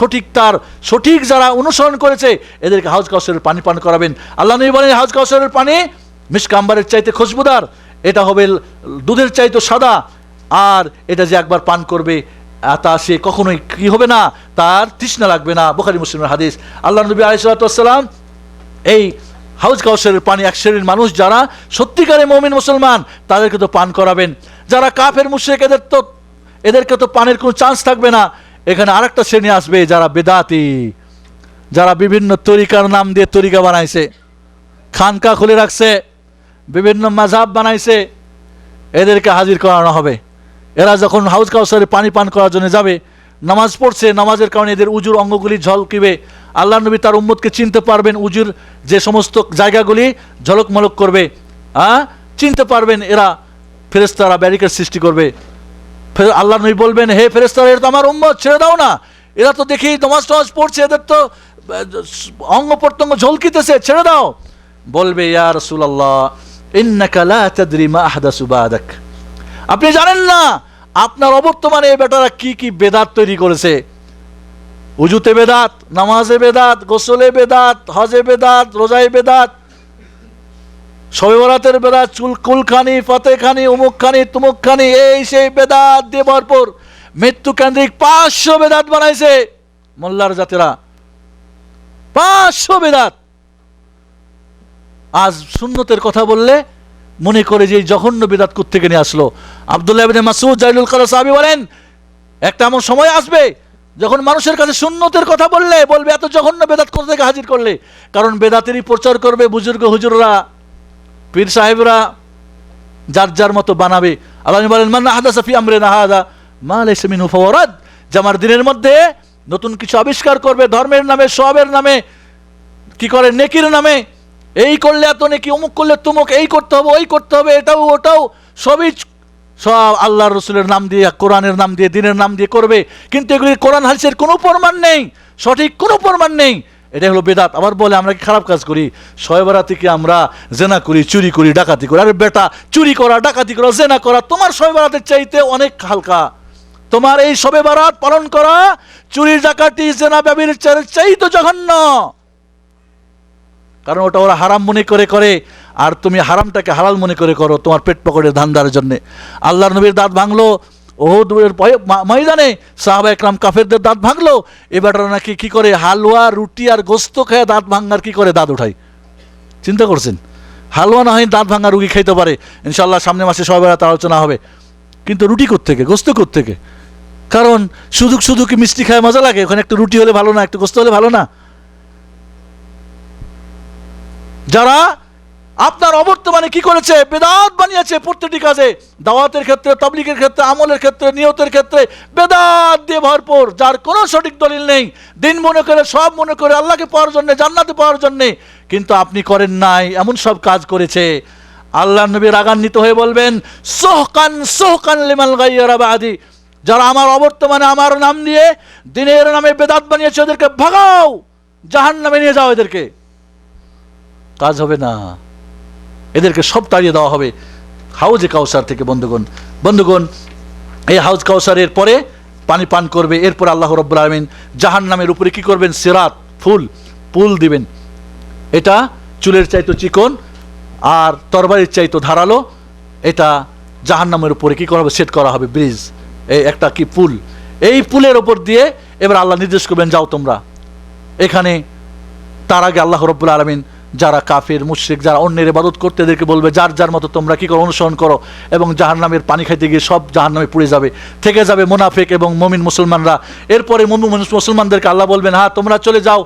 সঠিক যারা অনুসরণ করেছে এদেরকে হাউজ কাউসারের পানি পান করাবেন। আল্লাহ নবী বলেন হাউজ কাউসারের পানি মিশক আম্বারের চাইতে খুশবুদার, এটা হবে দুধের চাইতে সাদা। আর এটা যে একবার পান করবে তা সে কখনোই কি হবে না, তার তৃষ্ণা লাগবে না। বুখারী মুসলিমের হাদিস। আল্লাহ নবী আলাইহিস সালাতু ওয়াস সালাম এই হাউজ কাউসারের পানি এক শ্রেণীর মানুষ যারা সত্যিকারে মুমিন মুসলমান তাদেরকে তো পান করাবেন। যারা কাফের মুশরিক এদেরকে তো পানের কোনো চান্স থাকবে না। এখানে আরেকটা শ্রেণী আসবে যারা বেদাতি, যারা বিভিন্ন তরিকার নাম দিয়ে তরিকা বানাইছে, খানকা খুলে রাখছে, বিভিন্ন মাযহাব বানাইছে, এদেরকে হাজির করানো হবে। এরা যখন হাউজ কাউসারে পানি পান করার জন্য যাবে, নামাজ পড়ছে, নামাজের কারণে এদের উজুর অঙ্গগুলি ঝলকিবে। আল্লাহ নবী তার উম্মতকে চিনতে পারবেন, উজুর যে সমস্ত জায়গাগুলি ঝলকমলক করবে, চিনতে পারবেন। এরা ফেরেশতারা ব্যারিকেড সৃষ্টি করবে। আল্লাহ নবী বলবেন হে ফেরেশতারা, এরা তো আমার উম্মত, ছেড়ে দাও না, এরা তো দেখি নামাজ পড়ছে, এদের তো অঙ্গ প্রত্যঙ্গ ঝলকিতেছে, ছেড়ে দাও। বলবে ইয়া রাসূলুল্লাহ ইন্নাকা লা তাদরি মা আহদাসু বাদাক, আপনি জানেন না আপনার অবর্তমানে এই বেটারা কি কি বেদাত তৈরি করেছে। উজুতে বেদাত, নামাজে বেদাত, গোসলে বেদাত, হজে বেদাত, রোজায় বেদাত, শবে বরাতের বেদাত, কুলখানি, ফাতেখানি, অমুকখানি, তুমুকখানি, এই সেই বেদাত দিয়ে ভরপুর। মৃত্যু কেন্দ্রিক 500 বেদাত বানাইছে মোল্লার জাতেরা, 500 বেদাত। আজ সুন্নতের কথা বললে মনে করে যে জঘন্য বেদাত কোত্থেকে নিয়ে আসলো। আব্দুল্লাহ ইবনে মাসউদ জালিলুল কদর সাহাবী বলেন একটা এমন সময় আসবে যখন মানুষের কাছে সুন্নতের কথা বললে বলবে এত জঘন্য বেদাত কোথা থেকে হাজির করলে। কারণ বেদাতেরই প্রচার করবে বুজুর্গ হুজুররা, পীর সাহেবরা, যার মতো বানাবে। আল্লাহ বলেন মান আহদাসা ফি আমরিনা হাযা মা লাইসা মিনহু ফাহুয়া রাদ, যে আমার দিনের মধ্যে নতুন কিছু আবিষ্কার করবে ধর্মের নামে, সওয়াবের নামে, কি করে নেকির নামে, এই করলে এত নেকি, অমুক করলে তুমুক, এই করতে হবে, ওই করতে হবে, এটাও ওটাও, সবই সব আল্লাহর রসুলের নাম দিয়ে, কোরআনের নাম দিয়ে, দিনের নাম দিয়ে করবে। কিন্তু এগুলি কোরআন হাদিসের কোনো প্রমাণ নেই, সঠিক কোনো প্রমাণ নেই। এটা হলো বেদাত। আবার বলে আমরা কি খারাপ কাজ করি, শবে বরাতে কি আমরা জেনা করি, চুরি করি, ডাকাতি করি। আরে বেটা, চুরি করা, ডাকাতি করা, জেনা করা তোমার শবে বরাতের চাইতে অনেক হালকা। তোমার এই শবে বরাত পালন করা চুরি, ডাকাতি, জেনা, ব্যভিচারের চাইতে জঘন্য। কারণ ওটা ওরা হারাম মনে করে, আর তুমি হারামটাকে হালাল মনে করে করো তোমার পেট পকেটের ধান্দার জন্য। আল্লাহর নবীর দাঁত ভাঙলো উহুদের ময়দানে, সাহাবা একরাম কাফেরদের দাঁত ভাঙলো। এবারটা নাকি কি করে হালুয়া, রুটি আর গোস্ত খেয়ে দাঁত ভাঙার কি করে দাঁত উঠায়। চিন্তা করছেন, হালুয়া না হয় দাঁত ভাঙা রুগী খাইতে পারে, ইনশাল্লাহ সামনে মাসে সবাই আলোচনা হবে। কিন্তু রুটি কোত্থেকে, গোস্ত কোত্থেকে? কারণ শুধু কি মিষ্টি খায় মজা লাগে? ওখানে একটু রুটি হলে ভালো না, একটু গোস্ত হলে ভালো না? যারা আপনার অবর্তমানে কি করেছে, বেদাত বানিয়েছে প্রত্যেকটি কাজে, দাওয়াতের ক্ষেত্রে, তাবলীগের ক্ষেত্রে, আমলের ক্ষেত্রে, নিয়তের ক্ষেত্রে বেদাত দিয়ে ভরপুর, যার কোনো সঠিক দলিল নেই। দিন মনে করে, সব মনে করে আল্লাহকে পাওয়ার জন্য, জান্নাতে পাওয়ার জন্য, কিন্তু আপনি করেন নাই, এমন সব কাজ করেছে। আল্লাহ নবী রাগান্বিত হয়ে বলবেন সোহকান লিমান গায়্যারা বাদি, যারা আমার অবর্তমানে আমার নাম দিয়ে দিনের নামে বেদাত বানিয়েছে ওদেরকে ভাগাও, জাহান্নামে নিয়ে যাও। এদেরকে কাজ হবে না, এদেরকে সব তাড়িয়ে দেওয়া হবে হাউজে কাউসার থেকে। বন্ধুগণ, এই হাউজ কাউসারের পরে পানি পান করবে। এরপর আল্লাহ রাব্বুল আলামিন জাহান্নামের উপরে কি করবেন, সিরাত, পুল দিবেন। এটা চুলের চাইতো চিকন আর তরবারির চাইতো ধারালো। এটা জাহান্নামের উপরে কি করা হবে, সেট করা হবে ব্রিজ, এই একটা কি পুল। এই পুলের ওপর দিয়ে এবার আল্লাহ নির্দেশ করবেন যাও তোমরা এখানে। তার আগে আল্লাহ রাব্বুল আলামিন যারা কাফের মুশরিক, যারা অন্যের ইবাদত করতে, এদেরকে বলবে যার মতো তোমরা কি করো, অনুসরণ করো। এবং জাহান্নামের পানি খাইতে গিয়ে সব জাহান্নামে পুড়ে যাবে, থেকে যাবে মুনাফিক এবং মুমিন মুসলমানরা। এরপরে মুমিন মুসলমানদেরকে আল্লাহ বলবেন হ্যাঁ তোমরা চলে যাও,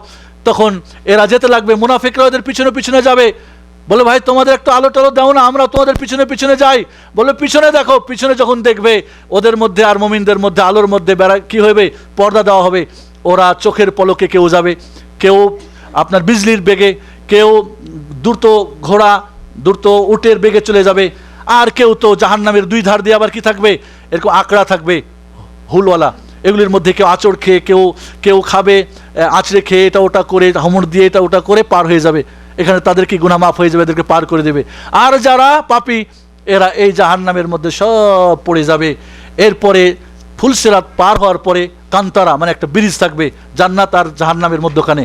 তখন এরা যেতে লাগবে, মুনাফিকরা ওদের পিছনে পিছনে যাবে, বলে ভাই তোমাদের একটু আলো টালো দাও না, আমরা তোমাদের পিছনে পিছনে যাই। বলে পিছনে দেখো, পিছনে যখন দেখবে ওদের মধ্যে আর মুমিনদের মধ্যে আলোর মধ্যে কি হবে, পর্দা দেওয়া হবে। ওরা চোখের পলকে কেউ যাবে, কেউ আপনার বিজলির বেগে, কেউ দ্রুত ঘোড়া দ্রুত উটের বেগে চলে যাবে, আর কেউ তো জাহান্নামের দুই ধার দিয়ে আবার কি থাকবে, এরকম আকড়া থাকবে হুলওয়ালা, এগুলির মধ্যে কেউ আঁচড় খেয়ে, কেউ কেউ খাবে আঁচড়ে খেয়ে, এটা ওটা করে হামড় দিয়ে এটা ওটা করে পার হয়ে যাবে। এখানে তাদের কি গুনাহ মাফ হয়ে যাবে, এদেরকে পার করে দেবে। আর যারা পাপী এরা এই জাহান্নামের মধ্যে সব পড়ে যাবে। এরপরে ফুলসিরাত পার হওয়ার পরে কান্তারা মানে একটা ব্রিজ থাকবে জান্নাত আর জাহান্নামের মধ্যখানে।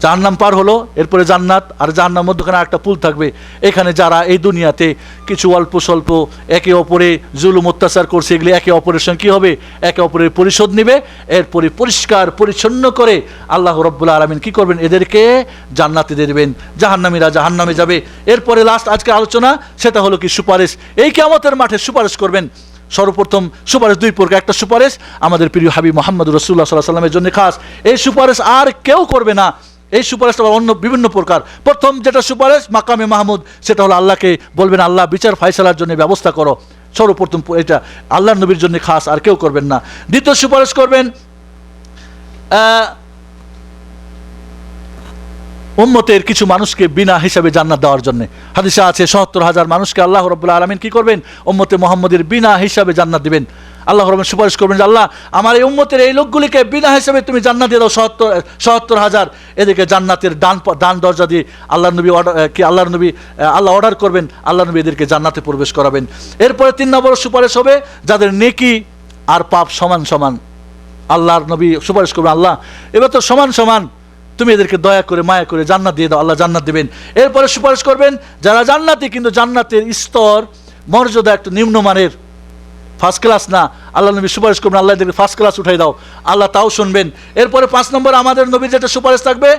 জাহান্নাম পার হলো, এরপরে জান্নাত, আর জাহান্নামের মধ্যখানে একটা পুল থাকবে। এখানে যারা এই দুনিয়াতে কিছু অল্প স্বল্প একে অপরে জুলুম অত্যাচার করছে, এগুলি একে অপরের সঙ্গে কী হবে, একে অপরের পরিশোধ নেবে। এরপরে পরিষ্কার পরিচ্ছন্ন করে আল্লাহ রাব্বুল আলামিন কী করবেন, এদেরকে জান্নাতে দিয়ে দেবেন, জাহান্নামীরা জাহান্নামে যাবে। এরপরে লাস্ট আজকে আলোচনা সেটা হলো কি সুপারিশ। এই কিয়ামতের মাঠে সুপারিশ করবেন। সর্বপ্রথম সুপারিশ দুই প্রকার, একটা সুপারিশ আমাদের প্রিয় হাবিব মুহাম্মদ রাসূলুল্লাহ সাল্লাল্লাহু আলাইহি ওয়াসাল্লামের জন্য খাস, এই সুপারিশ আর কেউ করবে না। এই সুপারিশটা অন্য বিভিন্ন প্রকার। প্রথম যেটা সুপারিশ মাকামে মাহমুদ, সেটা হলো আল্লাহকে বলবেন আল্লাহ বিচার ফায়সালার জন্য ব্যবস্থা করো, সর্বপ্রথম এটা আল্লাহর নবীর জন্য খাস, আর কেউ করবেন না। দ্বিতীয় সুপারিশ করবেন উম্মতের কিছু মানুষকে বিনা হিসাবে জান্নাত দেওয়ার জন্য। হাদিসে আছে ৭০,০০০ মানুষকে আল্লাহ রাব্বুল আলামিন কি করবেন, উম্মতে মুহাম্মদের বিনা হিসাবে জান্নাত দিবেন। আল্লাহ রাব্বুল সুপারিশ করবেন যে আল্লাহ আমার এই উম্মতের এই লোকগুলিকে বিনা হিসাবে তুমি জান্নাত দিয়ে দাও, ৭০,০০০ এদেরকে জান্নাতের ডান দরজা দিয়ে আল্লাহর নবী আল্লাহ অর্ডার করবেন, আল্লাহ নবী এদেরকে জান্নাতে প্রবেশ করাবেন। এরপরে ৩ নম্বর সুপারিশ হবে যাদের নেকি আর পাপ সমান সমান। আল্লাহর নবী সুপারিশ করবেন আল্লাহ এবার তো সমান সমান, তুমি এদেরকে দয়া করে মায়া করে জান্নাত দিয়ে দাও, আল্লাহ জান্নাত দেবেন। এরপরে সুপারিশ করবেন যারা জান্নাতি কিন্তু জান্নাতের স্তর মর্যাদা একটু নিম্নমানের, ফার্স্ট ক্লাস না, আল্লাহ নবী সুপারিশ করবেন আল্লাহ এদেরকে ফার্স্ট ক্লাস উঠাই দাও, আল্লাহ তাও শুনবেন। এরপরে ৫ নম্বর আমাদের নবীর যেটা সুপারিশ থাকবে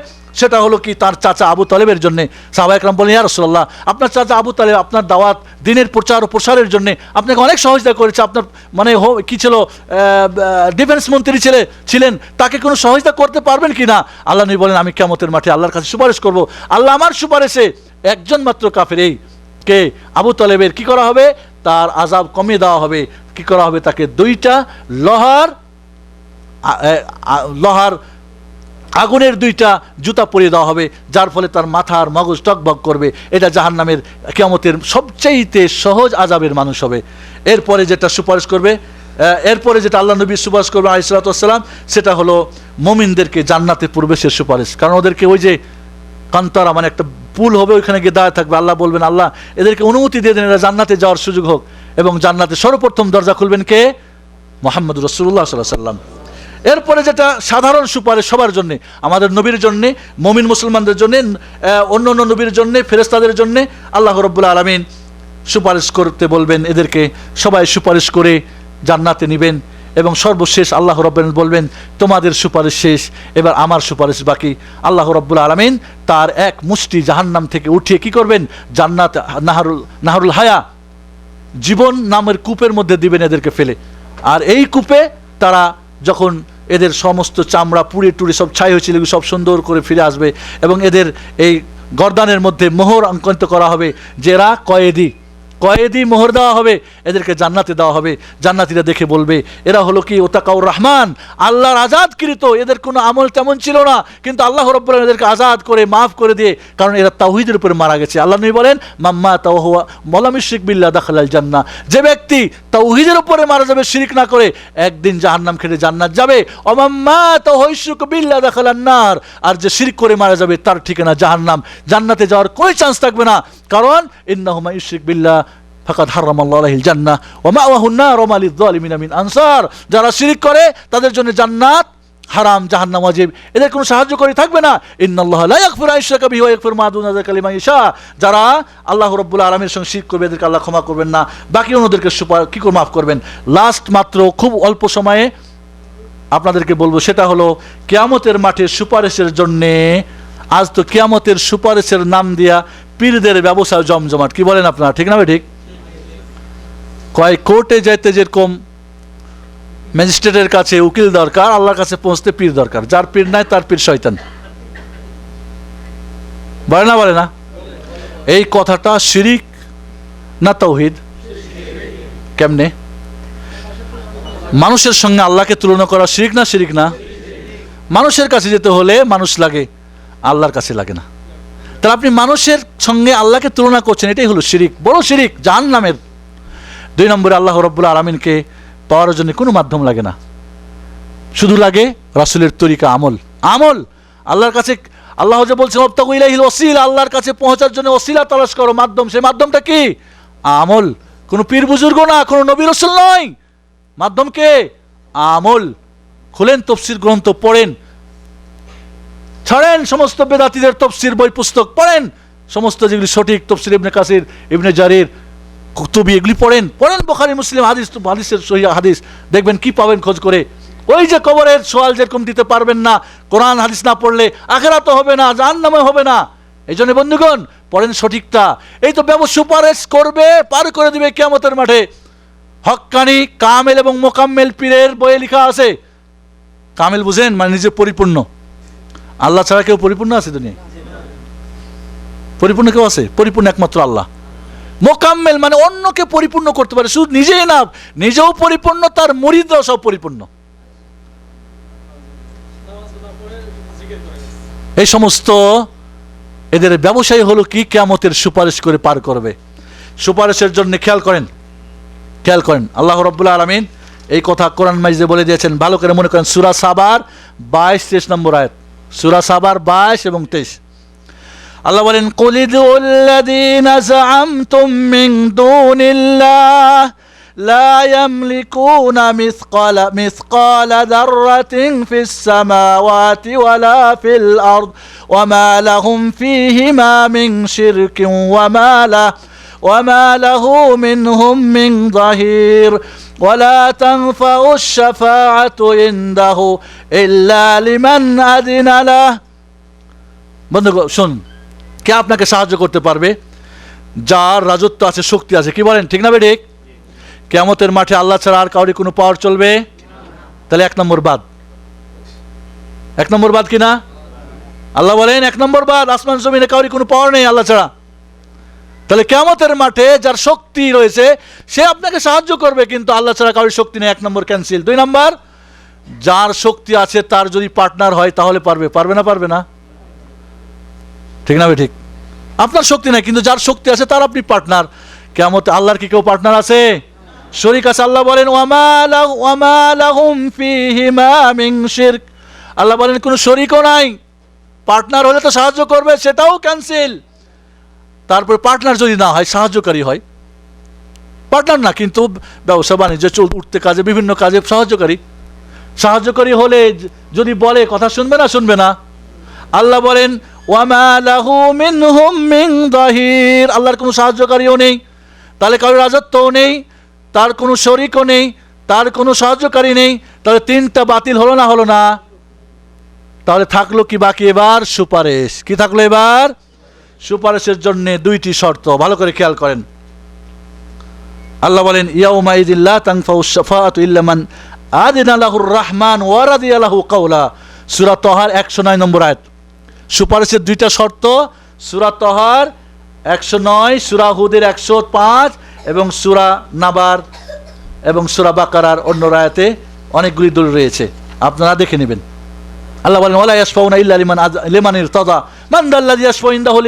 সেটা হলো কি তার চাচা আবু তালেবের জন্য। সাহাবায়ে কেরাম বলেন ইয়া রাসূলুল্লাহ আপনার চাচা আবু তালেব আপনার দাওয়াত দিনের প্রচার ও প্রসারের জন্য আপনাকে অনেক সহযোগিতা করেছে, আপনার মানে কি ছিল ডিফেন্স মন্ত্রী ছিলেন, তাকে কোনো সহযোগিতা করতে পারবেন কি না? আল্লাহ নবী বলেন আমি কিয়ামতের মাঠে আল্লাহর কাছে সুপারিশ করব, আল্লাহ আমার সুপারিশে একজন মাত্র কাফের এই কে আবু তালেবের কি করা হবে, তার আযাব কমিয়ে দেওয়া হবে। কি করা হবে, তাকে 2টা লোহার আগুনের 2টা জুতা পরিয়ে দেওয়া হবে, যার ফলে তার মাথার মগজ টকবক করবে। এটা জাহান্নামের কিয়ামতের সবচেয়ে সহজ আযাবের মানুষ হবে। এরপরে যেটা সুপারিশ করবে, এরপরে যেটা আল্লাহ নবী সুপারিশ করবে আলাইহিস সালাতু ওয়াস সালাম, সেটা হলো মুমিনদেরকে জান্নাতে প্রবেশের সুপারিশ। কারণ ওদেরকে ওই যে কান্তারা মানে একটা পুল হবে, ওইখানে গিয়ে দাঁড়িয়ে থাকবে, আল্লাহ বলবেন আল্লাহ এদেরকে অনুমতি দিয়ে দেন এরা জান্নাতে যাওয়ার সুযোগ হোক, এবং জান্নাতে সর্বপ্রথম দরজা খুলবেন কে, মুহাম্মদ রাসূলুল্লাহ সাল্লাল্লাহু আলাইহি ওয়াসাল্লাম। এরপরে যেটা সাধারণ সুপারিশ সবার জন্য, আমাদের নবীর জন্য, মুমিন মুসলমানদের জন্য, অন্য অন্য নবীর জন্য, ফেরেশতাদের জন্য আল্লাহ রাব্বুল আলামিন সুপারিশ করতে বলবেন, এদেরকে সবাই সুপারিশ করে জান্নাতে নেবেন। এবং সর্বশেষ আল্লাহ রাব্বুল বলবেন তোমাদের সুপারিশ শেষ, এবার আমার সুপারিশ বাকি। আল্লাহ রাব্বুল আলামিন তার এক মুষ্টি জাহান্নাম থেকে উঠিয়ে কি করবেন, জান্নাত নাহরুল হায়া জীবন নামের কূপের মধ্যে দিবেন এদেরকে ফেলে। আর এই কূপে তারা যখন এদের সমস্ত চামড়া পুড়ে টুড়ে সব ছাই হয়েছিল সব সুন্দর করে ফিরে আসবে, এবং এদের এই গর্দানের মধ্যে মোহর অঙ্কিত করা হবে, যে এরা কয়েদি মোহর দেওয়া হবে, এদেরকে জান্নাতে দেওয়া হবে। জান্নাতীরা দেখে বলবে এরা হলো কি ওতাকাউর রহমান, আল্লাহর আজাদকৃত, এদের কোনো আমল তেমন ছিল না, কিন্তু আল্লাহ রাব্বুল আলামিন এদেরকে আজাদ করে মাফ করে দিয়ে, কারণ এরা তাওহীদের উপরে মারা গেছে। আল্লাহ নবী বলেন মাম্মা তাওহুয়া ওয়ালাম ইউশরিক বিল্লাহ দাখালাল জান্নাহ, যে ব্যক্তি তাওহীদের উপরে মারা যাবে শিরক না করে একদিন জাহান্নাম খেটে জান্নাত যাবে। ওমাম্মা তাওহুয়া ইউশরিক বিল্লাহ দাখালান নার, আর যে শিরক করে মারা যাবে তার ঠিকানা জাহান্নাম, জান্নাতে যাওয়ার কোনো চান্স থাকবে না। কারণ ইন্নাহু মান ইউশরিক বিল্লাহ ফাকাদ হারামাল্লাহু আলাইহিল জান্নাহ ওয়া মাওয়াহুন নার ওয়া মা লিয-যালিমিনা মিন আনসার, যারা শিরক করে তাদের জন্য জান্নাত হারাম, জাহান্নাম ওয়াজিব, এদের কোনো সাহায্যকারী থাকবে না। ইন্নাল্লাহা লা ইয়াগফিরু আন ইউশরাকা বিহি ওয়া ইয়াগফিরু মা দুনা যালিকা লিমান ইয়াশা, যারা আল্লাহ রাব্বুল আলামিনের সঙ্গে শিরক করবে এদেরকে আল্লাহ ক্ষমা করবেন না, বাকি অন্যদেরকে কি করে মাফ করবেন। লাস্ট মাত্র খুব অল্প সময়ে আপনাদেরকে বলবো, সেটা হলো কিয়ামতের মাঠে সুপারিশের জন্যে। আজ তো কিয়ামতের সুপারিশের নাম দিয়া পীরদের ব্যবসা জমজমাট, কি বলেন আপনারা, ঠিক না? ঠিক কয় কোর্টে যাইতে যেরকম ম্যাজিস্ট্রেটের কাছে উকিল দরকার, আল্লাহর কাছে পৌঁছতে পীর দরকার, যার পীর নাই তার পীর শয়তান। বলে না? এই কথাটা শিরিক না তাওহীদ? কেমনে? মানুষের সঙ্গে আল্লাহকে তুলনা করা শিরিক না শিরিক না? মানুষের কাছে যেতে হলে মানুষ লাগে, আল্লাহর কাছে লাগে না। তাহলে আপনি মানুষের সঙ্গে আল্লাহকে তুলনা করছেন, এটাই হলো শিরিক, বড় শিরিক, জাহান্নামের। 2 নম্বরে আল্লাহ রাব্বুল আলামিনকে পাওয়ার জন্য কোনো মাধ্যম লাগে না, শুধু লাগে রাসূলের তরিকা, আমল। আল্লাহর কাছে আল্লাহ যে বলছেন ওয়াবতাগু ইলাইহিল ওয়াসিলা, আল্লাহর কাছে পৌঁছার জন্য ওসিলা তালাশ করো, মাধ্যম। সেই মাধ্যমটা কি? আমল। কোনো পীর বুজুর্গ না, কোনো নবী রাসূল নয়। মাধ্যম কে? আমল। খুলেন তাফসীর গ্রন্থ পড়েন, ছাড়েন সমস্ত বেদাতীদের তাফসীর বই পুস্তক পড়েন, সমস্ত যেগুলি সঠিক তাফসীর ইবনে কাসির, ইবনে জারির, কুতুবি, এগুলি পড়েন। বুখারী মুসলিম হাদিসের সহিহ হাদিস দেখবেন কি পাবেন খোঁজ করে। ওই যে কবরের সওয়াল যেরকম দিতে পারবেন না, কোরআন হাদিস না পড়লে আখিরাতে হবে না, জাহান্নামে হবে না। এই জন্য বন্ধুগণ পড়েন সঠিকটা। এই তো সুপারিশ করবে, পার করে দিবে কিয়ামতের মাঠে। হক্কানি কামেল এবং মোকাম্মেল পীরের বইয়ে লেখা আছে। কামেল বুঝেন, মানে নিজে পরিপূর্ণ। আল্লাহ ছাড়া কেউ পরিপূর্ণ আছে দুনিয়ায়? পরিপূর্ণ কেউ আছে? পরিপূর্ণ একমাত্র আল্লাহ। মোকাম্মেল মানে অন্যকে পরিপূর্ণ করতে পারে, শুধু নিজেই না, নিজেও পরিপূর্ণ, তার মুরিদরাও সব পরিপূর্ণ। এই সমস্ত এদের ব্যবসায়ী হলো কি? কিয়ামতের সুপারিশ করে পার করবে। সুপারিশের জন্য খেয়াল করেন আল্লাহ রাব্বুল আলামিন এই কথা কোরআন মাজিদে বলে দিয়েছেন। ভালো করে মনে করেন, সূরা সাবার 22-23 নম্বর আয়াত। সূরা সাবার 22 এবং 23 আল্লাহ বলেন, কুলিদুল্লাযীনা যাআমতুম মিন দুনিল্লাহ লা ইয়ামলিকুনা মিসকালা যাররাতিন ফিস সামাওয়াতি ওয়ালা ফিল আরদ ওয়ামা লাহুম ফীহিমা মিন শিরকিন ওয়ামা লাহু মিনহুম মিন যাহির ওয়ালা তানফাউশ শাফাআতু ইনদাহু ইল্লা লিমান আযিনা লাহ। বন্ধুগণ শুন, কে আপনাকে সাহায্য করতে পারবে? যার রাজত্ব আছে, শক্তি আছে। কি বলেন, ঠিক না বেঠিক? কিয়ামতের মাঠে আল্লাহ ছাড়া আর কাউরি কোনো পাওয়ার চলবে? তাহলে 1 নম্বর বাদ। 1 নম্বর বাদ কিনা? আল্লাহ বলেন 1 নম্বর বাদ। আসমান জমিনে কাউরি কোনো পাওয়ার নেই আল্লাহ ছাড়া। তাহলে কিয়ামতের মাঠে যার শক্তি রয়েছে সে আপনাকে সাহায্য করবে, কিন্তু আল্লাহ ছাড়া কাউরি শক্তি নেই। 1 নম্বর ক্যান্সেল। 2 নম্বর, যার শক্তি আছে তার যদি পার্টনার হয় তাহলে পারবে না? ঠিক না ঠিক? আপনার শক্তি নাই, কিন্তু যার শক্তি আছে তার আপনি পার্টনার। কিয়ামতে আল্লাহর কি কেউ পার্টনার আছে? শরীক আছে? আল্লাহ বলেন ওয়ামা লাহুম ফীহিমা মিন শিরক। আল্লাহ বলেন কোনো শরীকও নাই। পার্টনার হলে তো সাহায্য করবে, সেটাও ক্যান্সেল। তারপর পার্টনার যদি না হয়, সাহায্যকারী হয়। পার্টনার না, কিন্তু ব্যবসা বাণিজ্য উঠতে কাজে, বিভিন্ন কাজে সাহায্যকারী হলে যদি বলে কথা শুনবে না? আল্লাহ বলেন ওয়ামা লাহু মিনহুম মিন যাহির। আল্লাহর কোনো সাহায্যকারীও নেই, তাহলে কারোর রাজত্বও নেই, তার কোনো শরীকও নেই, তার কোনো সাহায্যকারী নেই। তাহলে 3টা বাতিল হলো না? তাহলে থাকলো কি বাকি? এবার সুপারিশ। কি থাকলো এবার? সুপারিশের জন্য 2টি শর্ত। ভালো করে খেয়াল করেন। আল্লাহ বলেন ইয়াউমা ইযিল লা তানফাউশ শাফাআতু ইল্লা মান আযিনা লাহুর রাহমান ওয়া রাদিয়া লাহু কাওলা। সূরা তাহার 109 নম্বর আয়াত। সুপারিশের 2টা শর্ত সূরা তাহার 109, সূরা হুদের 105 এবং সূরা নাবার এবং সূরা বাকারার অন্য আয়াতে অনেকগুলি দলিল রয়েছে, আপনারা দেখে নেবেন। আল্লাহ বলেন ওয়ালা ইয়াশফাউনা ইল্লা লিমান ইরতাদা মান দাল্লাযী ইয়াশফাউ ইনদাহু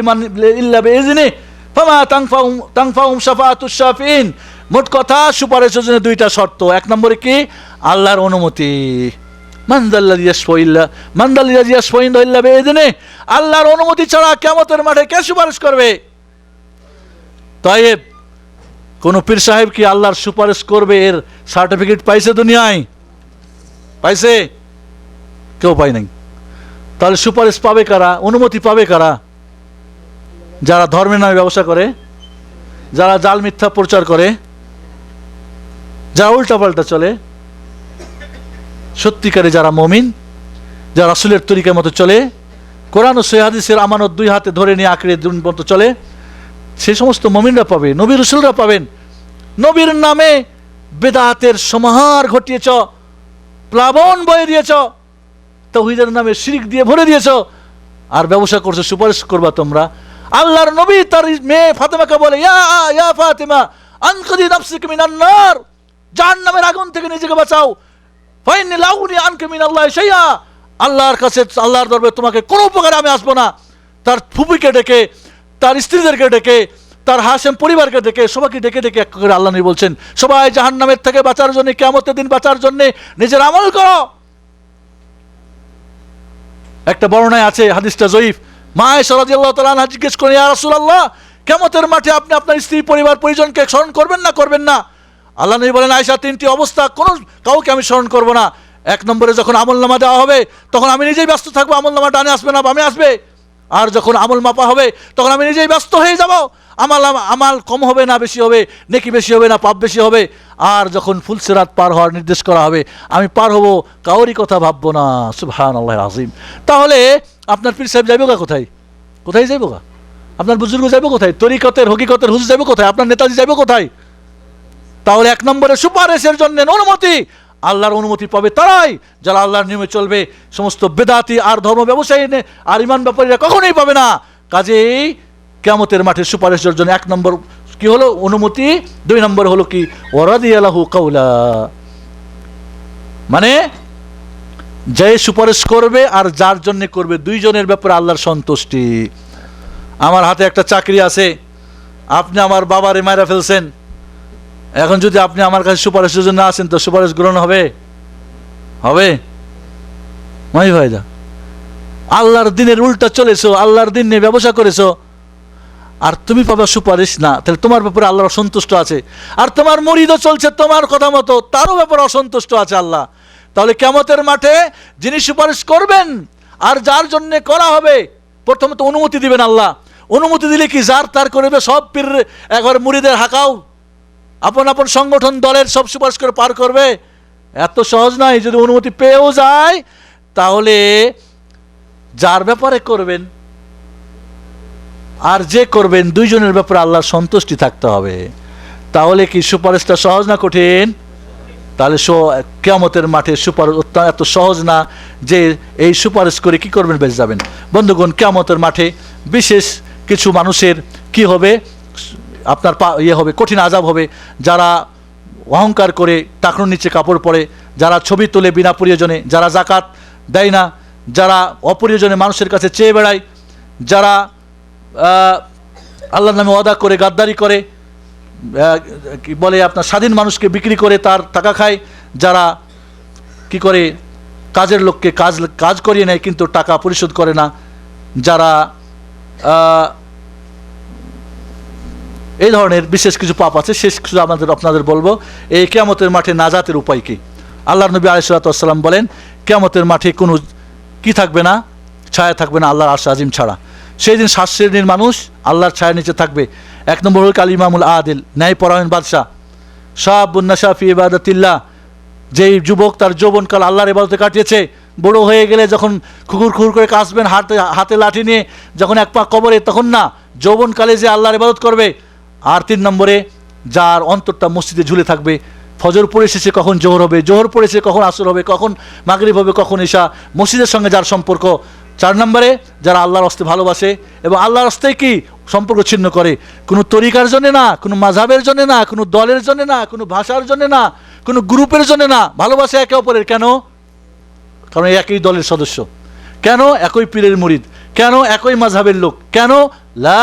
ইল্লা বিইজনিহি ফামা তানফাউহুম শাফাআতুশ শাফিঈন। মোট কথা, সুপারিশের জন্য 2টা শর্ত। 1 নম্বরে কি? আল্লাহর অনুমতি। মান দাল্লাযী ইয়াশফাউ ইনদাহু ইল্লা বিইজনিহি। আল্লাহর অনুমতি ছাড়া কিয়ামতের মাঠে কে সুপারিশ করবে? তাইব, কোন পীর সাহেব কি আল্লাহর সুপারিশ করবে এর সার্টিফিকেট পাইছে দুনিয়ায়? পাইছে? কেউ পায় নাই। তাহলে সুপারিশ পাবে কারা? অনুমতি পাবে কারা? যারা ধর্মের নামে ব্যবসা করে, যারা জাল মিথ্যা প্রচার করে, যারা উল্টাপাল্টা চলে। সত্যিকারে যারা মুমিন, যারা রাসূলের তরিকার মতো চলে, কোরআন ও সহিহ হাদিসের আমানত 2 হাতে ধরে নিয়ে আঁকড়ে দিন মতো চলে, সেই সমস্ত মুমিনরা পাবে, নবী রাসূলরা পাবেন। নবীর নামে বেদাতের সমাহার ঘটিয়েছ, প্লাবন বয়ে দিয়েছ, তাওহীদের নামে শিরক দিয়ে ভরে দিয়েছ, আর ব্যবসা করছো, সুপারিশ করবা তোমরা। আল্লাহর নবী তার মেয়ে ফাতেমাকে বলে, ইয়া ফাতেমা আনকিদি নাফসিকা মিনান নার, জাহান্নামের আগুন থেকে নিজেকে বাঁচাও। ফাইন্নী লা উগনি আনকা মিনাল্লাহি শাইআ, আল্লাহর কাছে, আল্লাহর দরবারে তোমাকে কোনো উপকারে আমি আসবো না। তার ফুপিকে ডেকে, তার স্ত্রীদেরকে ডেকে, তার হাশেম পরিবারকে ডেকে, সবাইকে ডেকে ডেকে এক করে আল্লাহ নবী বলছেন, সবাই জাহান্নামের থেকে বাঁচার জন্য, কিয়ামতের দিন বাঁচার জন্য নিজের আমল করো। একটা বর্ণনায় আছে, হাদিসটা জয়ীফ, মা আয়েশা রাদিয়াল্লাহু তাআলা আনহা জিজ্ঞেস করেন, ইয়া রাসূলুল্লাহ, কিয়ামতের মাঠে আপনি আপনার স্ত্রী, পরিবার, পরিজনকে স্মরণ করবেন না করবেন না? আল্লাহ নবী বলেন, আয়েশা, তিনটি অবস্থা, কোনো কাউকে আমি স্মরণ করব না। এক নম্বরে, যখন আমলনামা দেওয়া হবে তখন আমি নিজেই ব্যস্ত থাকবো, আমলনামা ডানে আসবে না বামে আসবে। আর যখন আমল মাপা হবে তখন আমি নিজেই ব্যস্ত হয়ে যাব, আমাল কম হবে না বেশি হবে, নেকি বেশি হবে না পাপ বেশি হবে। আর যখন ফুলসিরাত পার হওয়ার নির্দেশ করা হবে, আমি পার হব, কাউরই কথা ভাববো না। সুবহানাল্লাহিল আযীম। তাহলে আপনার পীর সাহেব যাইব গা কোথায়? কোথায় যাইব গা? আপনার বুজুর্গ যাইব কোথায়? তরিকতের হকিকতের হুজুর যাইব কোথায়? আপনার নেতাজি যাইব কোথায়? তাহলে এক নম্বরে সুপারিশের জন্য অনুমতি, আল্লাহর অনুমতি পাবে তারাই যারা আল্লাহর নিয়মে চলবে। সমস্ত বেদাতি আর ধর্ম ব্যবসায়ী আর ইমান ব্যাপারীরা কখনোই পাবে না। কাজেই কিয়ামতের মাঠে সুপারিশের জন্য এক নম্বর কি হলো? অনুমতি। দুই নম্বর হলো কি? ওয়ারাদিয়ালাহু কাওলা, মানে যে সুপারিশ করবে আর যার জন্য করবে, দুইজনের ব্যাপারে আল্লাহর সন্তুষ্টি। আমার হাতে একটা চাকরি আছে, আপনি আমার বাবারে মাইরা ফেলছেন, এখন যদি আপনি আমার কাছে সুপারিশের জন্য আসেন তো সুপারিশ গ্রহণ হবে? হবে? মাই ভাইরা, আল্লাহর দিনের উল্টা চলেছো, আল্লাহর দিন নিয়ে ব্যবসা করেছো, আর তুমি পাবে সুপারিশ না, তাহলে তোমার ব্যাপারে আল্লাহর অসন্তুষ্ট আছে। আর তোমার মুরিদও চলছে তোমার কথা মতো, তারও ব্যাপারে অসন্তুষ্ট আছে আল্লাহ। তাহলে কিয়ামতের মাঠে যিনি সুপারিশ করবেন আর যার জন্য করা হবে, প্রথমত অনুমতি দিবেন আল্লাহ। অনুমতি দিলে কি যার তার করবে? সব পীর একবার মুরিদের হাঁকাও, আপন আপন সংগঠন দলের সব সুপারিশ করে পার করবে? এত সহজ নয়। যদি অনুমতি পেয়েও যায়, তাহলে যার ব্যাপারে করবেন আর যে করবেন, দুইজনের ব্যাপারে আল্লাহর সন্তুষ্টি থাকতে হবে। তাহলে কি সুপারিশটা সহজ না কঠিন? তাহলে কিয়ামতের মাঠে সুপারিশ এত সহজ না যে এই সুপারিশ করে কি করবেন? বেঁচে যাবেন। বন্ধুগণ, কিয়ামতের মাঠে বিশেষ কিছু মানুষের কি হবে? আপনার হবে, কঠিন আযাব হবে। যারা অহংকার করে টাকনুর নিচে কাপড় পরে, যারা ছবি তোলে বিনা প্রয়োজনে, যারা যাকাত দেয় না, যারা অপ্রয়োজনে মানুষের কাছে চেয়ে বেড়ায়, যারা আল্লাহর নামে ওয়াদা করে গাদ্দারি করে, কি বলে আপনার স্বাধীন মানুষকে বিক্রি করে তার টাকা খায়, যারা কি করে কাজের লোককে কাজ করিয়ে নেয় কিন্তু টাকা পরিশোধ করে না, যারা এই ধরনের বিশেষ কিছু পাপ আছে। শেষ কিছু আপনাদের বলবো, এই কিয়ামতের মাঠে নাজাতের উপায় কি? আল্লাহর নবী আলাইহিস সালাতু ওয়াস সালাম বলেন, কিয়ামতের মাঠে কোনো কি থাকবে না? ছায়া থাকবে না আল্লাহর আরশ আজিম ছাড়া। সেই দিন 7 শ্রেণীর মানুষ আল্লাহর ছায়ার নিচে থাকবে। এক নম্বর হল আল ইমামুল আদিল, ন্যায়পরায়ণ বাদশাহ। শাবুন নাশা ফি ইবাদাতিল্লাহ, যেই যুবক তার যৌবনকাল আল্লাহর ইবাদতে কাটিয়েছে, বড় হয়ে গেলে যখন খুকুর খুকুর করে কাশবেন, হাতে লাঠি নিয়ে যখন এক পা কবরে, তখন না, যৌবনকালে যে আল্লাহর ইবাদত করবে। আর 3 নম্বরে যার অন্তরটা মসজিদে ঝুলে থাকবে, ফজর পড়ে এসেছে কখন জোহর হবে, জোহর পড়েছে কখন আসর হবে, কখন মাগরিব হবে, কখন ঈশা, মসজিদের সঙ্গে যার সম্পর্ক। 4 নম্বরে যারা আল্লাহর রাস্তে ভালোবাসে এবং আল্লাহর রাস্তায় কি সম্পর্ক ছিন্ন করে, কোনো তরিকার জন্য না, কোনো মাযহাবের জন্য না, কোনো দলের জন্য না, কোনো ভাষার জন্য না, কোনো গ্রুপের জন্য না, ভালোবাসে একে অপরের। কেন? কারণ একই দলের সদস্য। কেন? একই পীরের মুরিদ। কেন? একই মাযহাবের লোক। কেন? লা,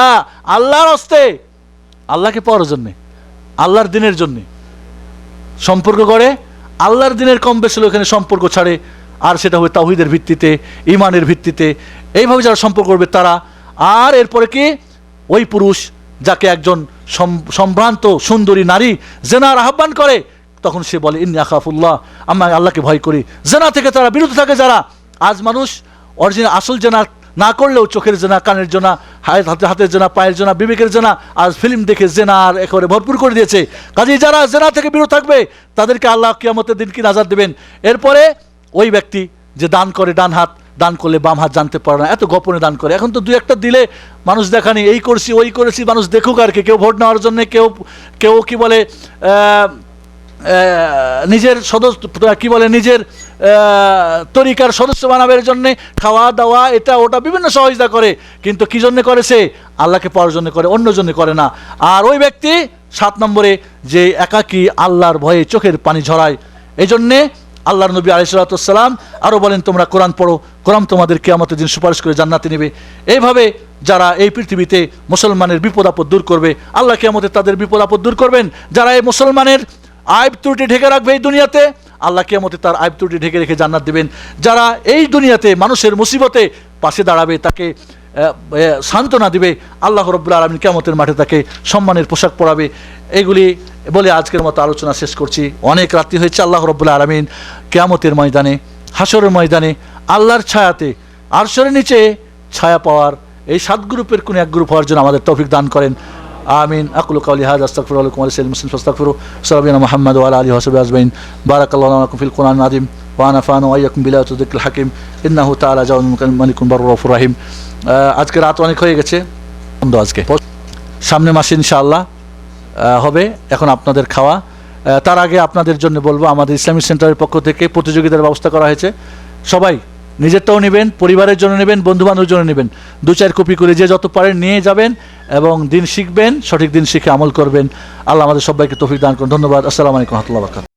আল্লাহর রাস্তে, আল্লাহকে পাওয়ার জন্যে, আল্লাহর দিনের জন্যে সম্পর্ক করে। আল্লাহর দিনের কম বেশি এখানে সম্পর্ক ছাড়ে, আর সেটা হবে তাওহীদের ভিত্তিতে, ইমানের ভিত্তিতে। এইভাবে যারা সম্পর্ক করবে তারা। আর এরপরে কি? ওই পুরুষ যাকে একজন সম্ভ্রান্ত সুন্দরী নারী জেনার আহ্বান করে, তখন সে বলে ইন্নী আখাফুল্লাহ, আমি আল্লাহকে ভয় করি। জেনা থেকে তারা বিরত থাকে যারা। আজ মানুষ অরিজিনাল আসল জেনা না করলেও চোখের জেনা, কানের জেনা, হাতের জেনা, পায়ের জেনা, বিবেকের জেনা, আজ ফিল্ম দেখে জেনা আর একেবারে ভরপুর করে দিয়েছে। কাজেই যারা জেনা থেকে বিরত থাকবে তাদেরকে আল্লাহ কিয়ামতের দিন কি নাজাত দেবেন। এরপরে ওই ব্যক্তি যে দান করে ডান হাত, দান করলে বাম হাত জানতে পারে না, এত গোপনে দান করে। এখন তো 2-1টা দিলে মানুষ দেখানি, এই করছি ওই করেছি, মানুষ দেখুক আর কি। কেউ ভোট নেওয়ার জন্য, কেউ কি বলে নিজের সদস্য কি বলে নিজের তরিকার সদস্য বানাবের জন্যে খাওয়া দাওয়া এটা ওটা বিভিন্ন সহযোগিতা করে, কিন্তু কি জন্য করেছে? আল্লাহকে পাওয়ার জন্য করে, অন্য জন্য করে না। আর ওই ব্যক্তি 7 নম্বরে যে একাকী আল্লাহর ভয়ে চোখের পানি ঝরায়। এই জন্যে আল্লাহর নবী আলাইহিস সালাতু ওয়াস সালাম আরও বলেন, তোমরা কোরআন পড়ো, কোরআন তোমাদের কিয়ামতের দিন সুপারিশ করে জান্নাতে নেবে। এইভাবে যারা এই পৃথিবীতে মুসলমানের বিপদ আপদ দূর করবে, আল্লাহ কিয়ামতে তাদের বিপদ আপদ দূর করবেন। যারা এই মুসলমানের আইব ত্রুটি ঢেকে রাখবে এই দুনিয়াতে, আল্লাহ কিয়ামতে তার আইব ত্রুটি ঢেকে রেখে জান্নাত দেবেন। যারা এই দুনিয়াতে মানুষের মুসিবতে পাশে দাঁড়াবে, তাকে সান্ত্বনা দিবে, আল্লাহ রাব্বুল আলামিন কিয়ামতের মাঠে তাকে সম্মানের পোশাক পরাবে। এইগুলি বলে আজকের মতো আলোচনা শেষ করছি। অনেক রাত্রি হয়েছে। আল্লাহ রাব্বুল আলামিন কিয়ামতের ময়দানে, হাসরের ময়দানে আল্লাহর ছায়াতে আরশের নিচে ছায়া পাওয়ার এই 7 গ্রুপের কোনো এক গ্রুপ হওয়ার জন্য আমাদের তৌফিক দান করেন। আমিন। আকুলু কাওলি হাযা আস্তাগফিরু লাকুম ওয়া লিসাইরিল মুসলিমিন ফাস্তাগফিরু। সাল্লাল্লাহু মুহাম্মাদ ওয়া আলা আলিহি ওয়া সাহবিহি আজমাইন। বারাকাল্লাহু লাকুম ফিল কুরআনিল আযীম ওয়া নাফা'না ওয়া ইয়্যাকুম বিল আয়াতি ওয়া যিকরিল হাকীম। ইন্নাহু তাআলা জাওয়াদুন মালিকুন বাররুর রাউফুর রহিম। আজকে রাত অনেক হয়ে গেছে, আজকে সামনের মাসে ইনশাআল্লাহ হবে। এখন আপনাদের খাওয়া, তার আগে আপনাদের জন্য বলবো, আমাদের ইসলামিক সেন্টারের পক্ষ থেকে প্রতিযোগিতার ব্যবস্থা করা হয়েছে। সবাই নিজেরটাও নেবেন, পরিবারের জন্য নেবেন, বন্ধুবান্ধবের জন্য নেবেন। 2-4 কপি করে যে যত পারেন নিয়ে যাবেন এবং দিন শিখবেন, সঠিক দিন শিখে আমল করবেন। আল্লাহ আমাদের সবাইকে তৌফিক দান করুন। ধন্যবাদ। আসসালামু আলাইকুম ওয়া রাহমাতুল্লাহি ওয়া বারাকাতুহু।